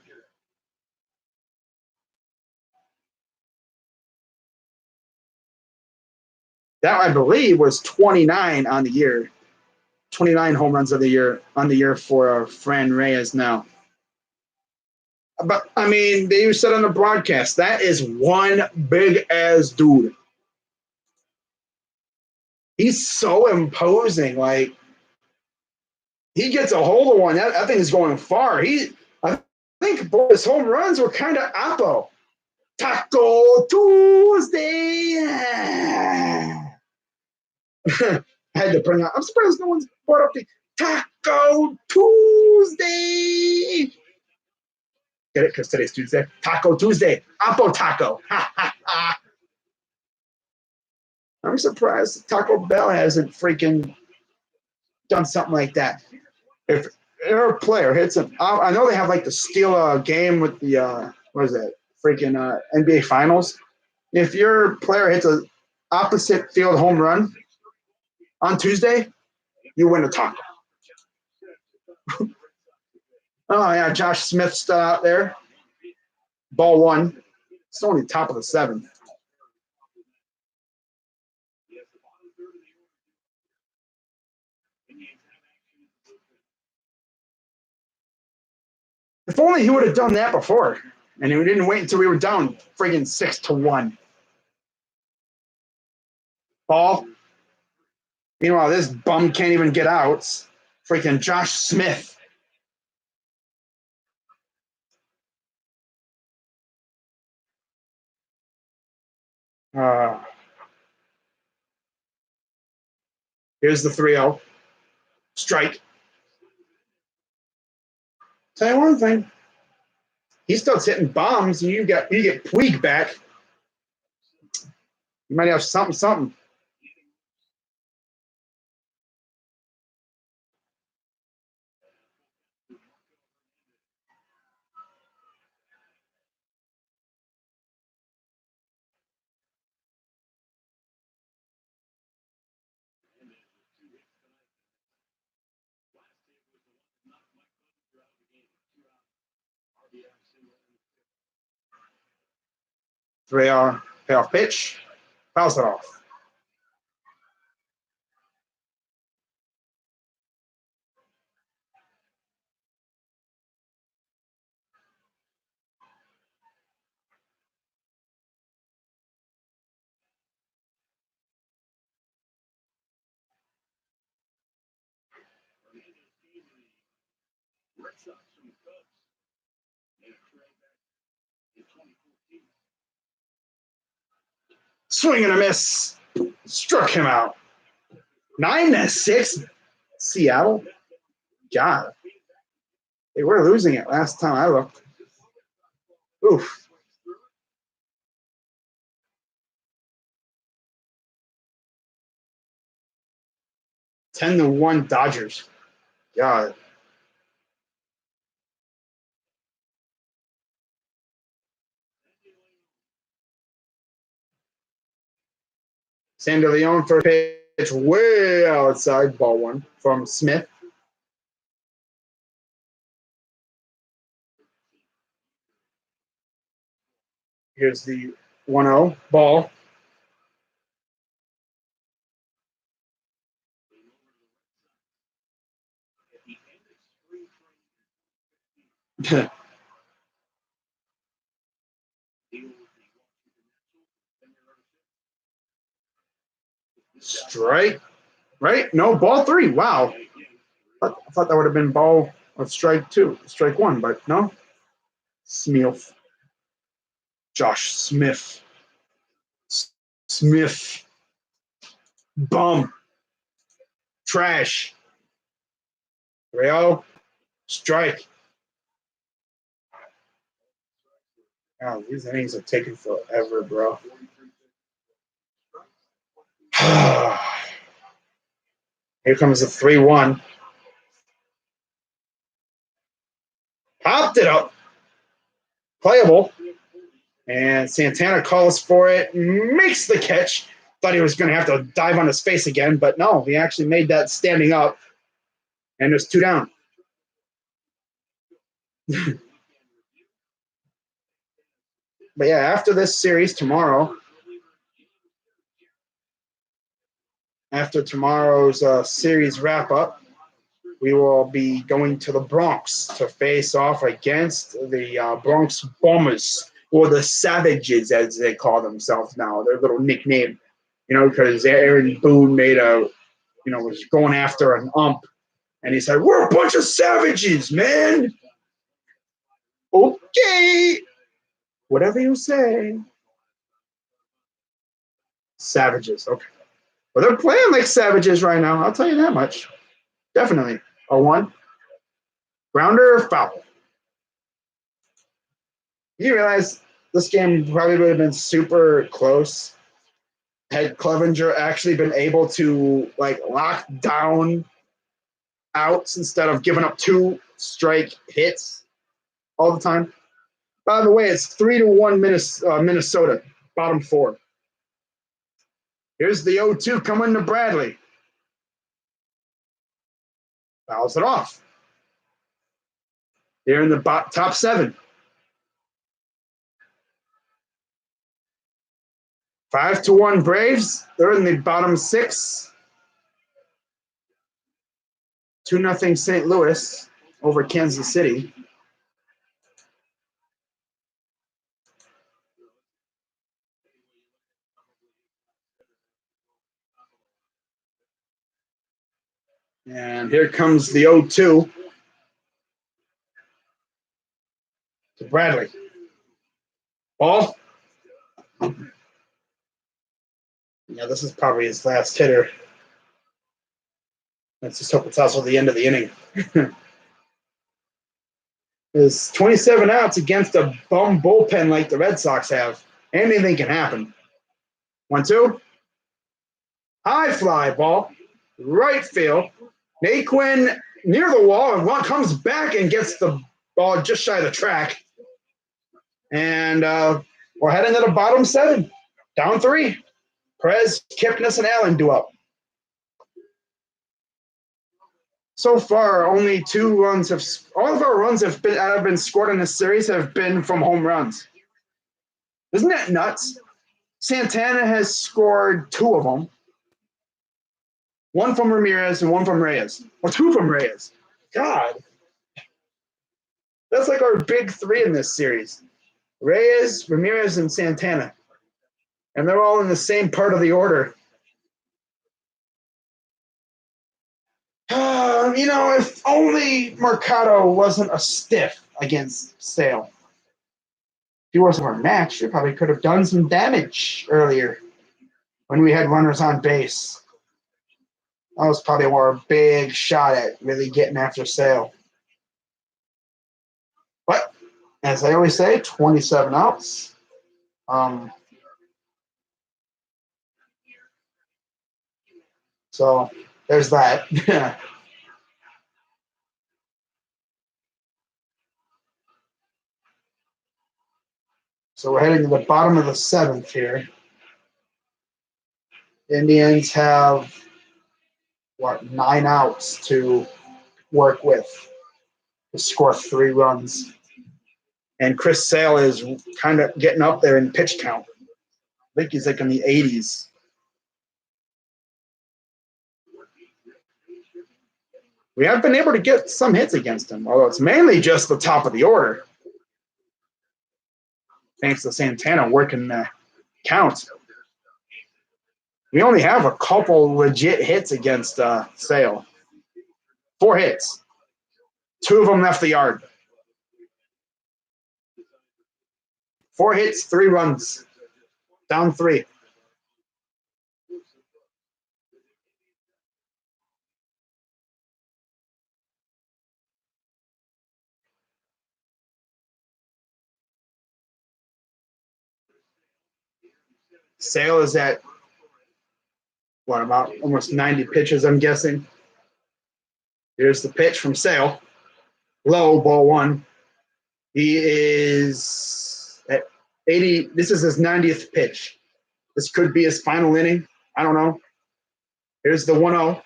That, I believe, was 29 on the year. 29 home runs on the year for Fran Reyes now. But, I mean, they said on the broadcast, that is one big-ass dude. He's so imposing. Like, he gets a hold of one. That thing is going far. I think both his home runs were kind of Oppo. Taco Tuesday. I had to pronounce. I'm surprised no one's brought up the Taco Tuesday. Get it? Because today's Tuesday. Taco Tuesday. Oppo Taco. I'm surprised Taco Bell hasn't freaking done something like that. If a player hits him, I know they have like the steal a game with the what is that? Freaking NBA Finals. If your player hits a opposite field home run on Tuesday, you win a taco. Oh yeah, Josh Smith's still out there. Ball 1. It's only top of the 7th. If only he would have done that before, and we didn't wait until we were down friggin' 6-1. Ball. Meanwhile, this bum can't even get out. It's freaking Josh Smith. Here's the 3-0. Strike. Tell you one thing. He starts hitting bombs, and you get Puig back. You might have something. Payoff pitch. Fouls it off. Swing and a miss. Struck him out. 9-6. Seattle. God. They were losing it last time I looked. Oof. – 10-1 Dodgers. God. Sandy Leon for a pitch way outside. Ball 1 from Smith. Here's the 1-0 ball. Strike. Right? No, ball 3. Wow. I thought that would have been ball Or strike one, but no. Smith. Josh Smith. Smith. Bum. Trash. Real. Strike. Oh, these innings are taking forever, bro. Here comes the 3-1. Popped it up. Playable. And Santana calls for it. Makes the catch. Thought he was going to have to dive on his face again, but no, he actually made that standing up. And there's 2 down. But yeah, after this series tomorrow, after tomorrow's series wrap up, we will be going to the Bronx to face off against the Bronx Bombers, or the Savages, as they call themselves now. Their little nickname, because Aaron Boone was going after an ump, and he said, "We're a bunch of savages, man." Okay, whatever you say. Savages, okay. Well, they're playing like savages right now. I'll tell you that much. Definitely. 0-1. Grounder or foul? You realize this game probably would have been super close had Clevenger actually been able to lock down outs instead of giving up 2 strike hits all the time. By the way, it's 3-1 Minnesota, bottom 4. Here's the 0-2 coming to Bradley. Fouls it off. They're in the top 7. 5-1 Braves. They're in the bottom 6. 2-0 St. Louis over Kansas City. And here comes the 0-2 to Bradley. Ball. Yeah, this is probably his last hitter. Let's just hope it's also the end of the inning. There's 27 outs against a bum bullpen like the Red Sox have. Anything can happen. 1-2. High fly ball. Right field. Naquin near the wall, and one comes back and gets the ball just shy of the track. And we're heading to the bottom 7. Down 3. Perez, Kipnis, and Allen do up. So far, only 2 runs have. All of our runs have been scored in this series have been from home runs. Isn't that nuts? Santana has scored 2 of them. 1 from Ramirez and 1 from Reyes, or 2 from Reyes. God, that's like our big 3 in this series: Reyes, Ramirez, and Santana, and they're all in the same part of the order. If only Mercado wasn't a stiff against Sale. If he wasn't our match, we probably could have done some damage earlier when we had runners on base. That was probably our big shot at really getting after Sale. But, as I always say, 27 outs. So, there's that. So we're heading to the bottom of the 7th here. Indians have, 9 outs to work with to score 3 runs. And Chris Sale is kind of getting up there in pitch count. I think he's in the 80s. We have been able to get some hits against him, although it's mainly just the top of the order. Thanks to Santana working the count. We only have a couple legit hits against Sale. 4 hits. 2 of them left the yard. 4 hits, 3 runs. Down 3. Sale is at, what, about almost 90 pitches, I'm guessing. Here's the pitch from Sale. Low, ball 1. He is at 80. This is his 90th pitch. This could be his final inning. I don't know. Here's the 1-0.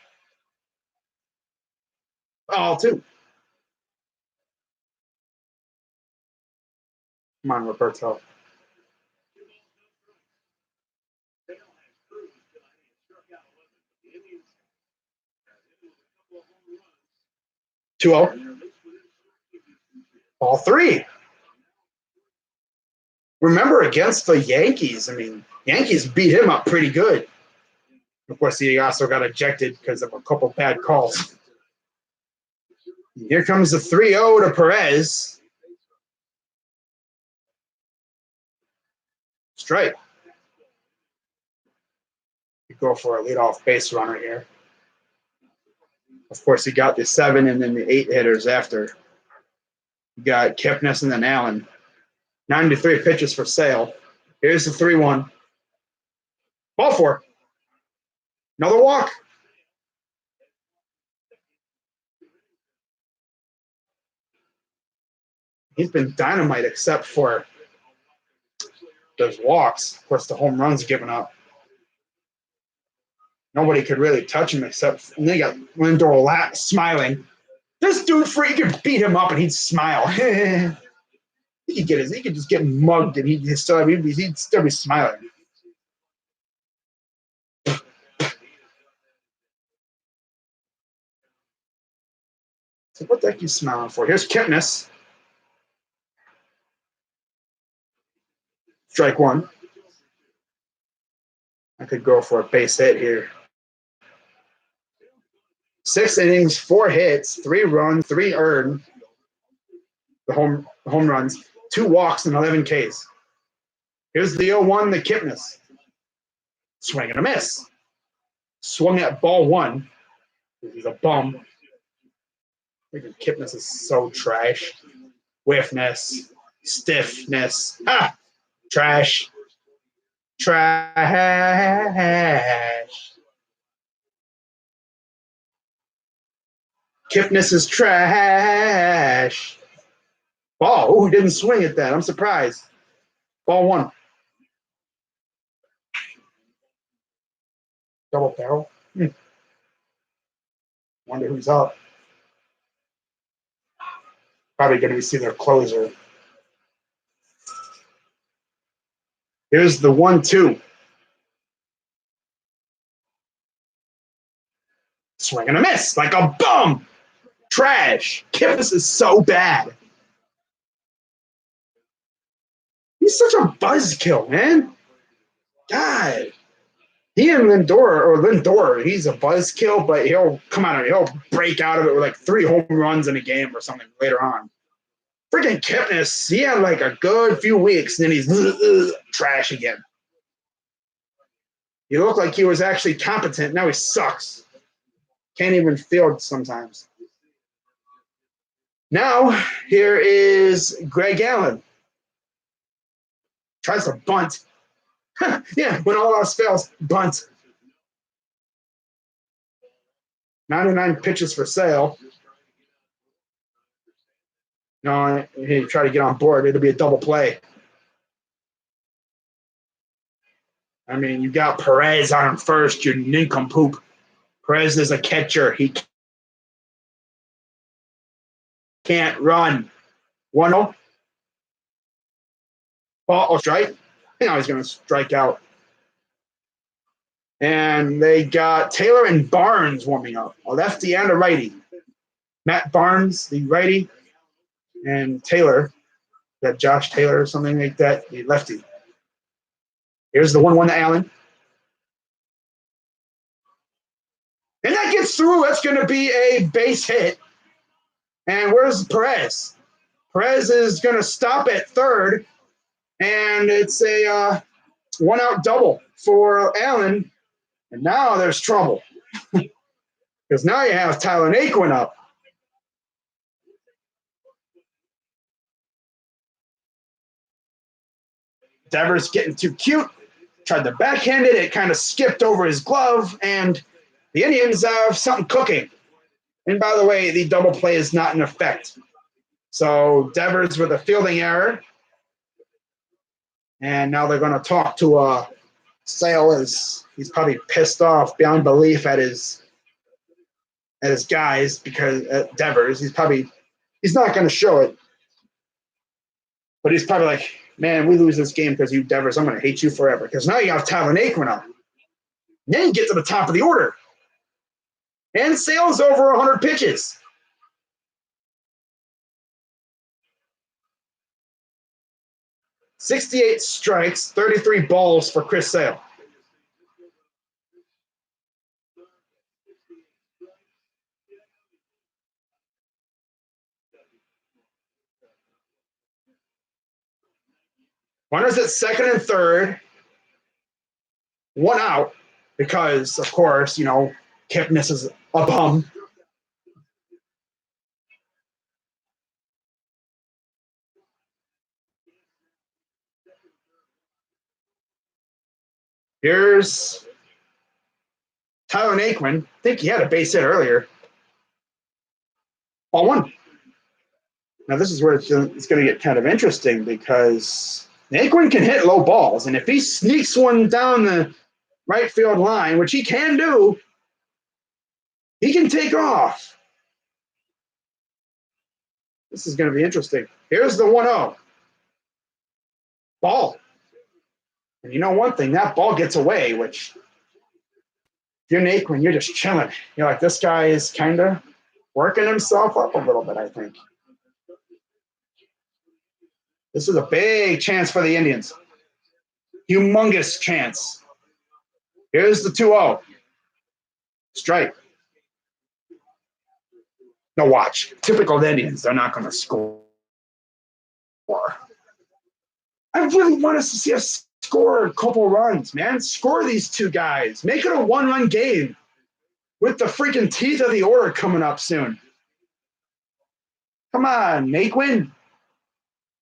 Oh, 2. Come on, Roberto. Sale has proved that he has struck out 11. The Indians have hit with a couple of home runs. 2-0. And they're at least within striking distance. Ball 3. Remember, against the Yankees, I mean, Yankees beat him up pretty good. Of course, he also got ejected because of a couple bad calls. Here comes the 3-0 to Perez. Strike. You go for a leadoff base runner here. Of course, he got the 7 and then the 8 hitters after. You got Kipnis and then Allen. 93 pitches for Sale. Here's the 3-1. Ball 4. Another walk. He's been dynamite except for those walks. Of course, the home runs given up. Nobody could really touch him except, and then you got Lindor smiling. This dude freaking beat him up and he'd smile. he could just get mugged and he'd still be smiling. So what the heck are you smiling for? Here's Kipnis. Strike 1. I could go for a base hit here. 6 innings, 4 hits, 3 runs, 3 earned. The home runs, 2 walks, and 11 Ks. Here's the 0-1, the Kipnis. Swing and a miss. Swung at ball 1. He's a bum. Freaking Kipnis is so trash. Whiffness. Stiffness. Ah! Trash. Trash. Kipnis is trash. Ball. Oh, he didn't swing at that. I'm surprised. Ball 1. Double barrel. Wonder who's up. Probably going to see their closer. Here's the 1-2. Swing and a miss like a bum. Trash. Kipnis is so bad. He's such a buzzkill, man. God. He and Lindor, he's a buzzkill, but he'll come out and he'll break out of it with like 3 home runs in a game or something later on. Freaking Kipnis, he had like a good few weeks, and then he's trash again. He looked like he was actually competent. Now he sucks. Can't even field sometimes. Now, here is Greg Allen. Tries to bunt. Yeah, when all else fails, bunt. 99 pitches for Sale. No, he try to get on board. It'll be a double play. I mean, you got Perez on first, you nincompoop. Perez is a catcher. He can't run. 1-0. Ball, strike. Now he's going to strike out. And they got Taylor and Barnes warming up, a lefty and a righty. Matt Barnes, the righty, and Taylor, that Josh Taylor or something like that, the lefty. Here's the 1-1 to Allen. And that gets through. That's going to be a base hit. And where's Perez? Perez is going to stop at third, and it's a one-out double for Allen. And now there's trouble because now you have Tyler Naquin up. Devers getting too cute. Tried to backhand it. It kind of skipped over his glove, and the Indians have something cooking. And by the way, the double play is not in effect. So Devers with a fielding error. And now they're going to talk to Sale as he's probably pissed off beyond belief at his guys because Devers. He's not going to show it. But he's probably like, man, we lose this game because you, Devers, I'm going to hate you forever. Because now you have Tyler Naquin up. Then you get to the top of the order. And Sale's over 100 pitches. "68 strikes, 33 balls for Chris Sale. Runners at second and third. One out because, of course, Kipnis is a bum. Here's Tyler Naquin. I think he had a base hit earlier. Ball one. Now this is where it's going to get kind of interesting because Naquin can hit low balls, and if he sneaks one down the right field line, which he can do, he can take off. This is going to be interesting. Here's the 1-0. Ball. And you know one thing, that ball gets away, which if you're Naquin, you're just chilling. You're like, this guy is kind of working himself up a little bit, I think. This is a big chance for the Indians. Humongous chance. Here's the 2-0. Strike. Now watch. Typical Indians, they're not going to score. I really want us to see us score a couple runs, man. Score these two guys. Make it a one-run game with the freaking teeth of the order coming up soon. Come on, Naquin.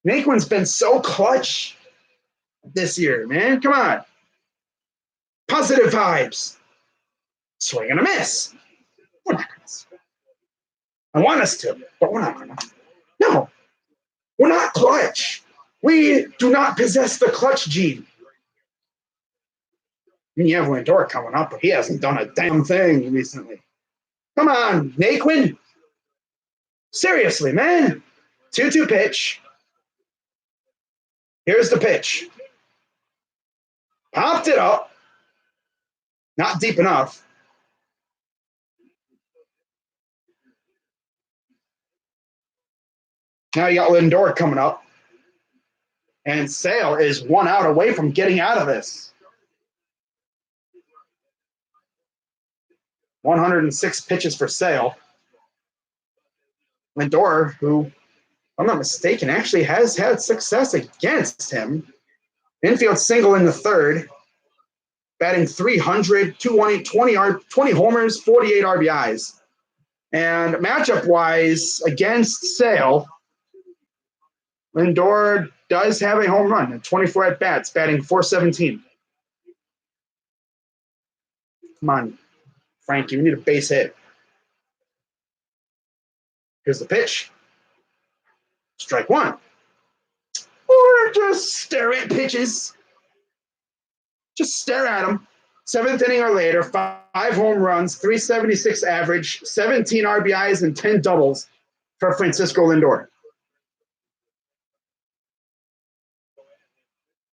Naquin's been so clutch this year, man. Come on. Positive vibes. Swing and a miss. We're not going to. I want us to, but we're not going to. No. We're not clutch. We do not possess the clutch gene. I mean, you have Lindor coming up, but he hasn't done a damn thing recently. Come on, Naquin. Seriously, man. 2-2 pitch. Here's the pitch. Popped it up. Not deep enough. Now you got Lindor coming up. And Sale is one out away from getting out of this. 106 pitches for Sale. Lindor, who, if I'm not mistaken, actually has had success against him. Infield single in the third. Batting .300, 20 homers, 48 RBIs. And matchup-wise, against Sale, Lindor does have a home run at 24 at-bats, batting .417. Come on, Frankie, we need a base hit. Here's the pitch. Strike one. Or just stare at pitches. Just stare at them. Seventh inning or later, 5 home runs, .376 average, 17 RBIs, and 10 doubles for Francisco Lindor.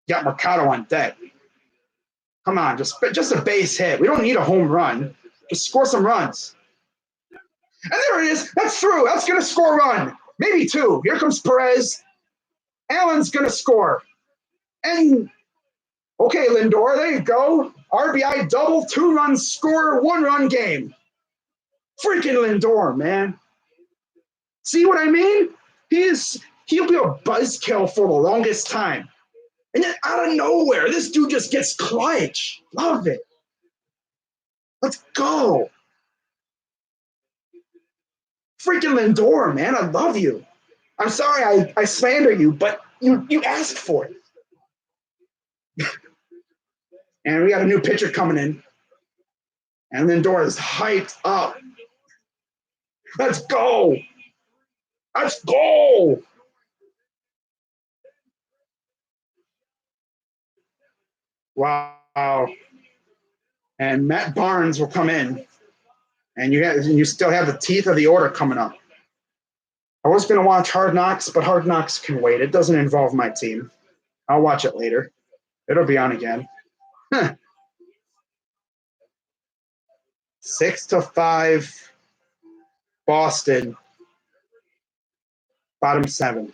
Got Mercado on deck. Come on, just a base hit. We don't need a home run. Just score some runs. And there it is. That's through. That's going to score a run. Maybe 2. Here comes Perez. Allen's going to score. And, okay, Lindor, there you go. RBI double, 2-run score, 1-run game. Freaking Lindor, man. See what I mean? He'll be a buzzkill for the longest time. And then out of nowhere, this dude just gets clutch. Love it. Let's go. Freaking Lindor, man. I love you. I'm sorry I slander you, but you asked for it. And we got a new pitcher coming in. And Lindor is hyped up. Let's go. Let's go. Wow. And Matt Barnes will come in. And you still have the teeth of the order coming up. I was going to watch Hard Knocks, but Hard Knocks can wait. It doesn't involve my team. I'll watch it later. It'll be on again. 6-5, Boston, bottom 7.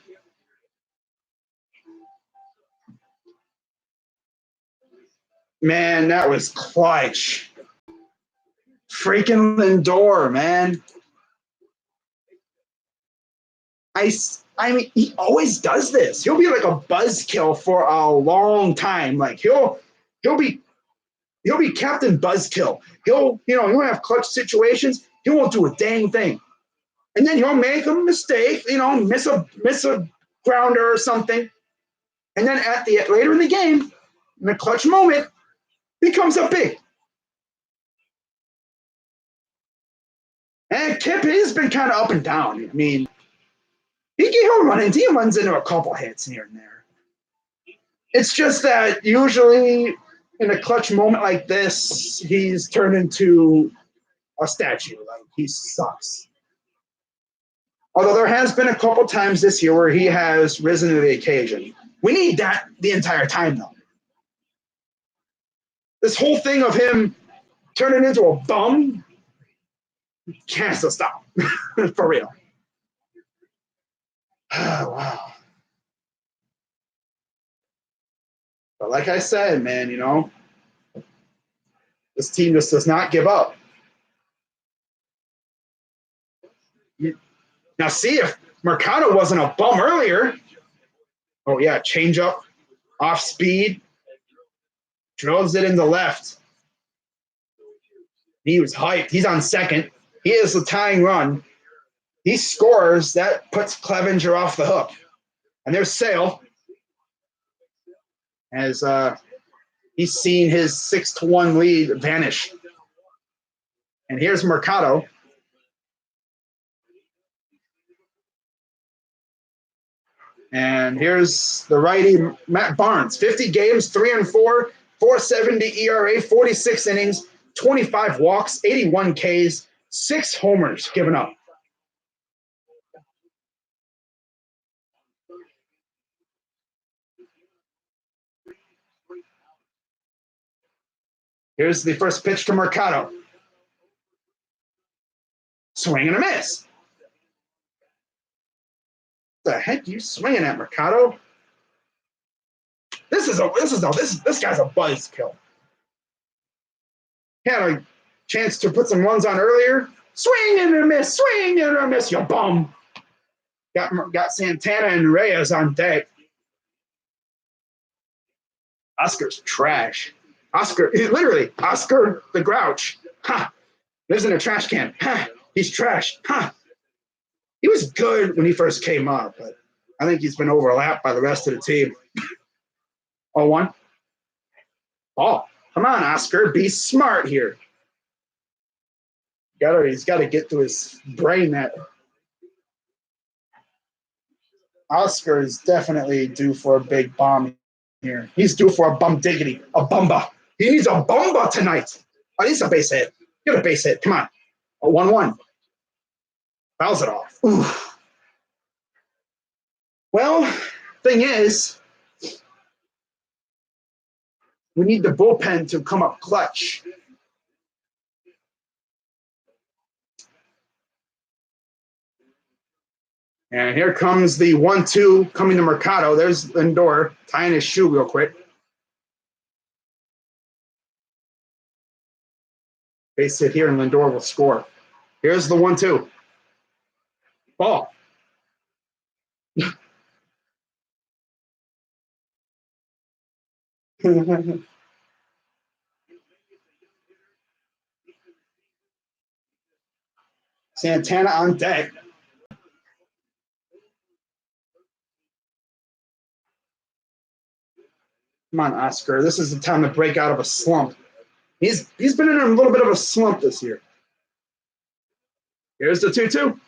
Man, that was clutch. Freaking Lindor, man. I mean, he always does this. He'll be like a buzzkill for a long time. Like he'll be Captain Buzzkill. He'll have clutch situations. He won't do a dang thing, and then he'll make a mistake. Miss a grounder or something, and then later in the game, in a clutch moment, he comes up big. And Kip has been kind of up and down. I mean, he runs into a couple hits here and there. It's just that usually in a clutch moment like this, he's turned into a statue. Like, he sucks. Although there has been a couple times this year where he has risen to the occasion. We need that the entire time, though. This whole thing of him turning into a bum can't stop. For real. Oh, wow. But like I said, man, this team just does not give up. Now, see, if Mercado wasn't a bum earlier. Oh, yeah, change up, off speed, drills it into left. He was hyped. He's on second. He is the tying run. He scores. That puts Clevenger off the hook. And there's Sale. As he's seen his 6-1 lead vanish. And here's Mercado. And here's the righty, Matt Barnes. 50 games, 3-4, 4.70 ERA, 46 innings, 25 walks, 81 Ks, 6 homers given up. Here's the first pitch to Mercado. Swing and a miss. What the heck are you swinging at, Mercado? This guy's a buzzkill. Had a chance to put some runs on earlier. Swing and a miss, you bum. Got Santana and Reyes on deck. Oscar's trash. Oscar the Grouch. Ha! Lives in a trash can. Ha! He's trash. Ha! He was good when he first came up, but I think he's been overlapped by the rest of the team. 0-1. Oh, come on, Oscar. Be smart here. He's got to get to his brain that Oscar is definitely due for a big bomb here. He's due for a bum diggity, a bumba. He needs a bumba tonight. Oh, he's a base hit. Get a base hit. Come on. A 1-1. Fouls it off. Oof. Well, thing is, we need the bullpen to come up clutch. And here comes the 1-2 coming to Mercado. There's Lindor tying his shoe real quick. Base hit here, and Lindor will score. Here's the 1-2. Ball. Santana on deck. Come on, Oscar. This is the time to break out of a slump. He's been in a little bit of a slump this year. Here's the 2-2.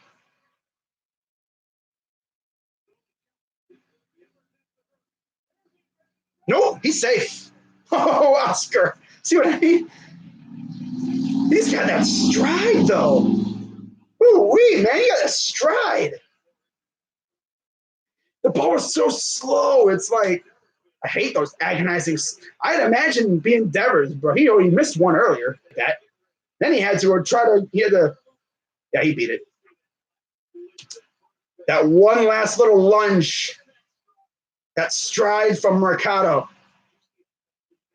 No, he's safe. Oh, Oscar. See what I mean? He's got that stride, though. Ooh-wee, man. He got a stride. The ball is so slow. It's like, I hate those agonizing. I'd imagine being Devers, bro. He missed one earlier. That. Then he had to try to, yeah, he beat it. That one last little lunge. That stride from Mercado.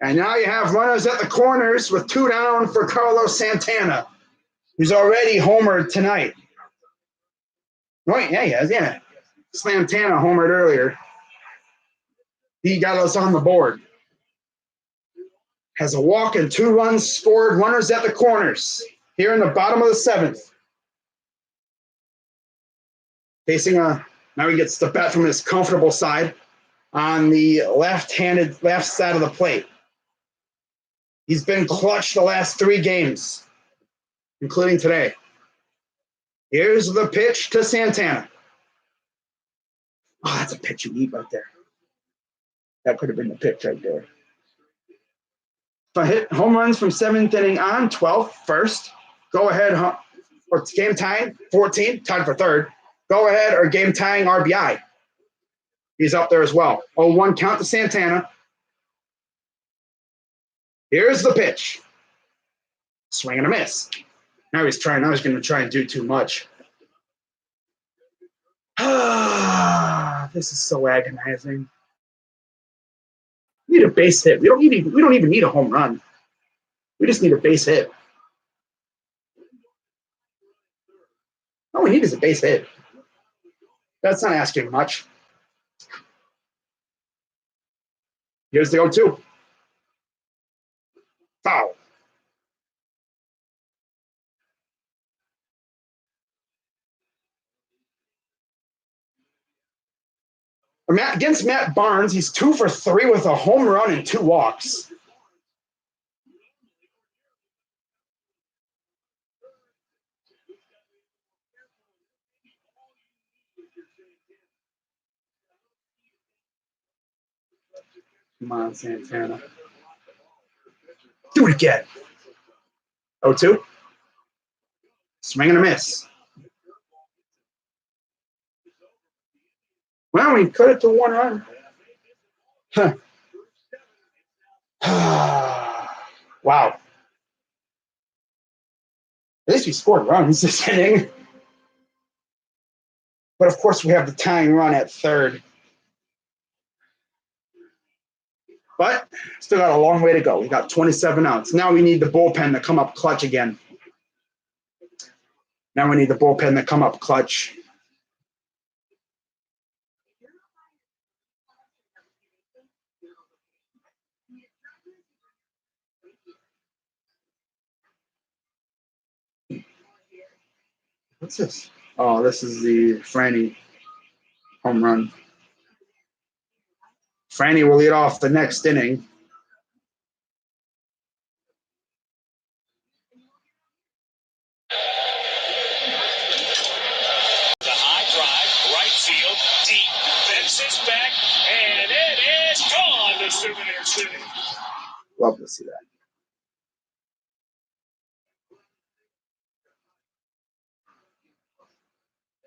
And now you have runners at the corners with 2 down for Carlos Santana, who's already homered tonight. Right, yeah, he has, yeah. Santana homered earlier. He got us on the board. Has a walk and 2 runs scored, runners at the corners. Here in the bottom of the 7th. Facing now he gets the bat from his comfortable side on the left side of the plate. He's been clutch the last 3 games, including today. Here's the pitch to Santana. Oh, that's a pitch you eat right there. That could have been the pitch right there. If I hit home runs from 7th inning on, 12th, first, go ahead, or game tying, 14, tied for 3rd. Go ahead or game tying RBI. He's up there as well. 0-1 count to Santana. Here's the pitch. Swing and a miss. Now he's going to try and do too much. This is so agonizing. We need a base hit. We don't even need a home run. We just need a base hit. All we need is a base hit. That's not asking much. Here's the 0-2. Foul. Against Matt Barnes, he's 2 for 3 with a home run and 2 walks. Come on, Santana. Do it again. 0-2. Swing and a miss. Well, we cut it to 1 run. Huh. Wow. At least we scored runs this inning. But of course, we have the tying run at 3rd. But still got a long way to go. We got 27 outs. Now we need the bullpen to come up clutch again. What's this? Oh, this is the Franny home run. Franny will lead off the next inning. The high drive, right field, deep, fences back, and it is gone to Souvenir City. Love to see that.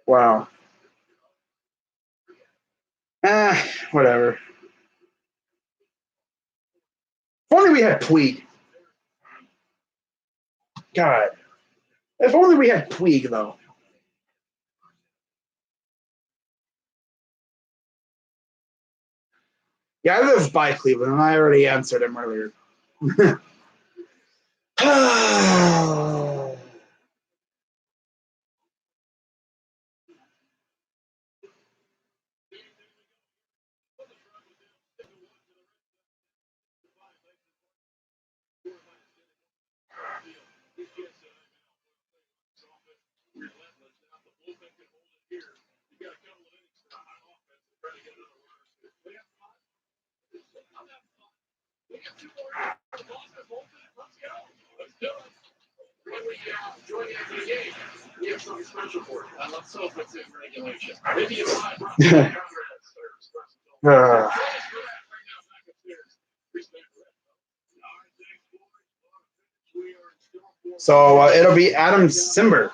Wow. Whatever. If only we had Puig. God. If only we had Puig, though. Yeah, I live by Cleveland, and I already answered him earlier. something special for you. Let's hope it's in regulation. Maybe it's not. So it'll be Adam Simber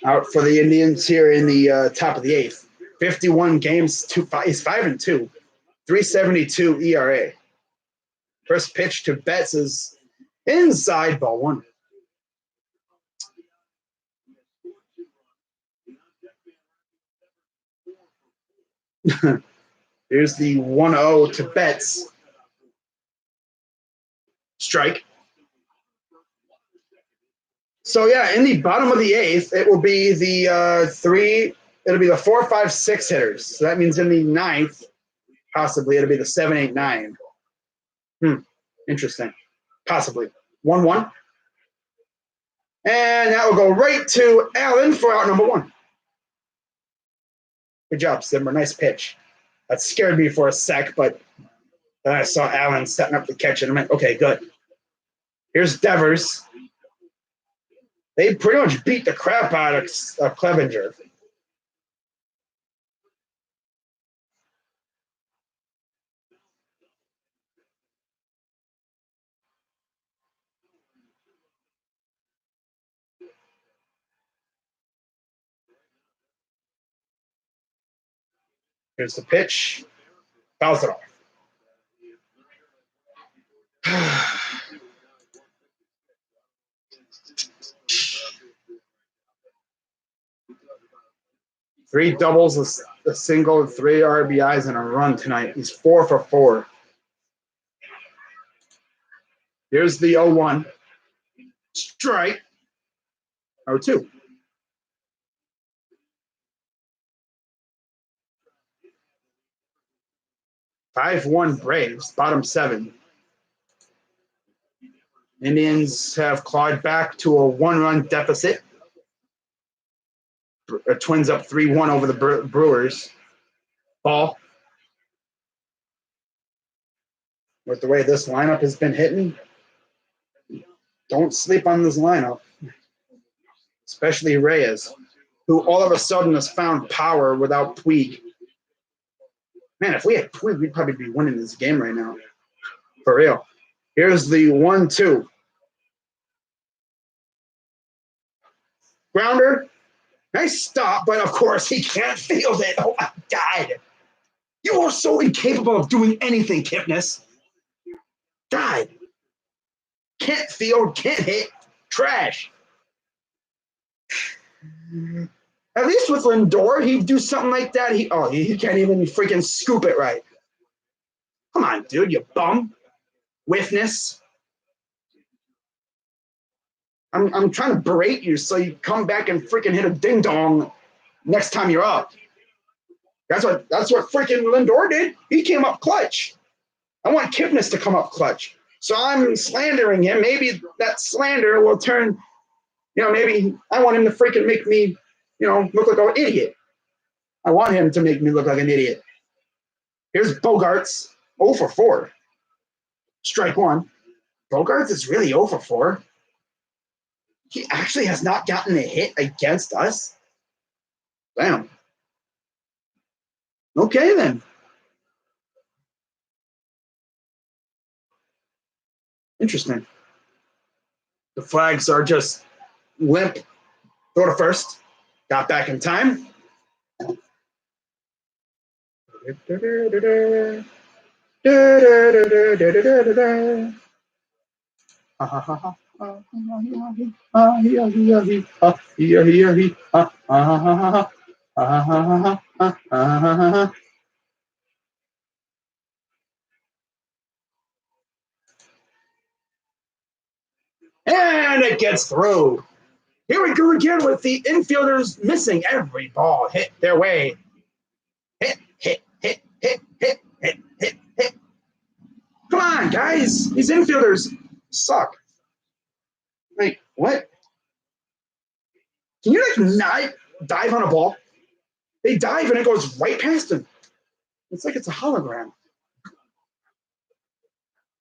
out for the Indians here in the top of the eighth. 51 games, he's 5-2, 3.72 ERA. First pitch to Betts is inside, ball one. Here's the 1-0 to Betts. Strike. So yeah, in the bottom of the eighth, it will be the it'll be the 4, 5, 6 hitters. So that means in the ninth, possibly it'll be the 7, 8, 9. Interesting. Possibly. 1-1. And that will go right to Allen for out number 1. Good job, Simmer. Nice pitch. That scared me for a sec, but then I saw Allen setting up the catch, and I went, okay, good. Here's Devers. They pretty much beat the crap out of Clevenger. Here's the pitch. Fouls it off. 3 doubles, a single, 3 RBIs, and a run tonight. He's 4 for 4. Here's the 0-1. Strike. 0-2. (5-1) Braves, bottom 7. Indians have clawed back to a 1-run deficit. Twins up 3-1 over the Brewers. Ball. With the way this lineup has been hitting, don't sleep on this lineup, especially Reyes, who all of a sudden has found power without Puig. Man, if we had Puig, we'd probably be winning this game right now. For real. Here's the 1-2. Grounder. Nice stop, but of course he can't field it. Oh, I died. You are so incapable of doing anything, Kipnis. Died. Can't field, can't hit. Trash. At least with Lindor, he'd do something like that. He can't even freaking scoop it right. Come on, dude, you bum. Whiffness. I'm trying to berate you so you come back and freaking hit a ding dong next time you're up. That's what freaking Lindor did. He came up clutch. I want Kipnis to come up clutch. So I'm slandering him. Maybe that slander will turn, maybe I want him to freaking make me, look like an idiot. I want him to make me look like an idiot. Here's Bogarts, 0 for 4. Strike 1. Bogarts is really 0 for 4. He actually has not gotten a hit against us. Damn. Okay, then. Interesting. The Flags are just limp. Throw to first. Got back in time. And it gets through. Here we go again with the infielders missing. Every ball hit their way. Hit, hit, hit, hit, hit, hit, hit, hit. Come on, guys. These infielders suck. Like, what? Can you not dive on a ball? They dive and it goes right past them. It's like it's a hologram.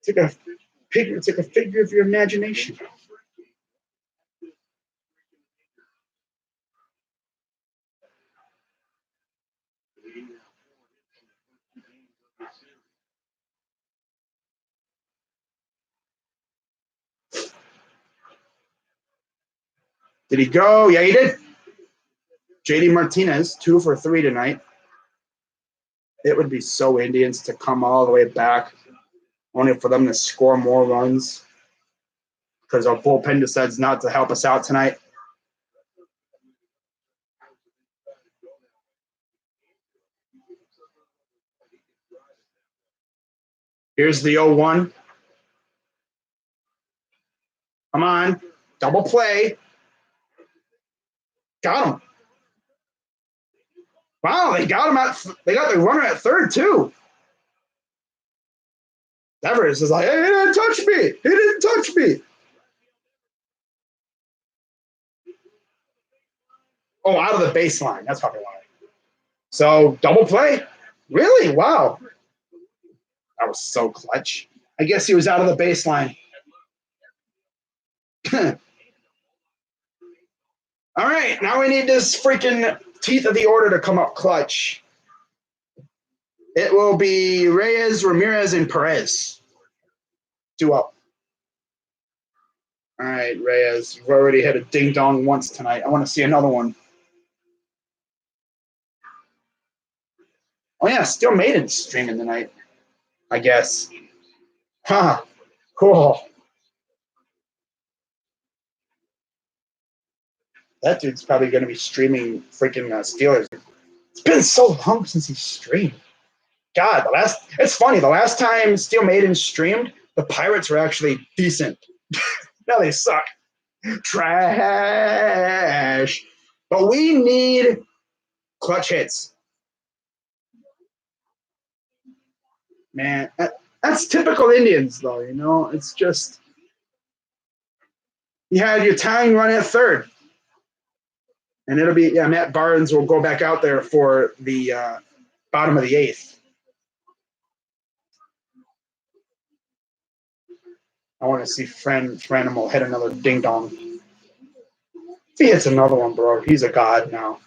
It's like a It's like a figure of your imagination. Did he go? Yeah, he did. JD Martinez, 2 for 3 tonight. It would be so Indians to come all the way back, only for them to score more runs because our bullpen decides not to help us out tonight. Here's the 0-1. Come on. Double play. Got him. Wow, they got the runner at third too. Devers is like, hey, he didn't touch me. He didn't touch me. Oh, out of the baseline. That's probably why. So double play? Really? Wow. That was so clutch. I guess he was out of the baseline. All right, now we need this freaking teeth of the order to come up clutch. It will be Reyes, Ramirez, and Perez. 2 up. All right, Reyes. You've already hit a ding-dong once tonight. I want to see another one. Oh, yeah, Steel Maiden's streaming tonight, I guess. Huh. Cool. That dude's probably going to be streaming freaking Steelers. It's been so long since he streamed. God, it's funny. The last time Steel Maiden streamed, the Pirates were actually decent. Now they suck. Trash. But we need clutch hits. Man, that's typical Indians, though, you know? It's just, you had your tying run at third. And it'll be, Matt Barnes will go back out there for the bottom of the 8th. I want to see Franimal hit another ding-dong. If he hits another one, bro, he's a god now.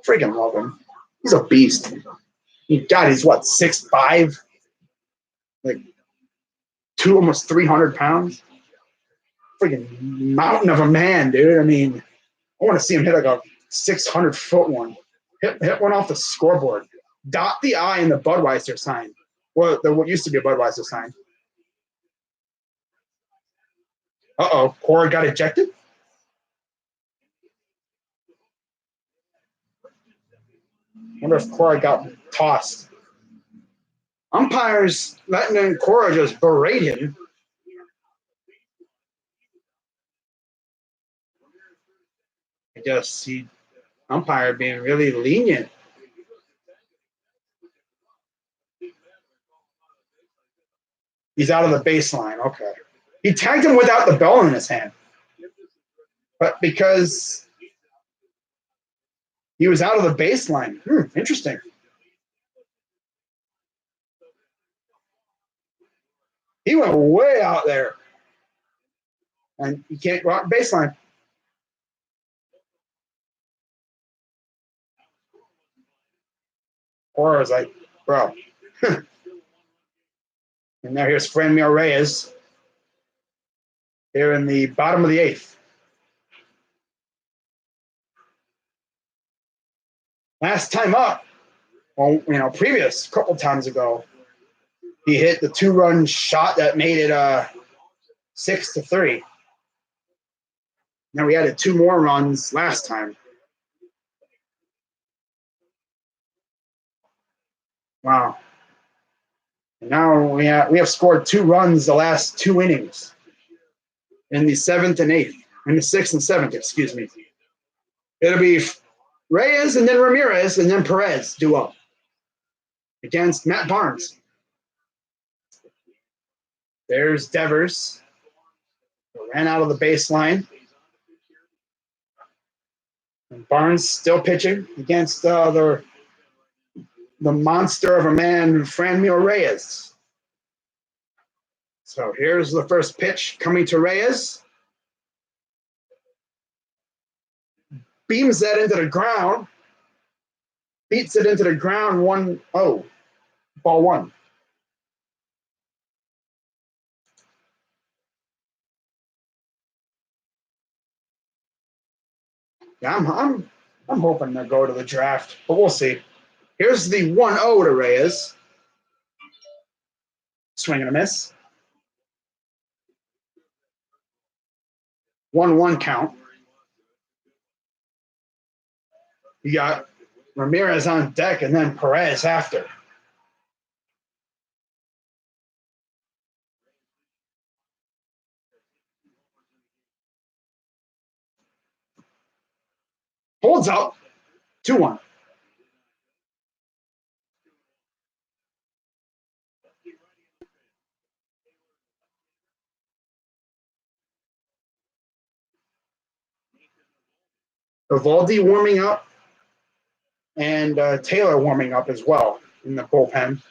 Freaking love him. He's a beast. God, he's what, 6'5"? Like, almost 300 pounds? Freaking mountain of a man, dude. I mean, I want to see him hit like a 600-foot one. Hit one off the scoreboard. Dot the I in the Budweiser sign. Well, what used to be a Budweiser sign. Uh-oh, Cora got ejected? Wonder if Cora got tossed. Umpires letting Cora just berate him. I guess umpire being really lenient. He's out of the baseline. Okay. He tagged him without the bell in his hand. But because he was out of the baseline. Interesting. He went way out there. And you can't go out baseline. Cora was like, bro. And now here's Franmil Reyes here in the bottom of the 8th. Last time up, well, previous couple times ago, he hit the 2-run shot that made it 6-3. Now we added 2 more runs last time. Wow. And now we have scored 2 runs the last 2 innings in the 7th and 8th, in the 6th and 7th, excuse me. It'll be Reyes and then Ramirez and then Perez duo against Matt Barnes. There's Devers. Ran out of the baseline. And Barnes still pitching against the monster of a man, Franmil Reyes. So here's the first pitch coming to Reyes. Beams that into the ground. Beats it into the ground. 1-0. Ball one. Yeah, I'm hoping to go to the draft, but we'll see. Here's the 1-0 to Reyes. Swing and a miss. 1-1 count. You got Ramirez on deck and then Perez after. Holds up. 2-1. Evaldi warming up and Taylor warming up as well in the bullpen.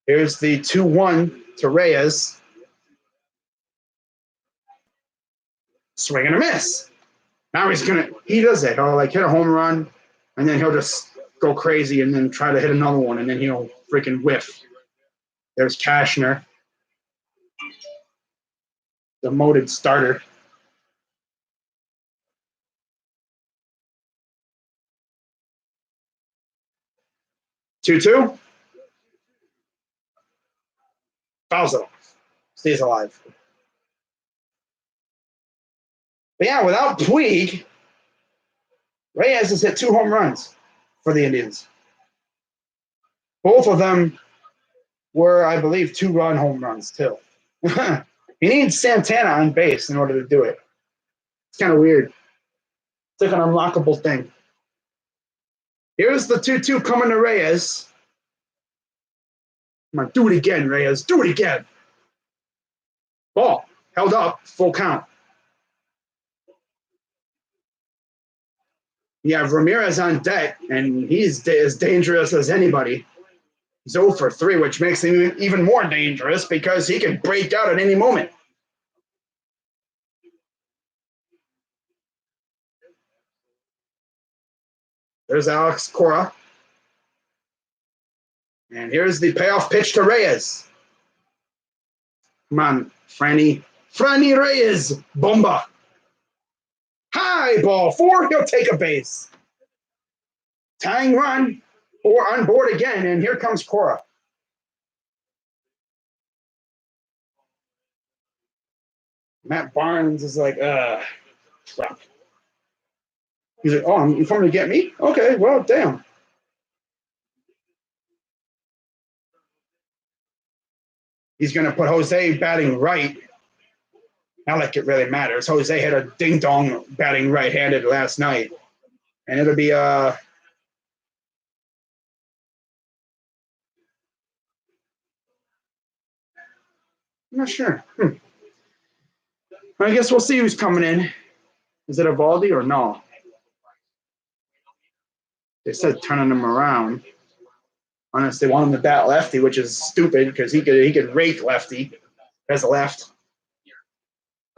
Here's the 2-1 to Reyes. Swing and a miss. Now he does it. He'll like hit a home run and then he'll just go crazy and then try to hit another one and then he'll freaking whiff. There's Cashner, the demoted starter. Two. Fouls it off. Stays alive. But yeah, without Puig, Reyes has hit 2 home runs for the Indians. Both of them were, I believe, 2-run home runs, too. He needs Santana on base in order to do it. It's kind of weird. It's like an unlockable thing. Here's the 2-2 coming to Reyes. Come on, do it again, Reyes. Do it again. Ball. Held up. Full count. You have Ramirez on deck, and he's as dangerous as anybody. He's 0 for 3, which makes him even more dangerous because he can break out at any moment. There's Alex Cora. And here's the payoff pitch to Reyes. Come on, Franny Reyes. Bomba. High ball 4. He'll take a base. Tying run. Or on board again, and here comes Cora. Matt Barnes is like, crap. He's like, oh, you coming to get me? Okay, well, damn. He's going to put Jose batting right. Not like it really matters. Jose had a ding-dong batting right-handed last night. And it'll be I'm not sure. I guess we'll see who's coming in. Is it Evaldi or no? They said turning him around. Unless they want him to bat lefty, which is stupid because he could rake lefty as a left.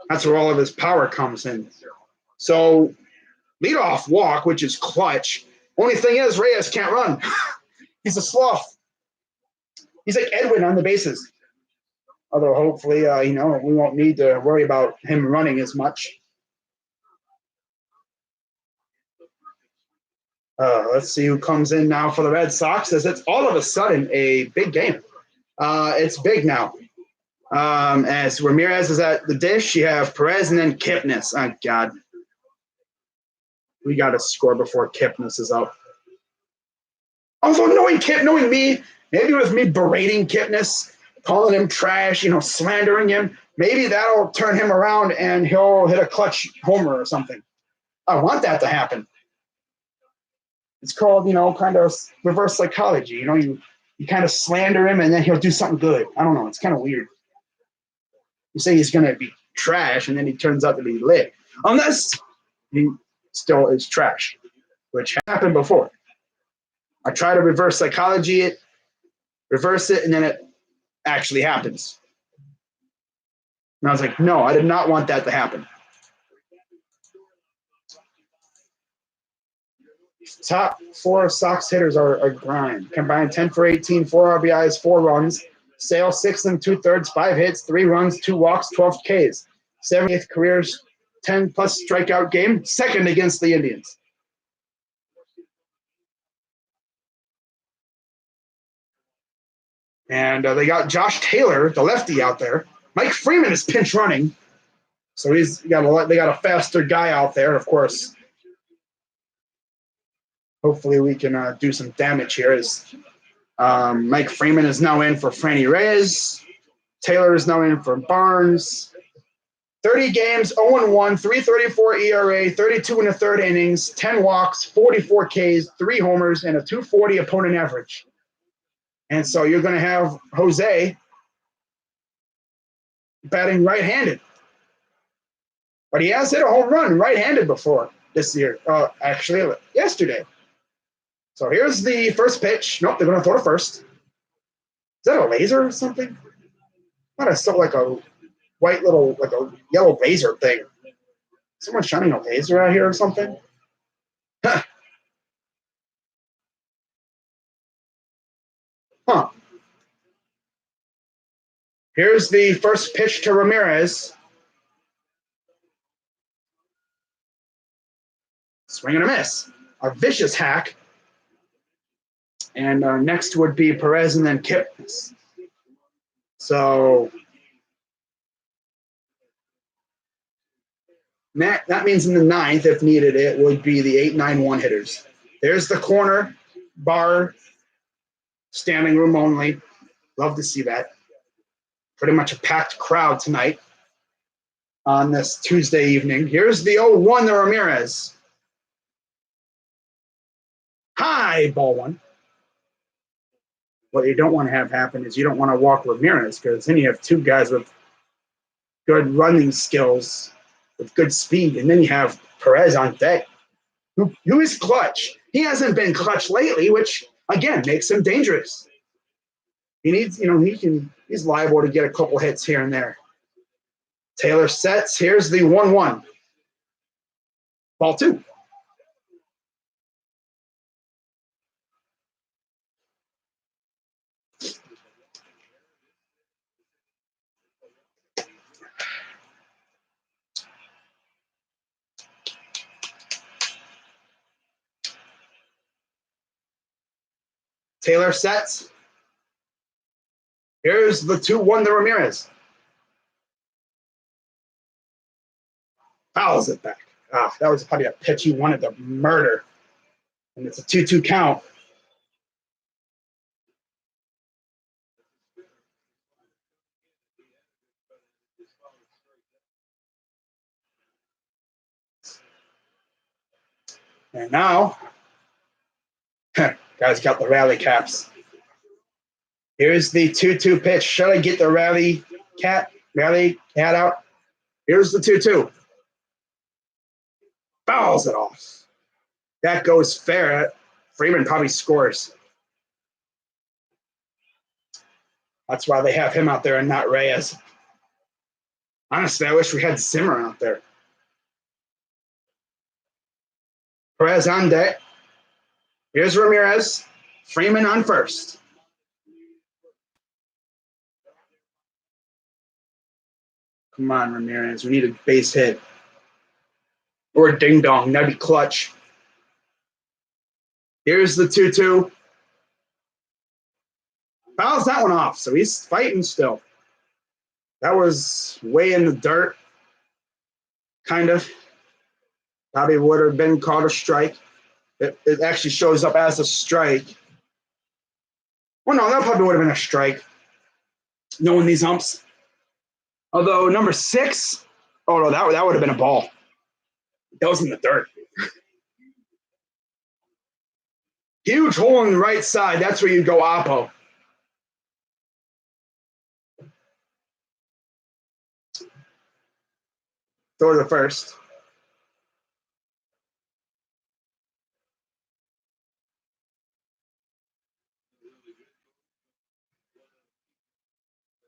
That's where all of his power comes in. So leadoff walk, which is clutch. Only thing is Reyes can't run. He's a sloth. He's like Edwin on the bases. Although hopefully, we won't need to worry about him running as much. Let's see who comes in now for the Red Sox, as it's all of a sudden a big game. It's big now. As Ramirez is at the dish, you have Perez and then Kipnis. Oh, God. We got to score before Kipnis is up. Although knowing me, maybe with me berating Kipnis, calling him trash, slandering him, maybe that'll turn him around and he'll hit a clutch homer or something. I want that to happen. It's called, kind of reverse psychology. You kind of slander him and then he'll do something good. I don't know. It's kind of weird. You say he's going to be trash and then he turns out to be lit. Unless he still is trash, which happened before. I try to reverse psychology it, reverse it, and then it actually happens. And I was like, no, I did not want that to happen. Top 4 Sox hitters are grind. Combined 10 for 18, 4 RBIs, 4 runs. Sale 6 and 2/3, 5 hits, 3 runs, 2 walks, 12 Ks. 70th careers, 10 plus strikeout game, second against the Indians. And they got Josh Taylor, the lefty, out there. Mike Freeman is pinch running, so they got a faster guy out there. Of course, hopefully we can do some damage here. As Mike Freeman is now in for Franny Reyes. Taylor is now in for Barnes. 30 games, 0-1, 3.34 ERA, 32 in the third innings, 10 walks, 44 Ks, 3 homers, and a 240 opponent average. And so you're going to have Jose batting right-handed. But he has hit a home run right-handed before this year. Actually, yesterday. So here's the first pitch. Nope, they're going to throw to first. Is that a laser or something? I thought I saw like a white little, like a yellow laser thing. Someone shining a laser out here or something? Huh. Huh. Here's the first pitch to Ramirez. Swing and a miss. A vicious hack. And next would be Perez and then Kipnis. So that means in the ninth, if needed, it would be the 8-9-1 hitters. There's the corner bar, standing room only. Love to see that. Pretty much a packed crowd tonight on this Tuesday evening. Here's the 0-1 to Ramirez. High ball one. What you don't want to have happen is you don't want to walk Ramirez, because then you have 2 guys with good running skills, with good speed, and then you have Perez on deck, who is clutch. He hasn't been clutch lately, which again makes him dangerous. He needs, he's liable to get a couple hits here and there. Taylor sets. Here's the 1-1. Ball 2. Taylor sets. Here's the 2-1 to Ramirez. Fouls it back. That was probably a pitch he wanted to murder. And it's a 2-2 count. And now, guys got the rally caps. Here's the 2-2 pitch. Should I get the rally cat out? Here's the 2-2. Fouls it off. That goes fair. Freeman probably scores. That's why they have him out there and not Reyes. Honestly, I wish we had Zimmer out there. Perez on deck. Here's Ramirez. Freeman on first. Come on, Ramirez. We need a base hit. Or a ding-dong. That'd be clutch. Here's the 2-2. Fouls that one off, so he's fighting still. That was way in the dirt. Kind of. Probably would have been called a strike. It actually shows up as a strike. Well, no, that probably would have been a strike. Knowing these umps. Although number 6, oh no, that would have been a ball. That was in the dirt. Huge hole in the right side. That's where you go oppo. Throw to the first.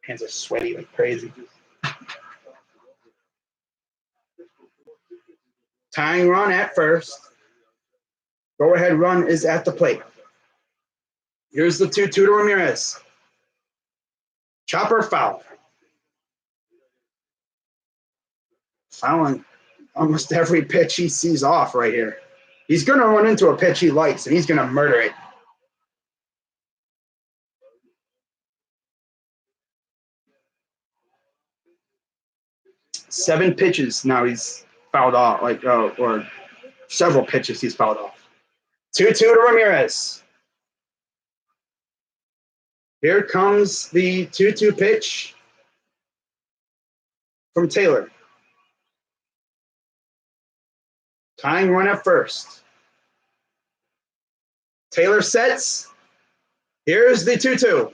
Hands are sweaty like crazy. Tying run at first. Go ahead run is at the plate. Here's the 2-2 to Ramirez. Chopper foul. Fouling almost every pitch he sees off right here. He's going to run into a pitch he likes, and he's going to murder it. Seven pitches now he's fouled off, or several pitches he's fouled off. 2-2 to Ramirez. Here comes the 2-2 pitch from Taylor. Tying run at first. Taylor sets. Here's the 2-2.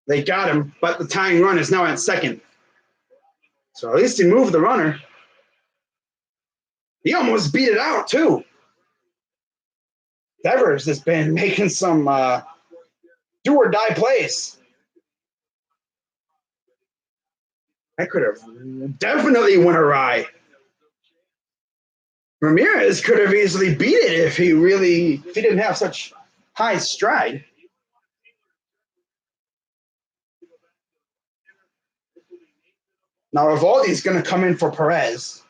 They got him, but the tying run is now at second. So at least he moved the runner. He almost beat it out, too. Devers has been making some do-or-die plays. That could have definitely went awry. Ramirez could have easily beat it if he didn't have such high stride. Now Eovaldi's going to come in for Perez.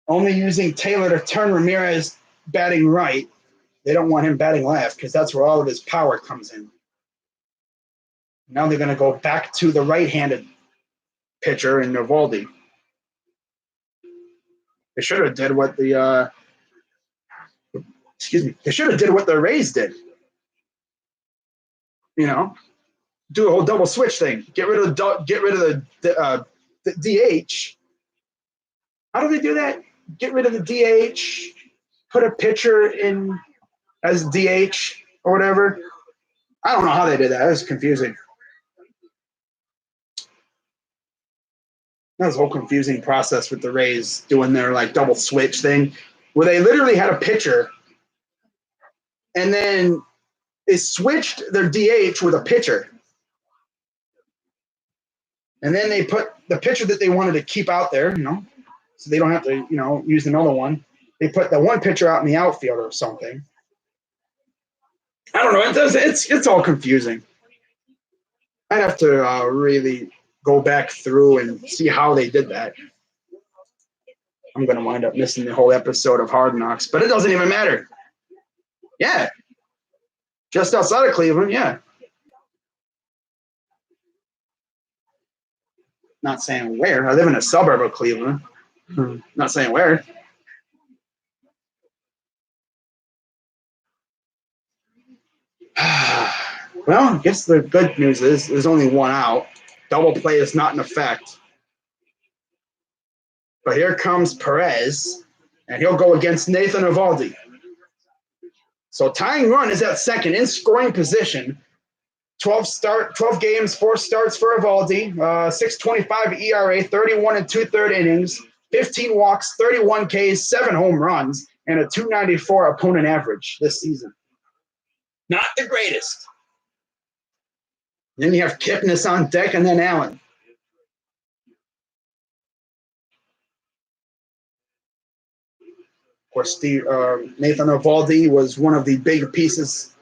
Only using Taylor to turn Ramirez batting right. They don't want him batting left because that's where all of his power comes in. Now they're going to go back to the right-handed pitcher in Eovaldi. They should have did what the They should have did what the Rays did. You know, do a whole double switch thing. Get rid of the DH. How do they do that? Get rid of the DH. Put a pitcher in as DH or whatever. I don't know how they did that. It was confusing. That was a whole confusing process with the Rays doing their like double switch thing, where they literally had a pitcher, and then they switched their DH with a pitcher, and then they put the pitcher that they wanted to keep out there, so they don't have to, use another one. They put the one pitcher out in the outfield or something. I don't know. It's all confusing. I'd have to really go back through and see how they did that. I'm going to wind up missing the whole episode of Hard Knocks, but it doesn't even matter. Yeah. Just outside of Cleveland, yeah. Not saying where. I live in a suburb of Cleveland. Not saying where. Well, I guess the good news is there's only one out. Double play is not in effect. But here comes Perez, and he'll go against Nathan Eovaldi. So tying run is at second in scoring position. 12 games, 4 starts for Eovaldi. 6.25 ERA, 31 and 2/3 innings, 15 walks, 31 Ks, 7 home runs, and a 294 opponent average this season. Not the greatest. Then you have Kipnis on deck, and then Allen. Of course, Nathan Eovaldi was one of the big pieces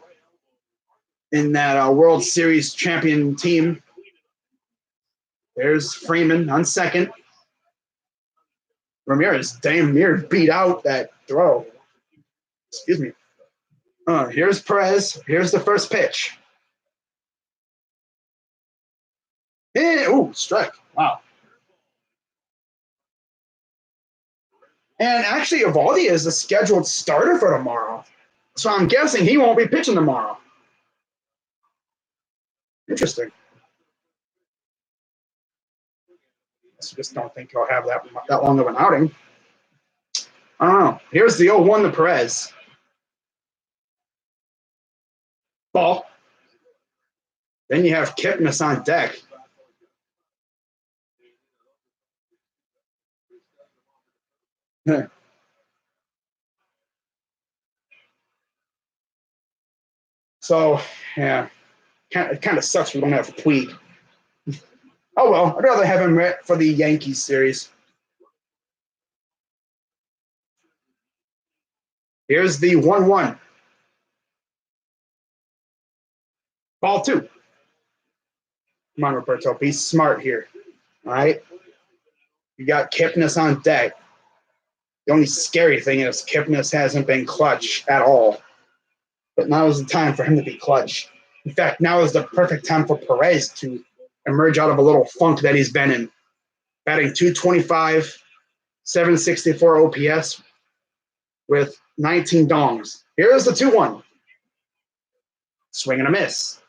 in that World Series champion team. There's Freeman on second. Ramirez damn near beat out that throw. Excuse me. Here's Perez. Here's the first pitch. Strike. Wow. And actually, Eovaldi is a scheduled starter for tomorrow. So I'm guessing he won't be pitching tomorrow. Interesting. I just don't think he'll have that long of an outing. I don't know. Here's the 0-1 to Perez. Ball. Then you have Kipnis on deck. So, yeah, it kind of sucks we don't have Puig. Oh, well, I'd rather have him for the Yankees series. Here's the 1-1. Ball 2. Come on, Roberto. Be smart here. All right? You got Kipnis on deck. The only scary thing is Kipnis hasn't been clutch at all. But now is the time for him to be clutch. In fact, now is the perfect time for Perez to emerge out of a little funk that he's been in. Batting .225, 764 OPS with 19 dongs. Here's the 2-1. Swing and a miss.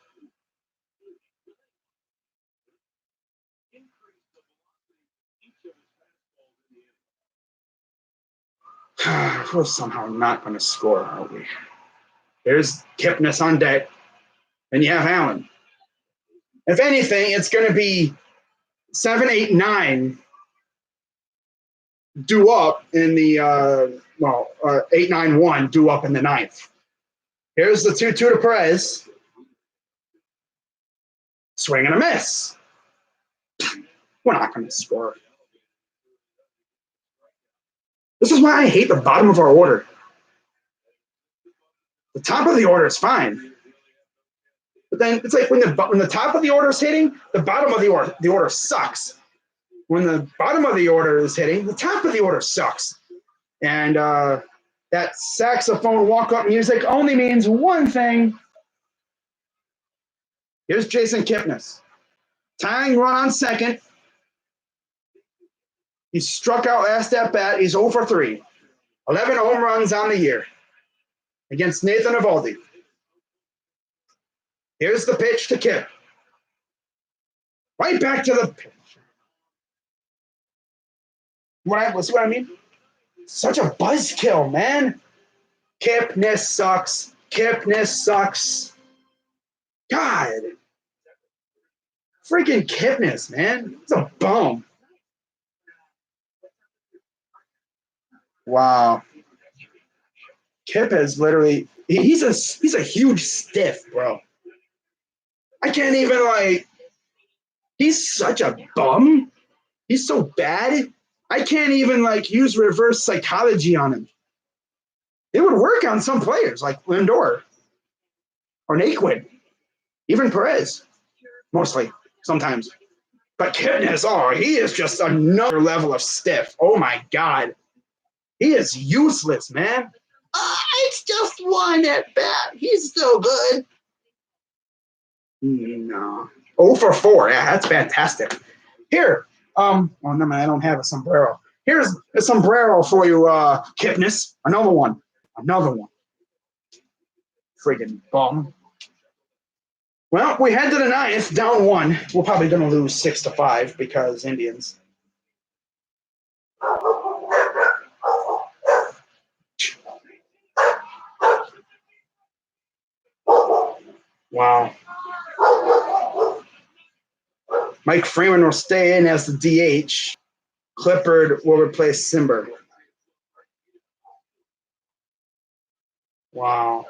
We're somehow not going to score, are we? There's Kipnis on deck, and you have Allen. If anything, it's going to be 7, 8, 9 due up in the 8, 9, 1 due up in the ninth. Here's the 2-2 to Perez. Swing and a miss. We're not going to score. This is why I hate the bottom of our order. The top of the order is fine. But then it's like when the top of the order is hitting, the bottom of the order sucks. When the bottom of the order is hitting, the top of the order sucks. And that saxophone walk-up music only means one thing. Here's Jason Kipnis. Tying run on second. He struck out last at bat. He's 0 for 3. 11 home runs on the year against Nathan Eovaldi. Here's the pitch to Kip. Right back to the pitch. See what I mean? Such a buzzkill, man. Kipnis sucks. Kipnis sucks. God. Freaking Kipnis, man. It's a bum. Wow. Kip is literally he's a huge stiff, bro. I can't even he's such a bum. He's so bad. I can't even use reverse psychology on him. It would work on some players like Lindor or Naquin, even Perez, mostly, sometimes. But Kipnis, he is just another level of stiff. Oh my God. He is useless, man. It's just one at bat. He's still good. No. 0 for 4. Yeah, that's fantastic. Here. No, I don't have a sombrero. Here's a sombrero for you, Kipnis. Another one. Friggin' bum. Well, we head to the ninth, down 1. We're probably going to lose 6-5 because Indians. Wow. Mike Freeman will stay in as the DH. Clippard will replace Simber. Wow.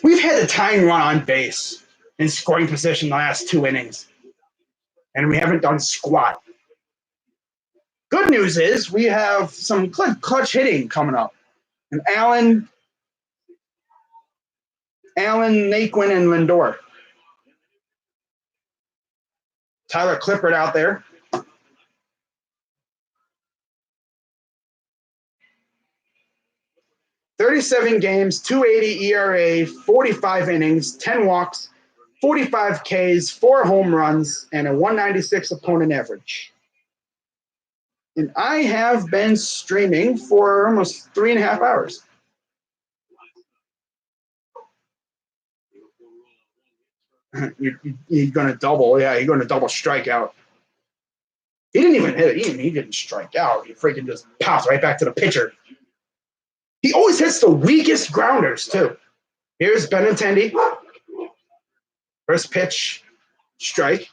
We've had a tying run on base in scoring position the last 2 innings, and we haven't done squat. Good news is we have some clutch hitting coming up. And Allen, Naquin, and Lindor. Tyler Clippard out there. "37 games, 2.80 ERA, 45 innings, 10 walks, 45 Ks, 4 home runs, and a 196 opponent average." And I have been streaming for almost 3.5 hours. You're going to double. Yeah, you're going to double strikeout. He didn't even hit it. He didn't strike out. He freaking just pops right back to the pitcher. He always hits the weakest grounders, too. Here's Benintendi. First pitch, strike.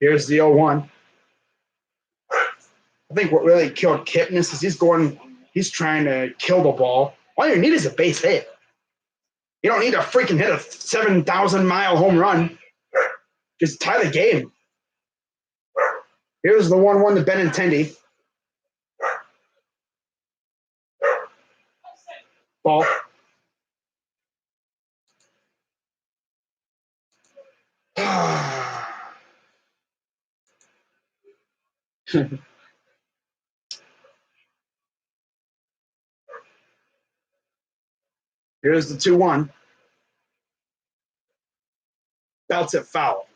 Here's the 0-1. I think what really killed Kipnis is he's trying to kill the ball. All you need is a base hit. You don't need to freaking hit a 7,000-mile home run. Just tie the game. Here's the 1-1 to Benintendi. Ball. Here's the 2-1. Belts it foul.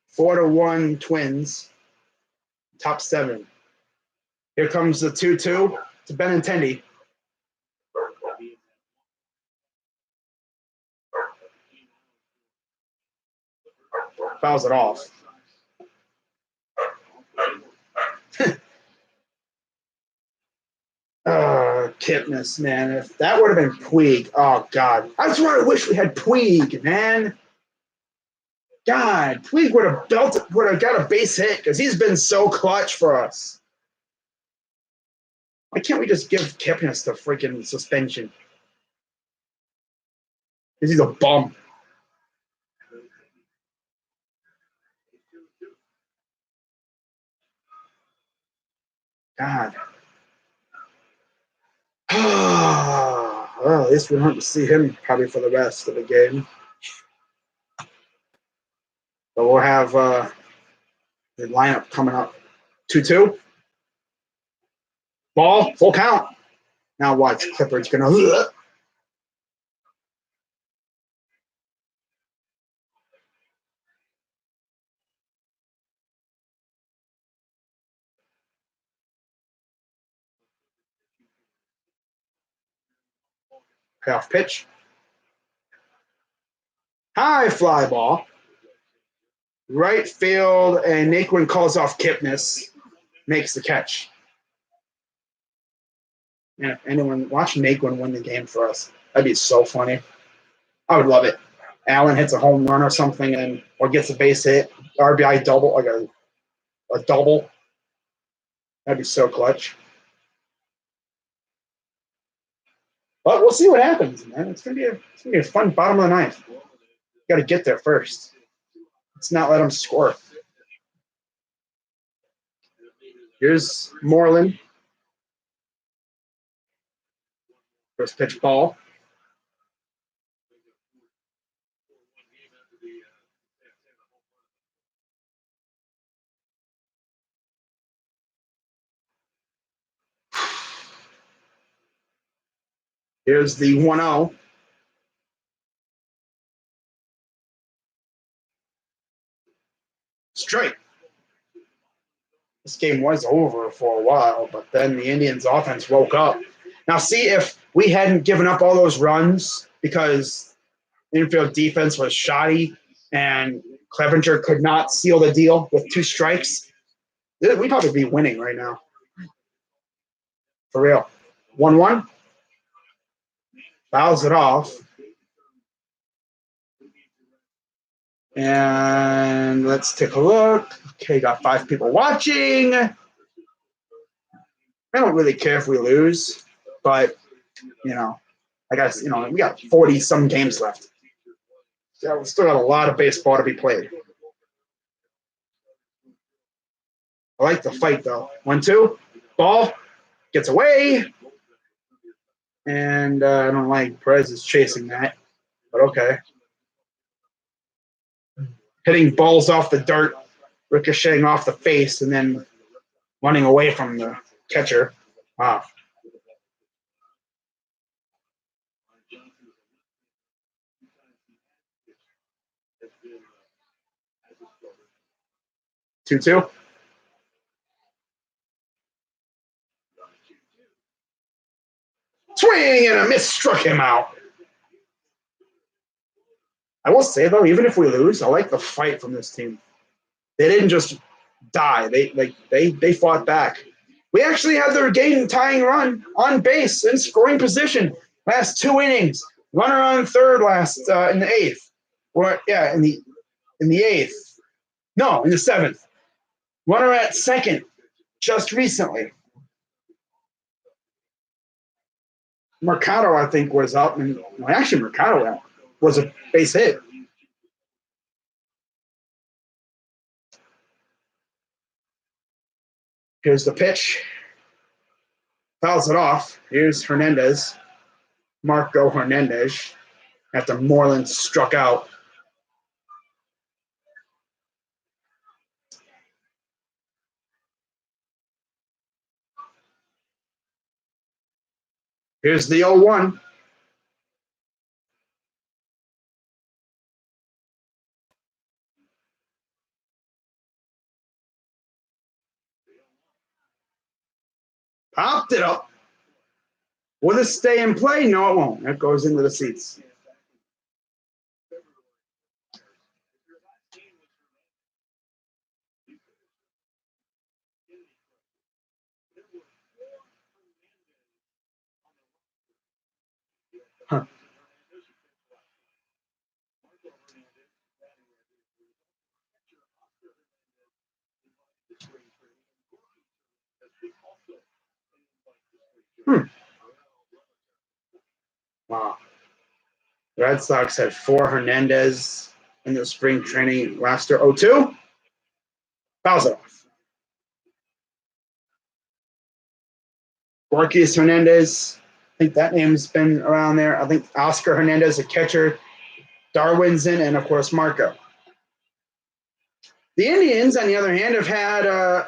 Four to 1 Twins. Top 7. Here comes the 2-2 to Benintendi. Fouls it off. Kipnis, man. If that would have been Puig, oh, God. That's why I wish we had Puig, man. God, Puig would have got a base hit because he's been so clutch for us. Why can't we just give Kipnis the freaking suspension? Because he's a bum. God. Well, at least we don't have to see him probably for the rest of the game. But we'll have the lineup coming up. 2-2. Ball, full count. Now watch. Clippard's going to... Payoff pitch. High fly ball. Right field, and Naquin calls off Kipnis. Makes the catch. Man, if anyone watch Naquin win the game for us, that'd be so funny. I would love it. Allen hits a home run or something, or gets a base hit, RBI double, like a double. That'd be so clutch. But we'll see what happens, man. It's gonna be a fun bottom of the ninth. Got to get there first. Let's not let them score. Here's Moreland. First pitch ball. Here's the 1-0. Straight. This game was over for a while, but then the Indians' offense woke up. Now, see if we hadn't given up all those runs because infield defense was shoddy and Clevenger could not seal the deal with 2 strikes, we'd probably be winning right now. For real. 1-1. Fouls it off. And let's take a look. Okay, got 5 people watching. I don't really care if we lose, but, I guess, we got 40-some games left. Yeah, we still got a lot of baseball to be played. I like the fight, though. 1-2. Ball. Gets away. And I don't like Perez is chasing that, but okay. Hitting balls off the dirt, ricocheting off the face, and then running away from the catcher. Wow. Two. swing and a miss struck him out. I will say though, even if we lose, I like the fight from this team. They didn't just die. They fought back. We actually had their game tying run on base in scoring position last 2 innings. Runner on third last in the eighth. Or yeah, in the eighth. No, in the seventh. Runner at second just recently. Mercado, I think, was up, and actually Mercado was a base hit. Here's the pitch. Fouls it off. Here's Hernandez. Marco Hernandez after Moreland struck out. Here's the 0-1. Popped it up. Will this stay in play? No, it won't. That goes into the seats. Huh. Wow. The Red Sox had 4 Hernandez in the spring training last year. 0-2. Fouls it off. Marquez Hernandez. I think that name's been around there. I think Oscar Hernandez, a catcher. Darwinson, and of course Marco. The Indians, on the other hand, have had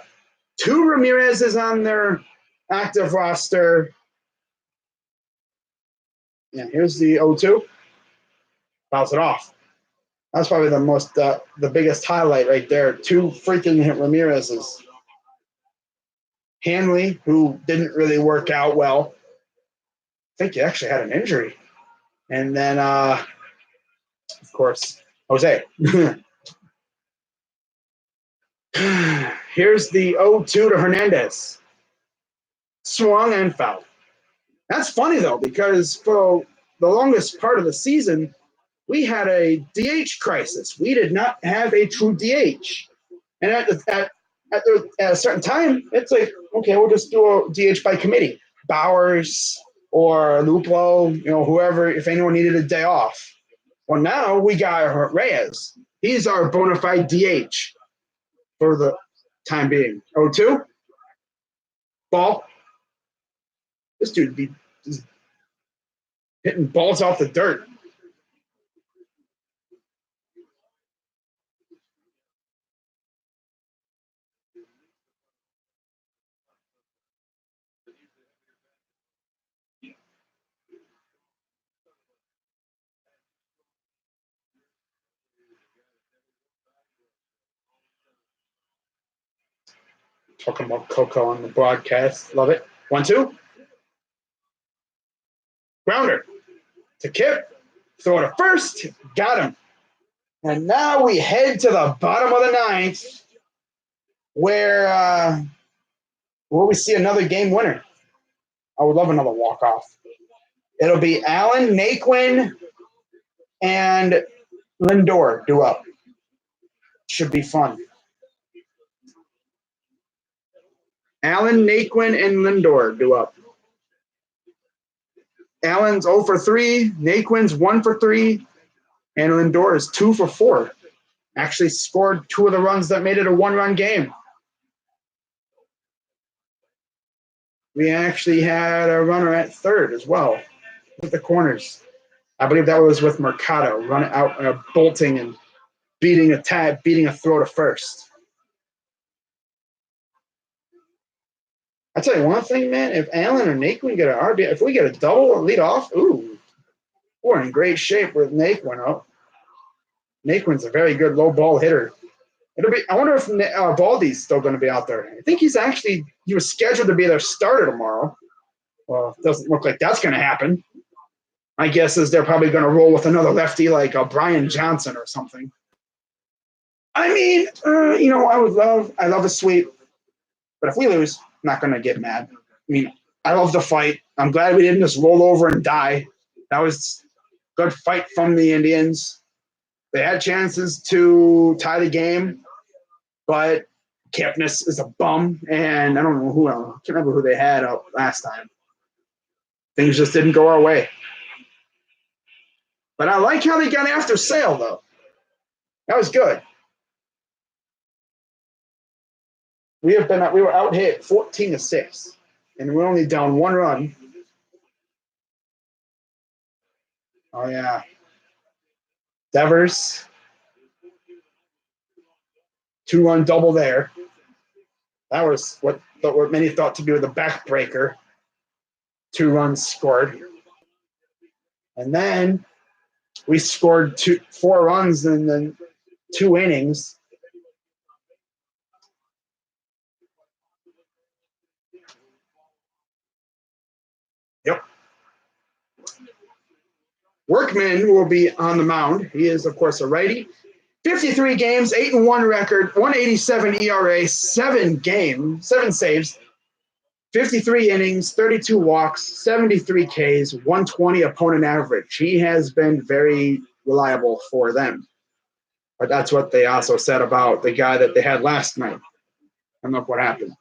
2 Ramirez's on their active roster. Yeah, here's the 0-2. Fouls it off. That's probably the biggest highlight right there. 2 freaking Ramirez's. Hanley, who didn't really work out well. I think he actually had an injury. And then, of course, Jose. Here's the 0-2 to Hernandez. Swung and fouled. That's funny, though, because for the longest part of the season, we had a DH crisis. We did not have a true DH. And at a certain time, it's like, okay, we'll just do a DH by committee. Bowers or Luplo, whoever, if anyone needed a day off. Well, now we got Reyes. He's our bona fide DH for the time being. 0-2. Ball. This dude be just hitting balls off the dirt. Talking about Coco on the broadcast. Love it. 1-2. Grounder to Kip. Throw to first. Got him. And now we head to the bottom of the ninth where we see another game winner. I would love another walk-off. It'll be Allen, Naquin, and Lindor due up. Should be fun. Allen, Naquin, and Lindor due up. Allen's 0 for 3, Naquin's 1 for 3, and Lindor is 2 for 4. Actually scored 2 of the runs that made it a 1-run game. We actually had a runner at third as well with the corners. I believe that was with Mercado running out, bolting and beating a throw to first. I tell you one thing, man. If Allen or Naquin get an RBI, if we get a double or lead off, we're in great shape with Naquin up. Naquin's a very good low ball hitter. I wonder if Baldy's still going to be out there. I think he was scheduled to be their starter tomorrow. Well, it doesn't look like that's going to happen. My guess is they're probably going to roll with another lefty like Brian Johnson or something. I mean, I love a sweep, but if we lose, I'm not going to get mad. I mean, I love the fight. I'm glad we didn't just roll over and die. That was a good fight from the Indians. They had chances to tie the game, but Kipnis is a bum, and I don't know who else. I can't remember who they had up last time. Things just didn't go our way. But I like how they got after Sale, though. That was good. We were out hit 14-6, and we're only down 1 run. Oh yeah, Devers, 2-run double there. That was what many thought to be the backbreaker. 2 runs scored, and then we scored 4 runs in the 2 innings. Yep. Workman will be on the mound. He is, of course, a righty. 53 games, 8-1 record, 187 ERA, 7 saves, 53 innings, 32 walks, 73 Ks, 120 opponent average. He has been very reliable for them. But that's what they also said about the guy that they had last night. And look what happened.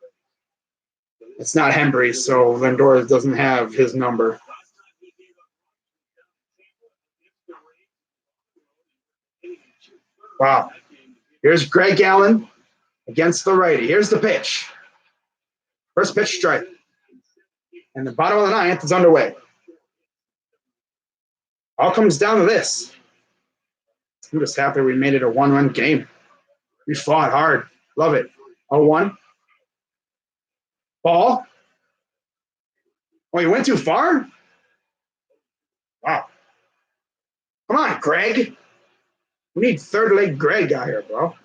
It's not Hembry, so Lindor doesn't have his number. Wow. Here's Greg Allen against the righty. Here's the pitch. First pitch strike. And the bottom of the 9th is underway. All comes down to this. I'm just happy we made it a 1-run game. We fought hard. Love it. 0-1. Ball. Oh, you went too far? Wow. Come on, Greg. We need third leg Greg out here, bro.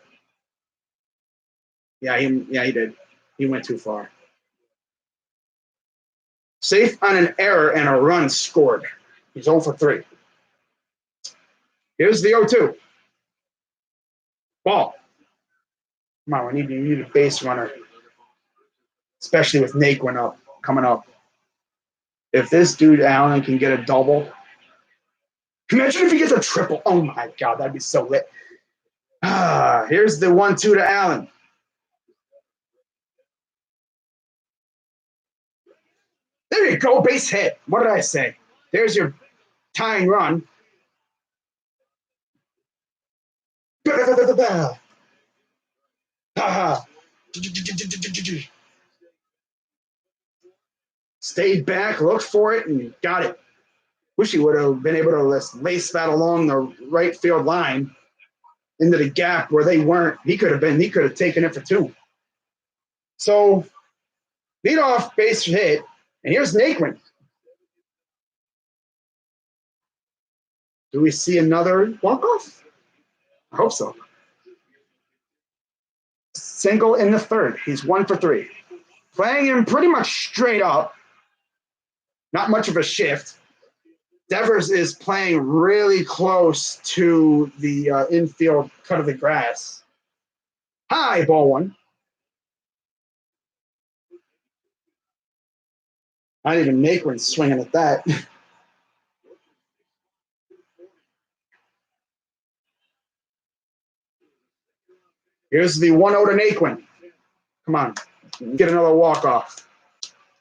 Yeah, he did. He went too far. Safe on an error and a run scored. He's 0 for 3. Here's the 0-2. Ball. Come on, we need a base runner. Especially with Naquin coming up. If this dude Allen can get a double. Imagine if he gets a triple. Oh my God, that'd be so lit. Here's the 1-2 to Allen. There you go, base hit. What did I say? There's your tying run. Stayed back, looked for it, and got it. Wish he would have been able to lace that along the right field line into the gap where they weren't. He could have taken it for 2. So, lead off base hit, and here's Naquin. Do we see another walk-off? I hope so. Single in the 3rd. He's 1 for 3. Playing him pretty much straight up. Not much of a shift. Devers is playing really close to the infield cut of the grass. High, ball 1. Not even Naquin swinging at that. Here's the 1-0 to Naquin. Come on. Get another walk-off.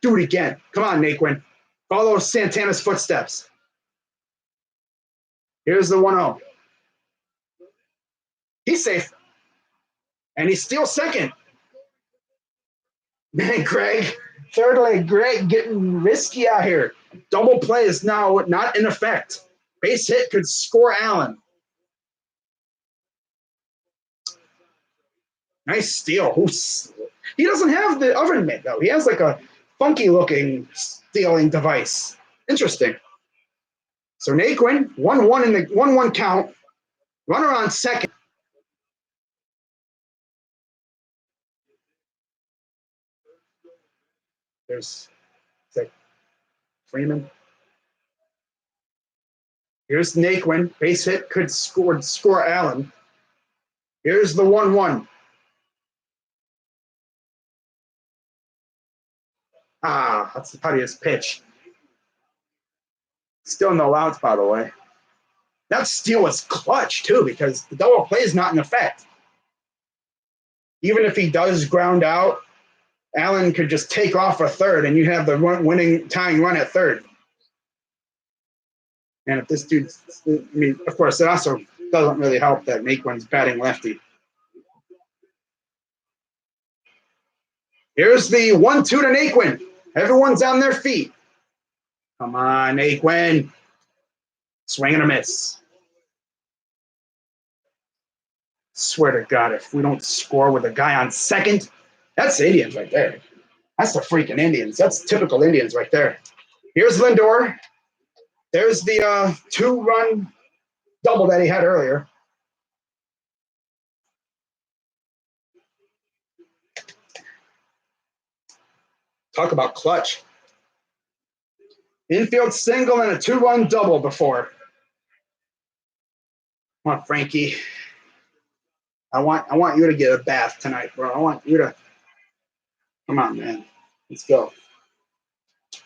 Do it again. Come on, Naquin. Follow Santana's footsteps. Here's the 1-0. He's safe. And he's still second. Man, Greg. Third leg, Greg getting risky out here. Double play is now not in effect. Base hit could score Allen. Nice steal. He doesn't have the oven mitt, though. He has like a funky-looking stealing device. Interesting. So Naquin, 1-1 in the 1-1 count. Runner on second. There's like Freeman. Here's Naquin. Base hit could score Allen. Here's the 1-1. That's the puttiest pitch. Still no outs, by the way. That steal was clutch, too, because the double play is not in effect. Even if he does ground out, Allen could just take off a third, and you have the winning tying run at third. And if this dude's, I mean, of course, it also doesn't really help that Naquin's batting lefty. Here's the 1-2 to Naquin. Everyone's on their feet. Come on, Naquin. Swing and a miss. Swear to God, if we don't score with a guy on second, that's the Indians right there. That's the freaking Indians. That's typical Indians right there. Here's Lindor. There's the 2-run double that he had earlier. Talk about clutch. Infield single and a 2-run double before. Come on, Frankie. I want you to get a bath tonight, bro. I want you to. Come on, man. Let's go.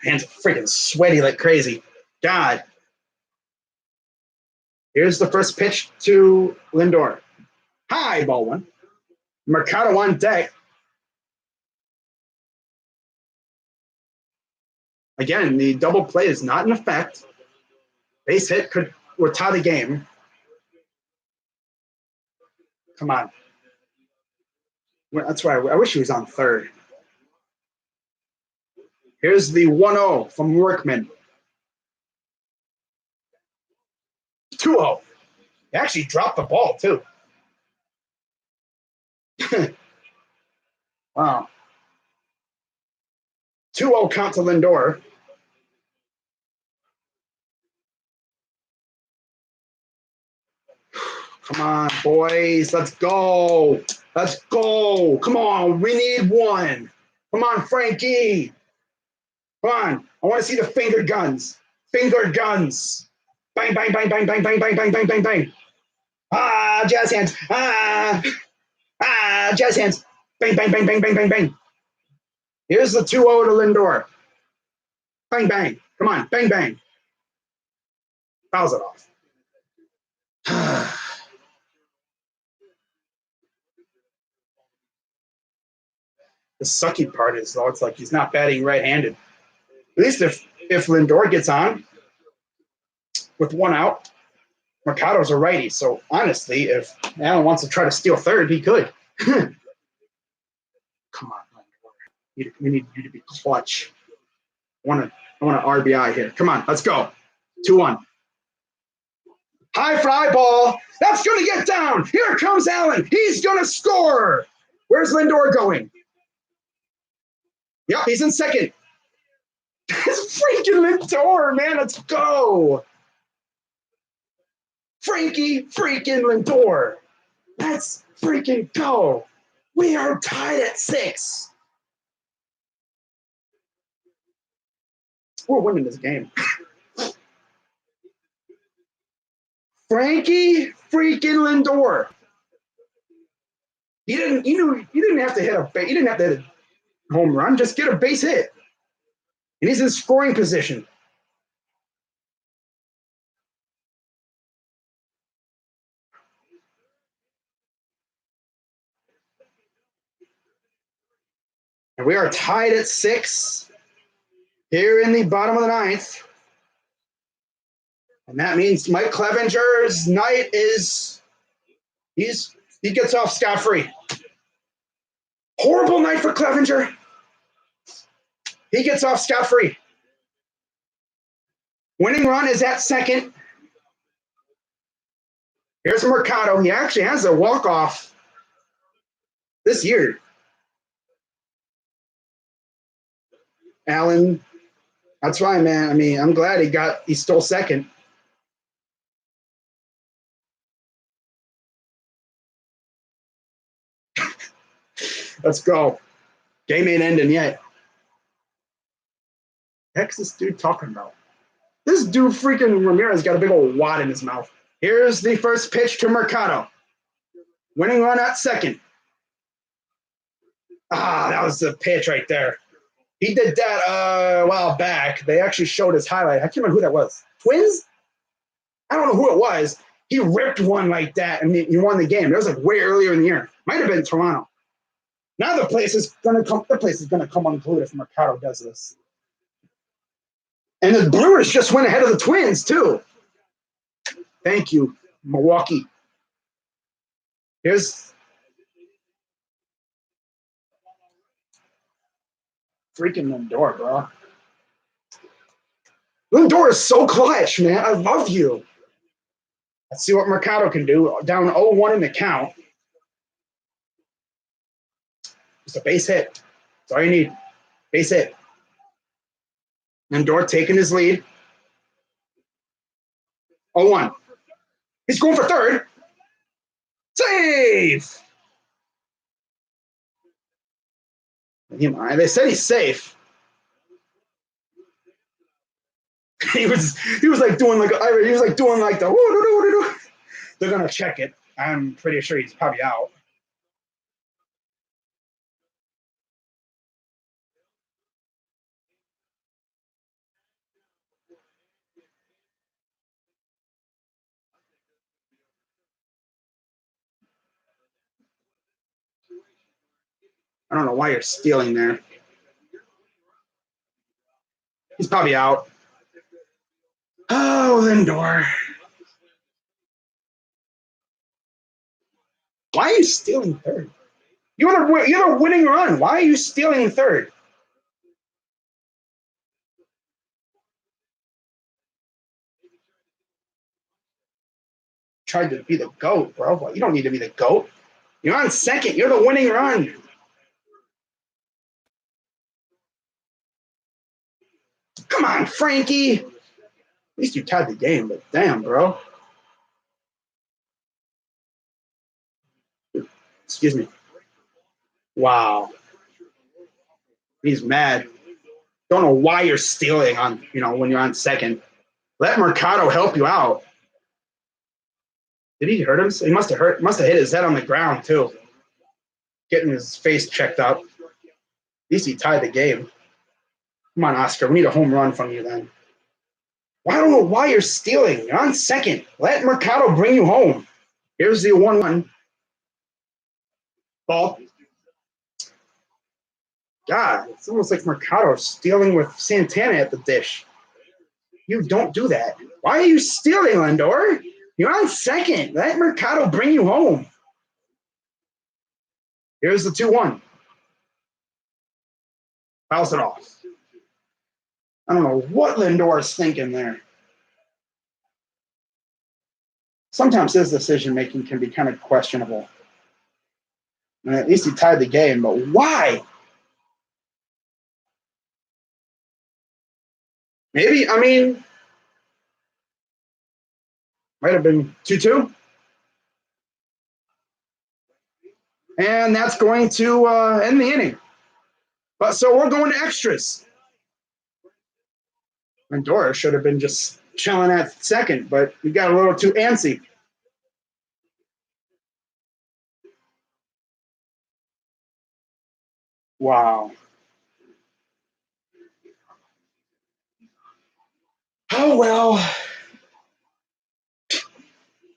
Hands are freaking sweaty like crazy. God. Here's the first pitch to Lindor. High, ball one. Mercado on deck. Again, the double play is not in effect. Base hit would tie the game. Come on. That's right. I wish he was on third. Here's the 1-0 from Workman. 2-0. He actually dropped the ball, too. Wow. 2-0 count to Lindor. Come on, boys. Let's go. Let's go. Come on. We need one. Come on, Frankie. Come on. I want to see the finger guns. Finger guns. Bang, bang, bang, bang, bang, bang, bang, bang, bang, bang, bang. Jazz hands. Jazz hands. Bang, bang, bang, bang, bang, bang, bang. Here's the 2-0 to Lindor. Bang, bang. Come on. Bang, bang. Fouls it off. The sucky part is, though, it's like he's not batting right-handed. At least if Lindor gets on with 1 out, Mercado's a righty. So, honestly, if Allen wants to try to steal third, he could. Come on, Lindor. We need you to be clutch. I want an RBI here. Come on, let's go. 2-1. High fly ball. That's going to get down. Here comes Allen. He's going to score. Where's Lindor going? Yep, he's in second. It's freaking Lindor, man. Let's go. Frankie freaking Lindor. Let's freaking go. We are tied at 6. We're winning this game. Frankie freaking Lindor. You didn't have to hit a home run. Just get a base hit. And he's in scoring position. And we are tied at 6 here in the bottom of the 9th. And that means Mike Clevenger's night he gets off scot-free. Horrible night for Clevenger. He gets off scot-free. Winning run is at second. Here's Mercado. He actually has a walk-off this year. Allen, that's right, man. I mean, I'm glad he stole second. Let's go. Game ain't ending yet. heck's this dude talking about? This dude freaking Ramirez got a big old wad in his mouth. Here's the first pitch to Mercado. Winning run at second. That was the pitch right there. He did that a while back. They actually showed his highlight. I can't remember who that was. Twins? I don't know who it was. He ripped one like that, and he won the game. It was like way earlier in the year. Might have been Toronto. Now the place is gonna come. The place is gonna come unglued if Mercado does this. And the Brewers just went ahead of the Twins too. Thank you, Milwaukee. Here's freaking Lindor, bro. Lindor is so clutch, man. I love you. Let's see what Mercado can do. Down 0-1 in the count. Just a base hit. That's all you need. Base hit. Lindor taking his lead. 0-1. He's going for third. Save! They said he's safe. He was like doing like the they're gonna check it. I'm pretty sure he's probably out. I don't know why you're stealing there. He's probably out. Oh, Lindor. Why are you stealing third? You're the winning run. Why are you stealing third? Tried to be the GOAT, bro. You don't need to be the GOAT. You're on second. You're the winning run. Come on, Frankie. At least you tied the game, but damn, bro. Excuse me. Wow. He's mad. Don't know why you're stealing on, when you're on second. Let Mercado help you out. Did he hurt him? He must have hit his head on the ground too. Getting his face checked up. At least he tied the game. Come on, Oscar. We need a home run from you then. Well, I don't know why you're stealing. You're on second. Let Mercado bring you home. Here's the 1-1. Ball. God, it's almost like Mercado stealing with Santana at the dish. You don't do that. Why are you stealing, Lindor? You're on second. Let Mercado bring you home. Here's the 2-1. Fouls it off. I don't know what Lindor is thinking there. Sometimes his decision-making can be kind of questionable. And at least he tied the game, but why? Maybe, might have been 2-2. And that's going to end the inning. But so we're going to extras. Lindor should have been just chilling at second, but he got a little too antsy. Wow. Oh, well. I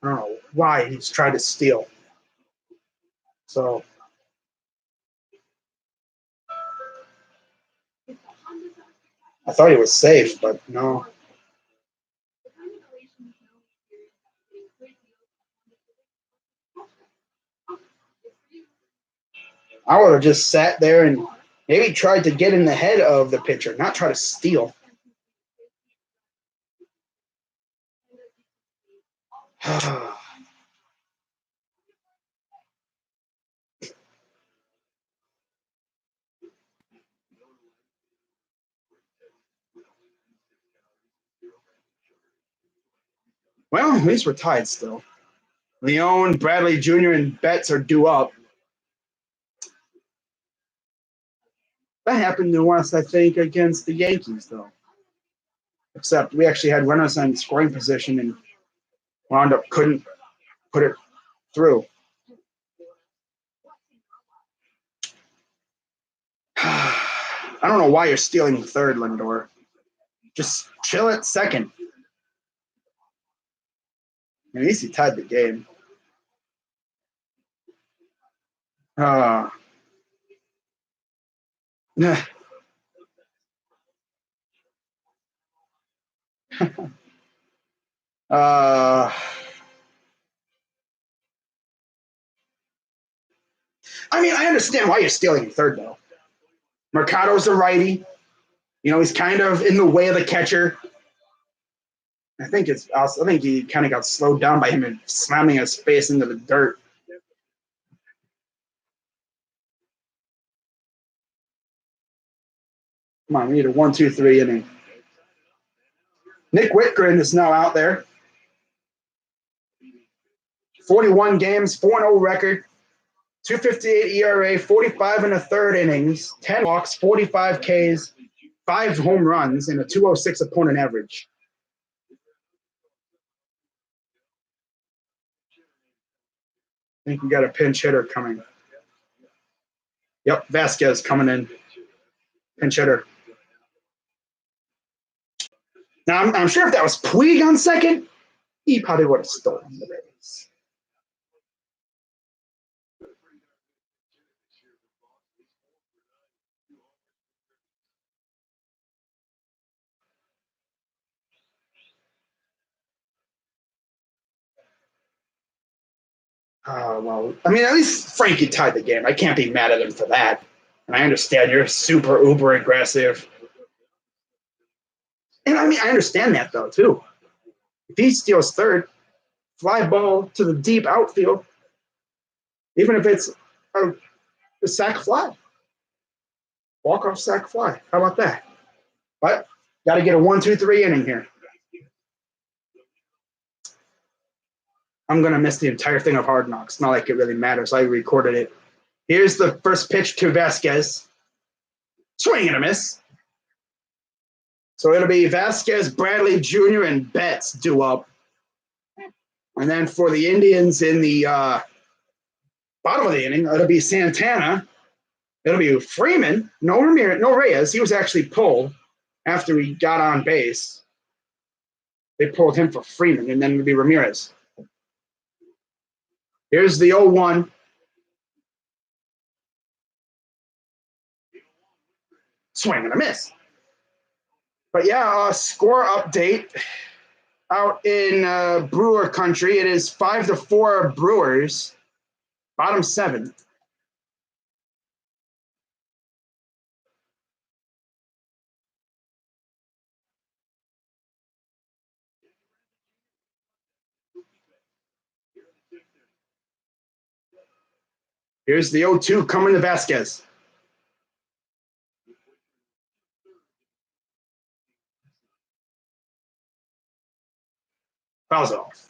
don't know why he's trying to steal. So. I thought he was safe, but no. I would have just sat there and maybe tried to get in the head of the pitcher, not try to steal. Well, at least we're tied still. Leone, Bradley Jr., and Betts are due up. That happened to us, I think, against the Yankees, though. except we actually had runners on scoring position and wound up couldn't put it through. I don't know why you're stealing third, Lindor. Just chill at second. At least he tied the game. Uh, I mean, I understand why you're stealing third, though. Mercado's a righty. You know, he's kind of in the way of the catcher. I think he kind of got slowed down by him slamming his face into the dirt. Come on, we need a 1-2-3 inning. Nick Whitgren is now out there. 41 games, 4-0 record, 2.58 ERA, 45 in the third innings, 10 walks, 45 Ks, 5 home runs, and a 206 opponent average. I think we got a pinch hitter coming. Yep, Vasquez coming in. Pinch hitter. Now, I'm sure if that was Puig on second, he probably would have stolen the base. Well, I mean, at least Frankie tied the game. I can't be mad at him for that. And I understand you're super uber aggressive. And I mean, I understand that, though, too. If he steals third, fly ball to the deep outfield, even if it's a sac fly. Walk-off sac fly. How about that? But got to get a 1-2-3 inning here. I'm going to miss the entire thing of Hard Knocks. Not like it really matters. I recorded it. Here's the first pitch to Vasquez. Swing and a miss. So it'll be Vasquez, Bradley Jr., and Betts due up. And then for the Indians in the bottom of the inning, it'll be Santana. It'll be Freeman. No Ramirez, no Reyes. He was actually pulled after he got on base. They pulled him for Freeman, and then it'll be Ramirez. Here's the 0-1. Swing and a miss. But yeah, score update out in Brewer country. It is 5-4 Brewers, bottom 7. Here's the 0-2 coming to Vasquez. Fouls it off.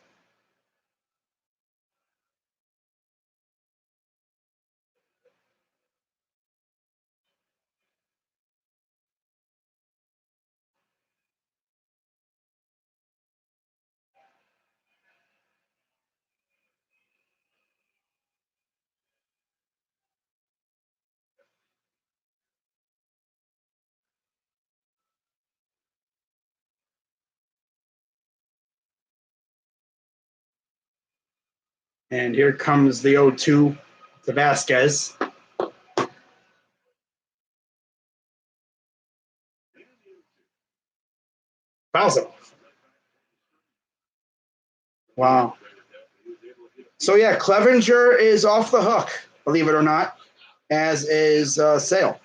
And here comes the 0-2 to Vasquez. Fouls it off. Wow. So, yeah, Clevenger is off the hook, believe it or not, as is Sale.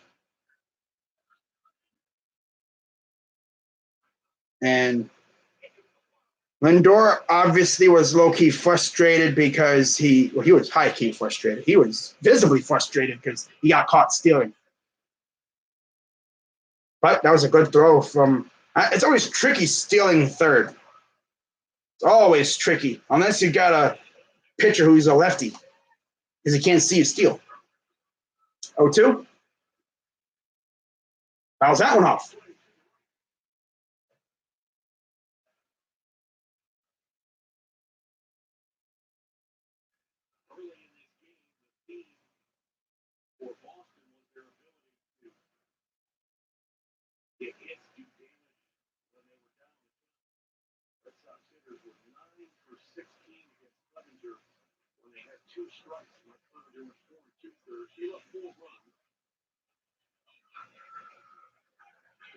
And Lindor obviously was low-key frustrated because he was high-key frustrated. He was visibly frustrated because he got caught stealing. But that was a good throw from – it's always tricky stealing third. It's always tricky, unless you got a pitcher who's a lefty because he can't see you steal. 0-2. Fouls that one off. 2 strikes. There were 4 2/3. He left 4 runs.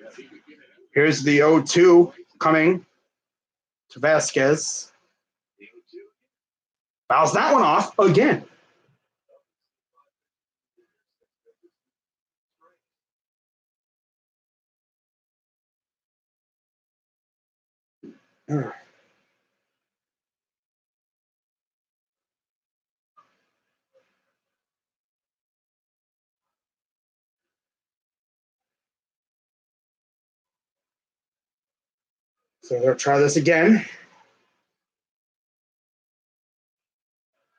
Yeah, he could get it. Here's the 0-2 coming to Vasquez. Fouls that one off again. So they'll try this again.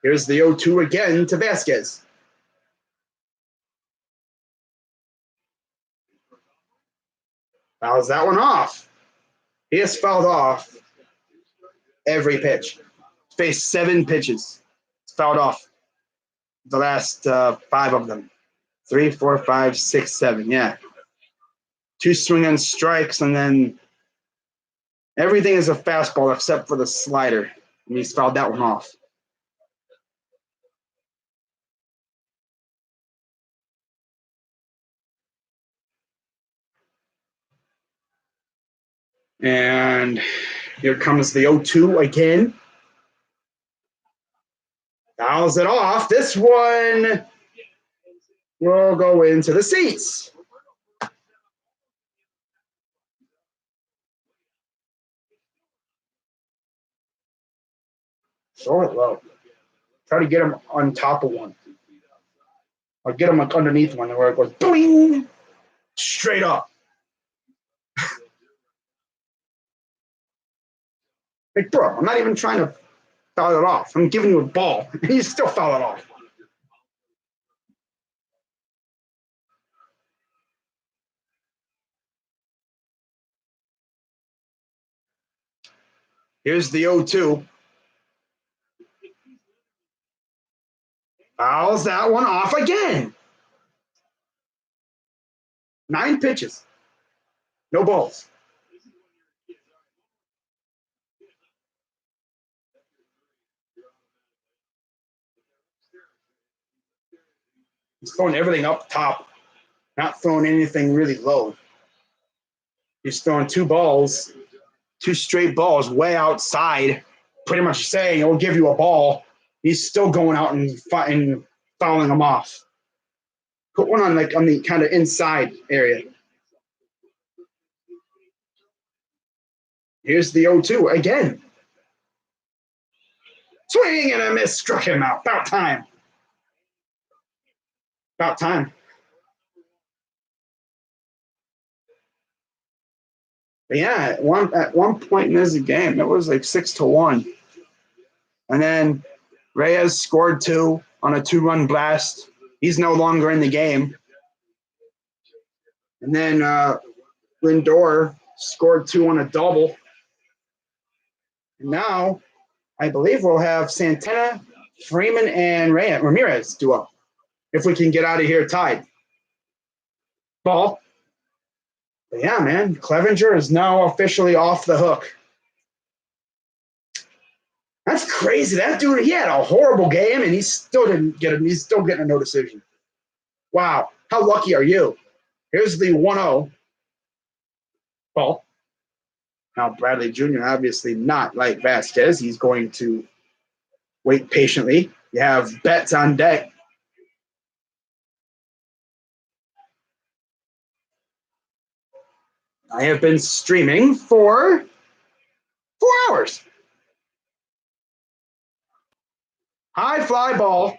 Here's the 0-2 again to Vasquez. Fouls that one off. He has fouled off every pitch. Faced 7 pitches. It's fouled off the last 5 of them. 3, 4, 5, 6, 7. Yeah. 2 swing and strikes, and then everything is a fastball except for the slider. And he's fouled that one off. And here comes the 0-2 again. Fouls it off. This one will go into the seats. Throw it low. Try to get him on top of one. Or get him like underneath one where it goes boing, straight up. Like, bro, I'm not even trying to foul it off. I'm giving you a ball, and you still foul it off. Here's the 0-2. Fouls that one off again. 9 pitches. No balls. He's throwing everything up top, not throwing anything really low. He's throwing 2 balls, 2 straight balls way outside, pretty much saying, he'll give you a ball. He's still going out and fouling them off. Put one on the kind of inside area. Here's the 0-2 again. Swing and a miss, struck him out. About time. About time. But yeah, at one point in this game, it was like 6-1. And then Reyes scored 2 on a 2-run blast. He's no longer in the game. And then Lindor scored 2 on a double. And now, I believe we'll have Santana, Freeman, and Ramirez duo. If we can get out of here tied. Ball. But yeah, man, Clevenger is now officially off the hook. That's crazy. That dude, he had a horrible game, and he still didn't get him. He's still getting a no decision. Wow. How lucky are you? Here's the 1-0. Ball. Now, Bradley Jr. obviously not like Vasquez. He's going to wait patiently. You have Betts on deck. I have been streaming for 4 hours. High fly ball.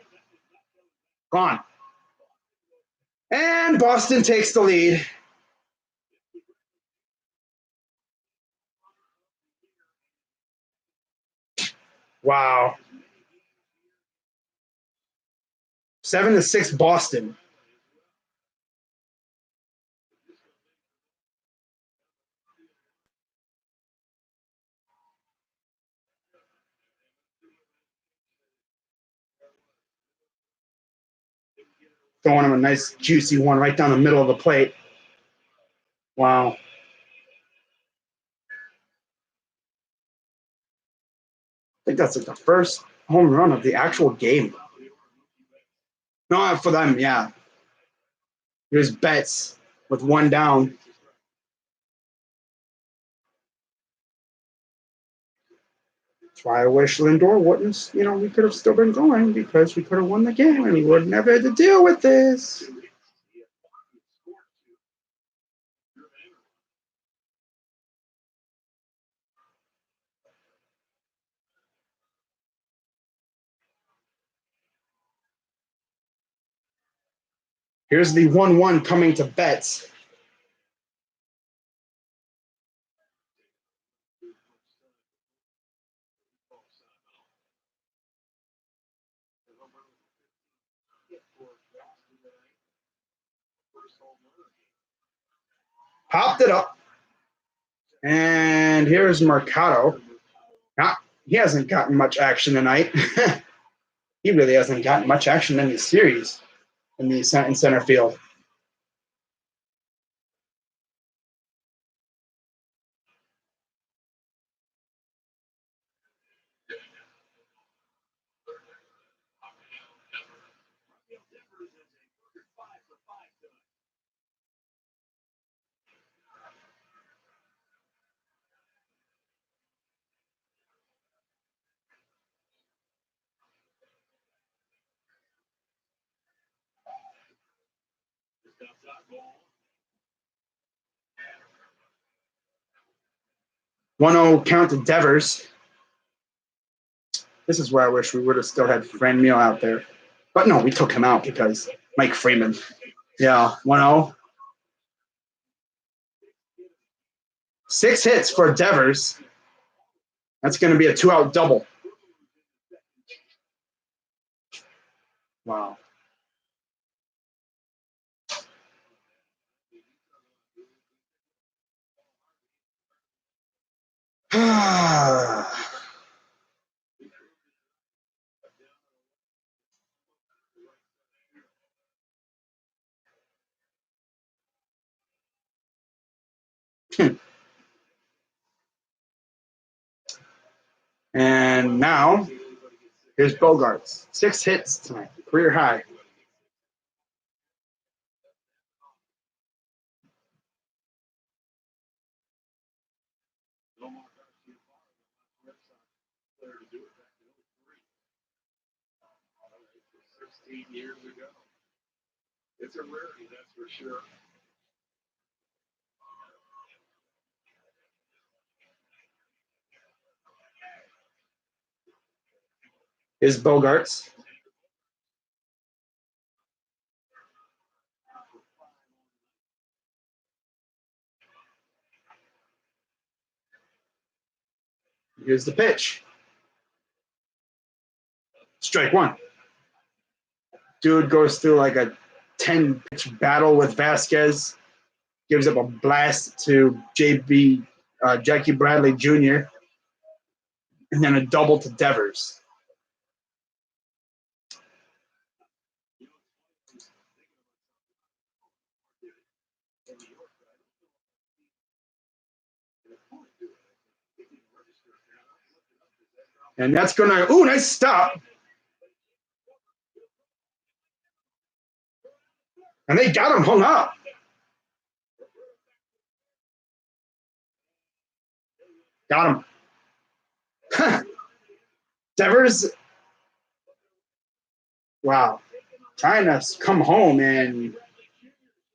Gone. And Boston takes the lead. Wow. 7-6 Boston. Throwing him a nice juicy one right down the middle of the plate. Wow. I think that's like the first home run of the actual game. No, for them, yeah. Here's Betts with one down. That's why I wish Lindor wouldn't, we could have still been going because we could have won the game and we would never had to deal with this. Here's the 1-1 coming to Betts. Popped it up. And here's Mercado. He hasn't gotten much action tonight. He really hasn't gotten much action in the series in center field. One-0 count to Devers. This is where I wish we would have still had Franmil out there. But no, we took him out because Mike Freeman. Yeah, 1-0. 6 hits for Devers. That's going to be a 2-out double. Wow. And now, here's Bogaerts. 6 hits tonight, career high. Years ago. It's a rarity, that's for sure. Is Bogaerts. Here's the pitch. Strike one. Dude goes through like a 10-pitch battle with Vasquez. Gives up a blast to Jackie Bradley Jr. And then a double to Devers. And that's going to, nice stop. And they got him hung up. Got him. Devers, wow. Trying to come home, and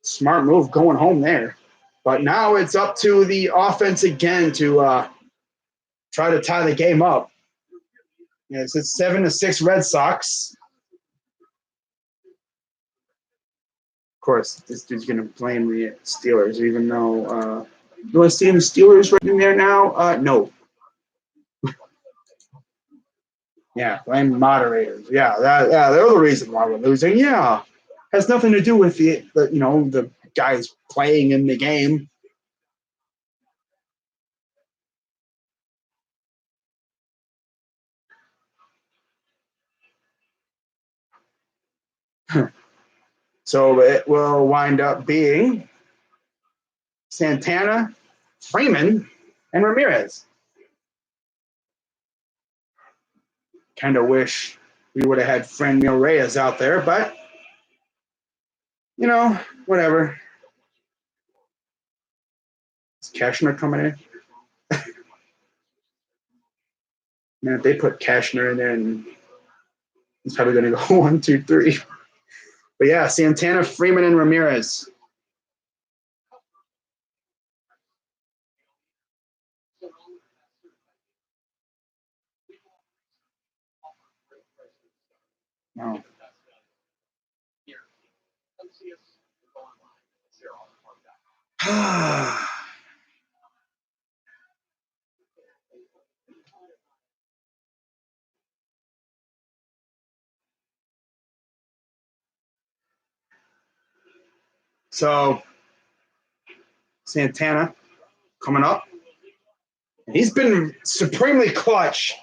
smart move going home there. But now it's up to the offense again to try to tie the game up. Yes, it's 7-6 Red Sox. Of course, this dude's going to blame the Steelers, even though you want to see the Steelers right in there now? No. Yeah, blame moderators. Yeah, they're the reason why we're losing. Yeah, has nothing to do with the guys playing in the game. So it will wind up being Santana, Freeman, and Ramirez. Kind of wish we would have had Franmil Reyes out there, but You know, whatever. Is Cashner coming in? Man, if they put Cashner in there, and he's probably going to go 1, 2, 3. But yeah, Santana, Freeman, and Ramirez. No. So Santana coming up. He's been supremely clutch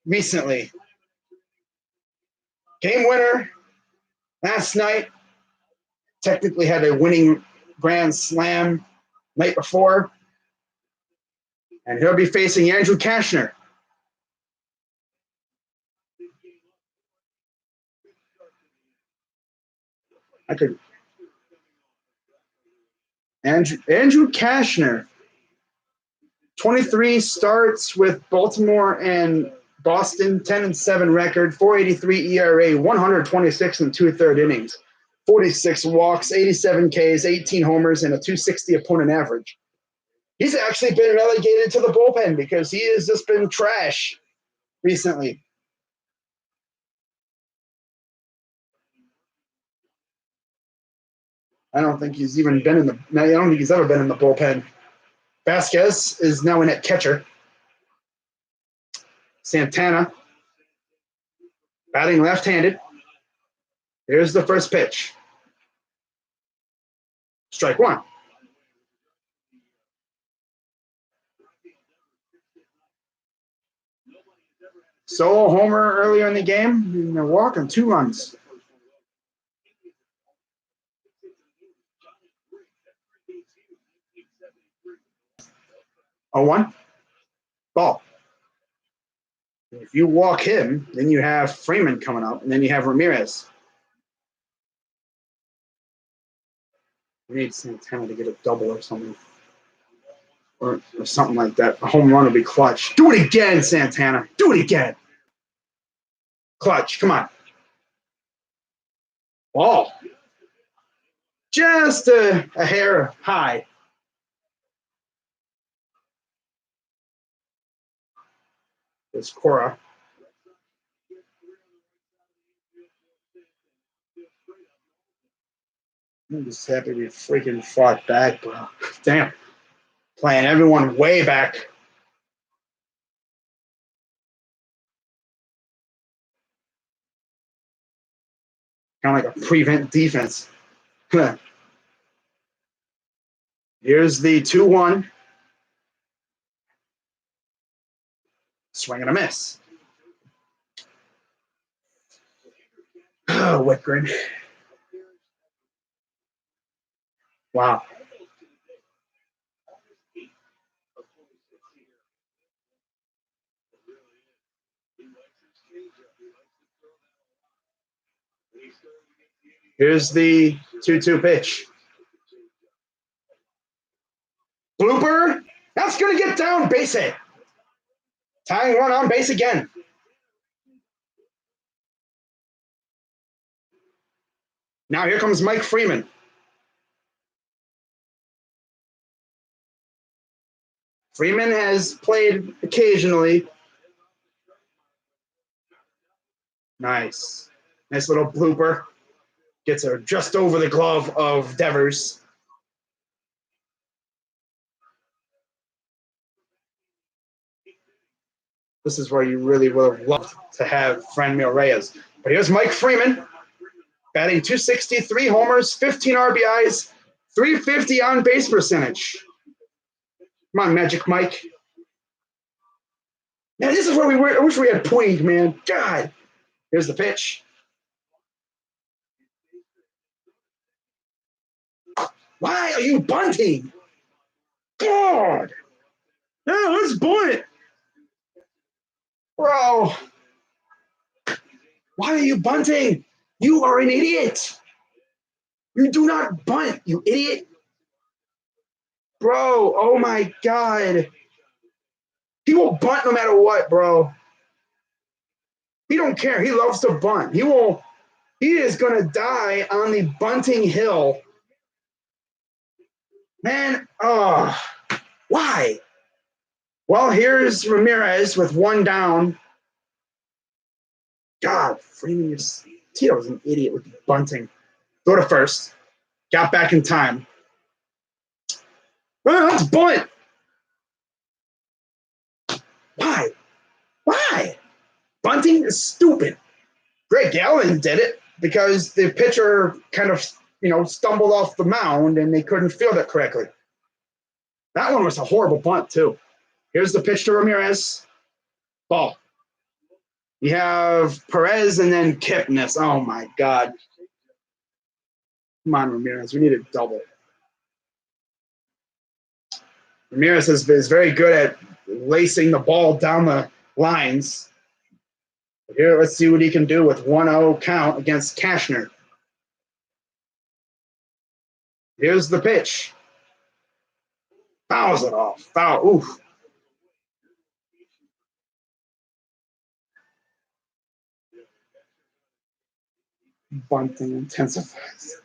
recently. Game winner last night. Technically had a winning Grand Slam night before. And he'll be facing Andrew Cashner. Andrew Cashner, 23 starts with Baltimore and Boston, 10-7 record, 4.83 ERA, 126 and 2/3 innings, 46 walks, 87 Ks, 18 homers, and a 260 opponent average. He's actually been relegated to the bullpen because he has just been trash recently. I don't think he's ever been in the bullpen. Vasquez is now in at catcher. Santana, batting left-handed. Here's the first pitch. Strike one. Solo homer earlier in the game, and a walk and 2 runs. 0-1. Ball. If you walk him, then you have Freeman coming up, and then you have Ramirez. We need Santana to get a double or something. Or something like that. A home run would be clutch. Do it again, Santana. Do it again. Clutch. Come on. Ball. Just a hair high. It's Cora. I'm just happy we freaking fought back, bro. Damn. Playing everyone way back. Kind of like a prevent defense. Here's the 2-1. Swing and a miss. Oh, Whitgren. Wow. Here's the 2-2 pitch. Blooper. That's going to get down. Base hit. Tying run on base again. Now here comes Mike Freeman. Freeman has played occasionally. Nice. Nice little blooper. Gets her just over the glove of Devers. This is where you really would have loved to have Franmil Reyes. But here's Mike Freeman, batting .260, 3 homers, 15 RBIs, .350 on base percentage. Come on, Magic Mike. Man, this is where we were. I wish we had Puig, man. God. Here's the pitch. Why are you bunting? God. Yeah, let's bunt. Bro. Why are you bunting? You are an idiot. You do not bunt, you idiot. Bro, oh my God. He will bunt no matter what, bro. He don't care. He loves to bunt. He is going to die on the bunting hill. Man, why? Well, here's Ramirez with one down. God, Freeman, Tito's an idiot with bunting. Go to first. Got back in time. Well, let's bunt. Why? Why? Bunting is stupid. Greg Gallen did it because the pitcher kind of, stumbled off the mound and they couldn't field it correctly. That one was a horrible bunt, too. Here's the pitch to Ramirez. Ball. You have Perez and then Kipnis. Oh, my God. Come on, Ramirez. We need a double. Ramirez is very good at lacing the ball down the lines. Here, let's see what he can do with 1-0 count against Cashner. Here's the pitch. Fouls it off. Foul. Oof. Bunting intensifies.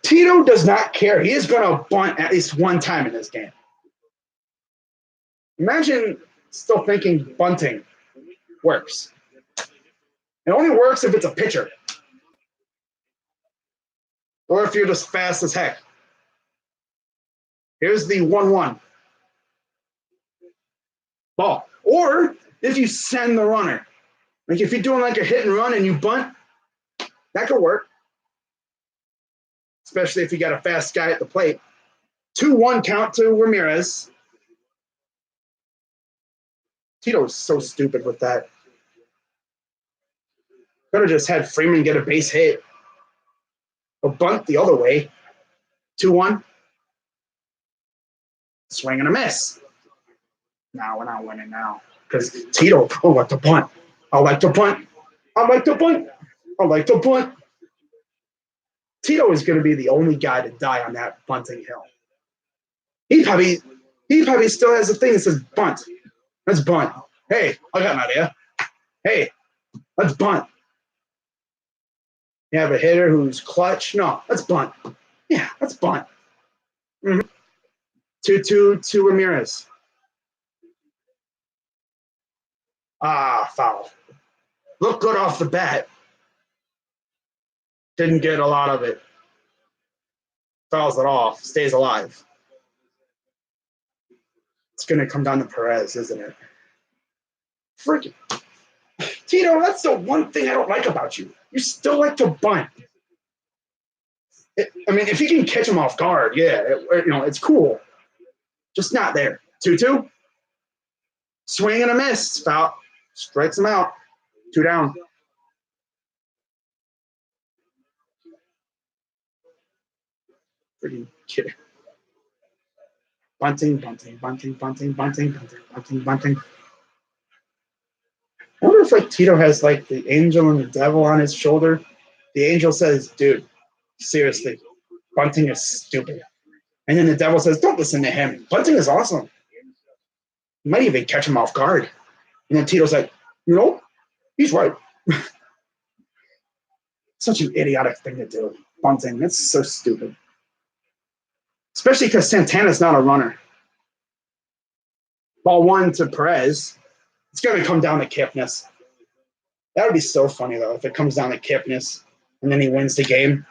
Tito does not care. He is going to bunt at least one time in this game. Imagine still thinking bunting works. It only works if it's a pitcher. Or if you're just fast as heck. Here's the 1-1. Ball. Or if you send the runner. Like if you're doing like a hit and run and you bunt, that could work. Especially if you got a fast guy at the plate. 2-1 count to Ramirez. Tito's so stupid with that. Could have just had Freeman get a base hit. Or bunt the other way. 2-1. Swing and a miss. Now we're not winning now. Because Tito, I like to bunt. I like to bunt. I like to bunt. I like to bunt. Tito is going to be the only guy to die on that bunting hill. He probably still has a thing that says bunt. Let's bunt. Hey, I got an idea. Hey, let's bunt. You have a hitter who's clutch? No, let's bunt. Yeah, let's bunt. 2-2 to Ramirez. Foul. Looked good off the bat. Didn't get a lot of it. Fouls it off. Stays alive. It's going to come down to Perez, isn't it? Freaking Tito, that's the one thing I don't like about you. You still like to bunt. If you can catch him off guard, yeah, it's cool. Just not there. 2-2. Swing and a miss. Foul. Strikes him out. 2 down. Freaking kid. Bunting. I wonder if Tito has the angel and the devil on his shoulder. The angel says, dude, seriously, bunting is stupid. And then the devil says, don't listen to him. Bunting is awesome. You might even catch him off guard. And then Tito's like, he's right. Such an idiotic thing to do. Bunting, that's so stupid. Especially because Santana's not a runner. Ball 1 to Perez. It's going to come down to Kipnis. That would be so funny, though, if it comes down to Kipnis and then he wins the game.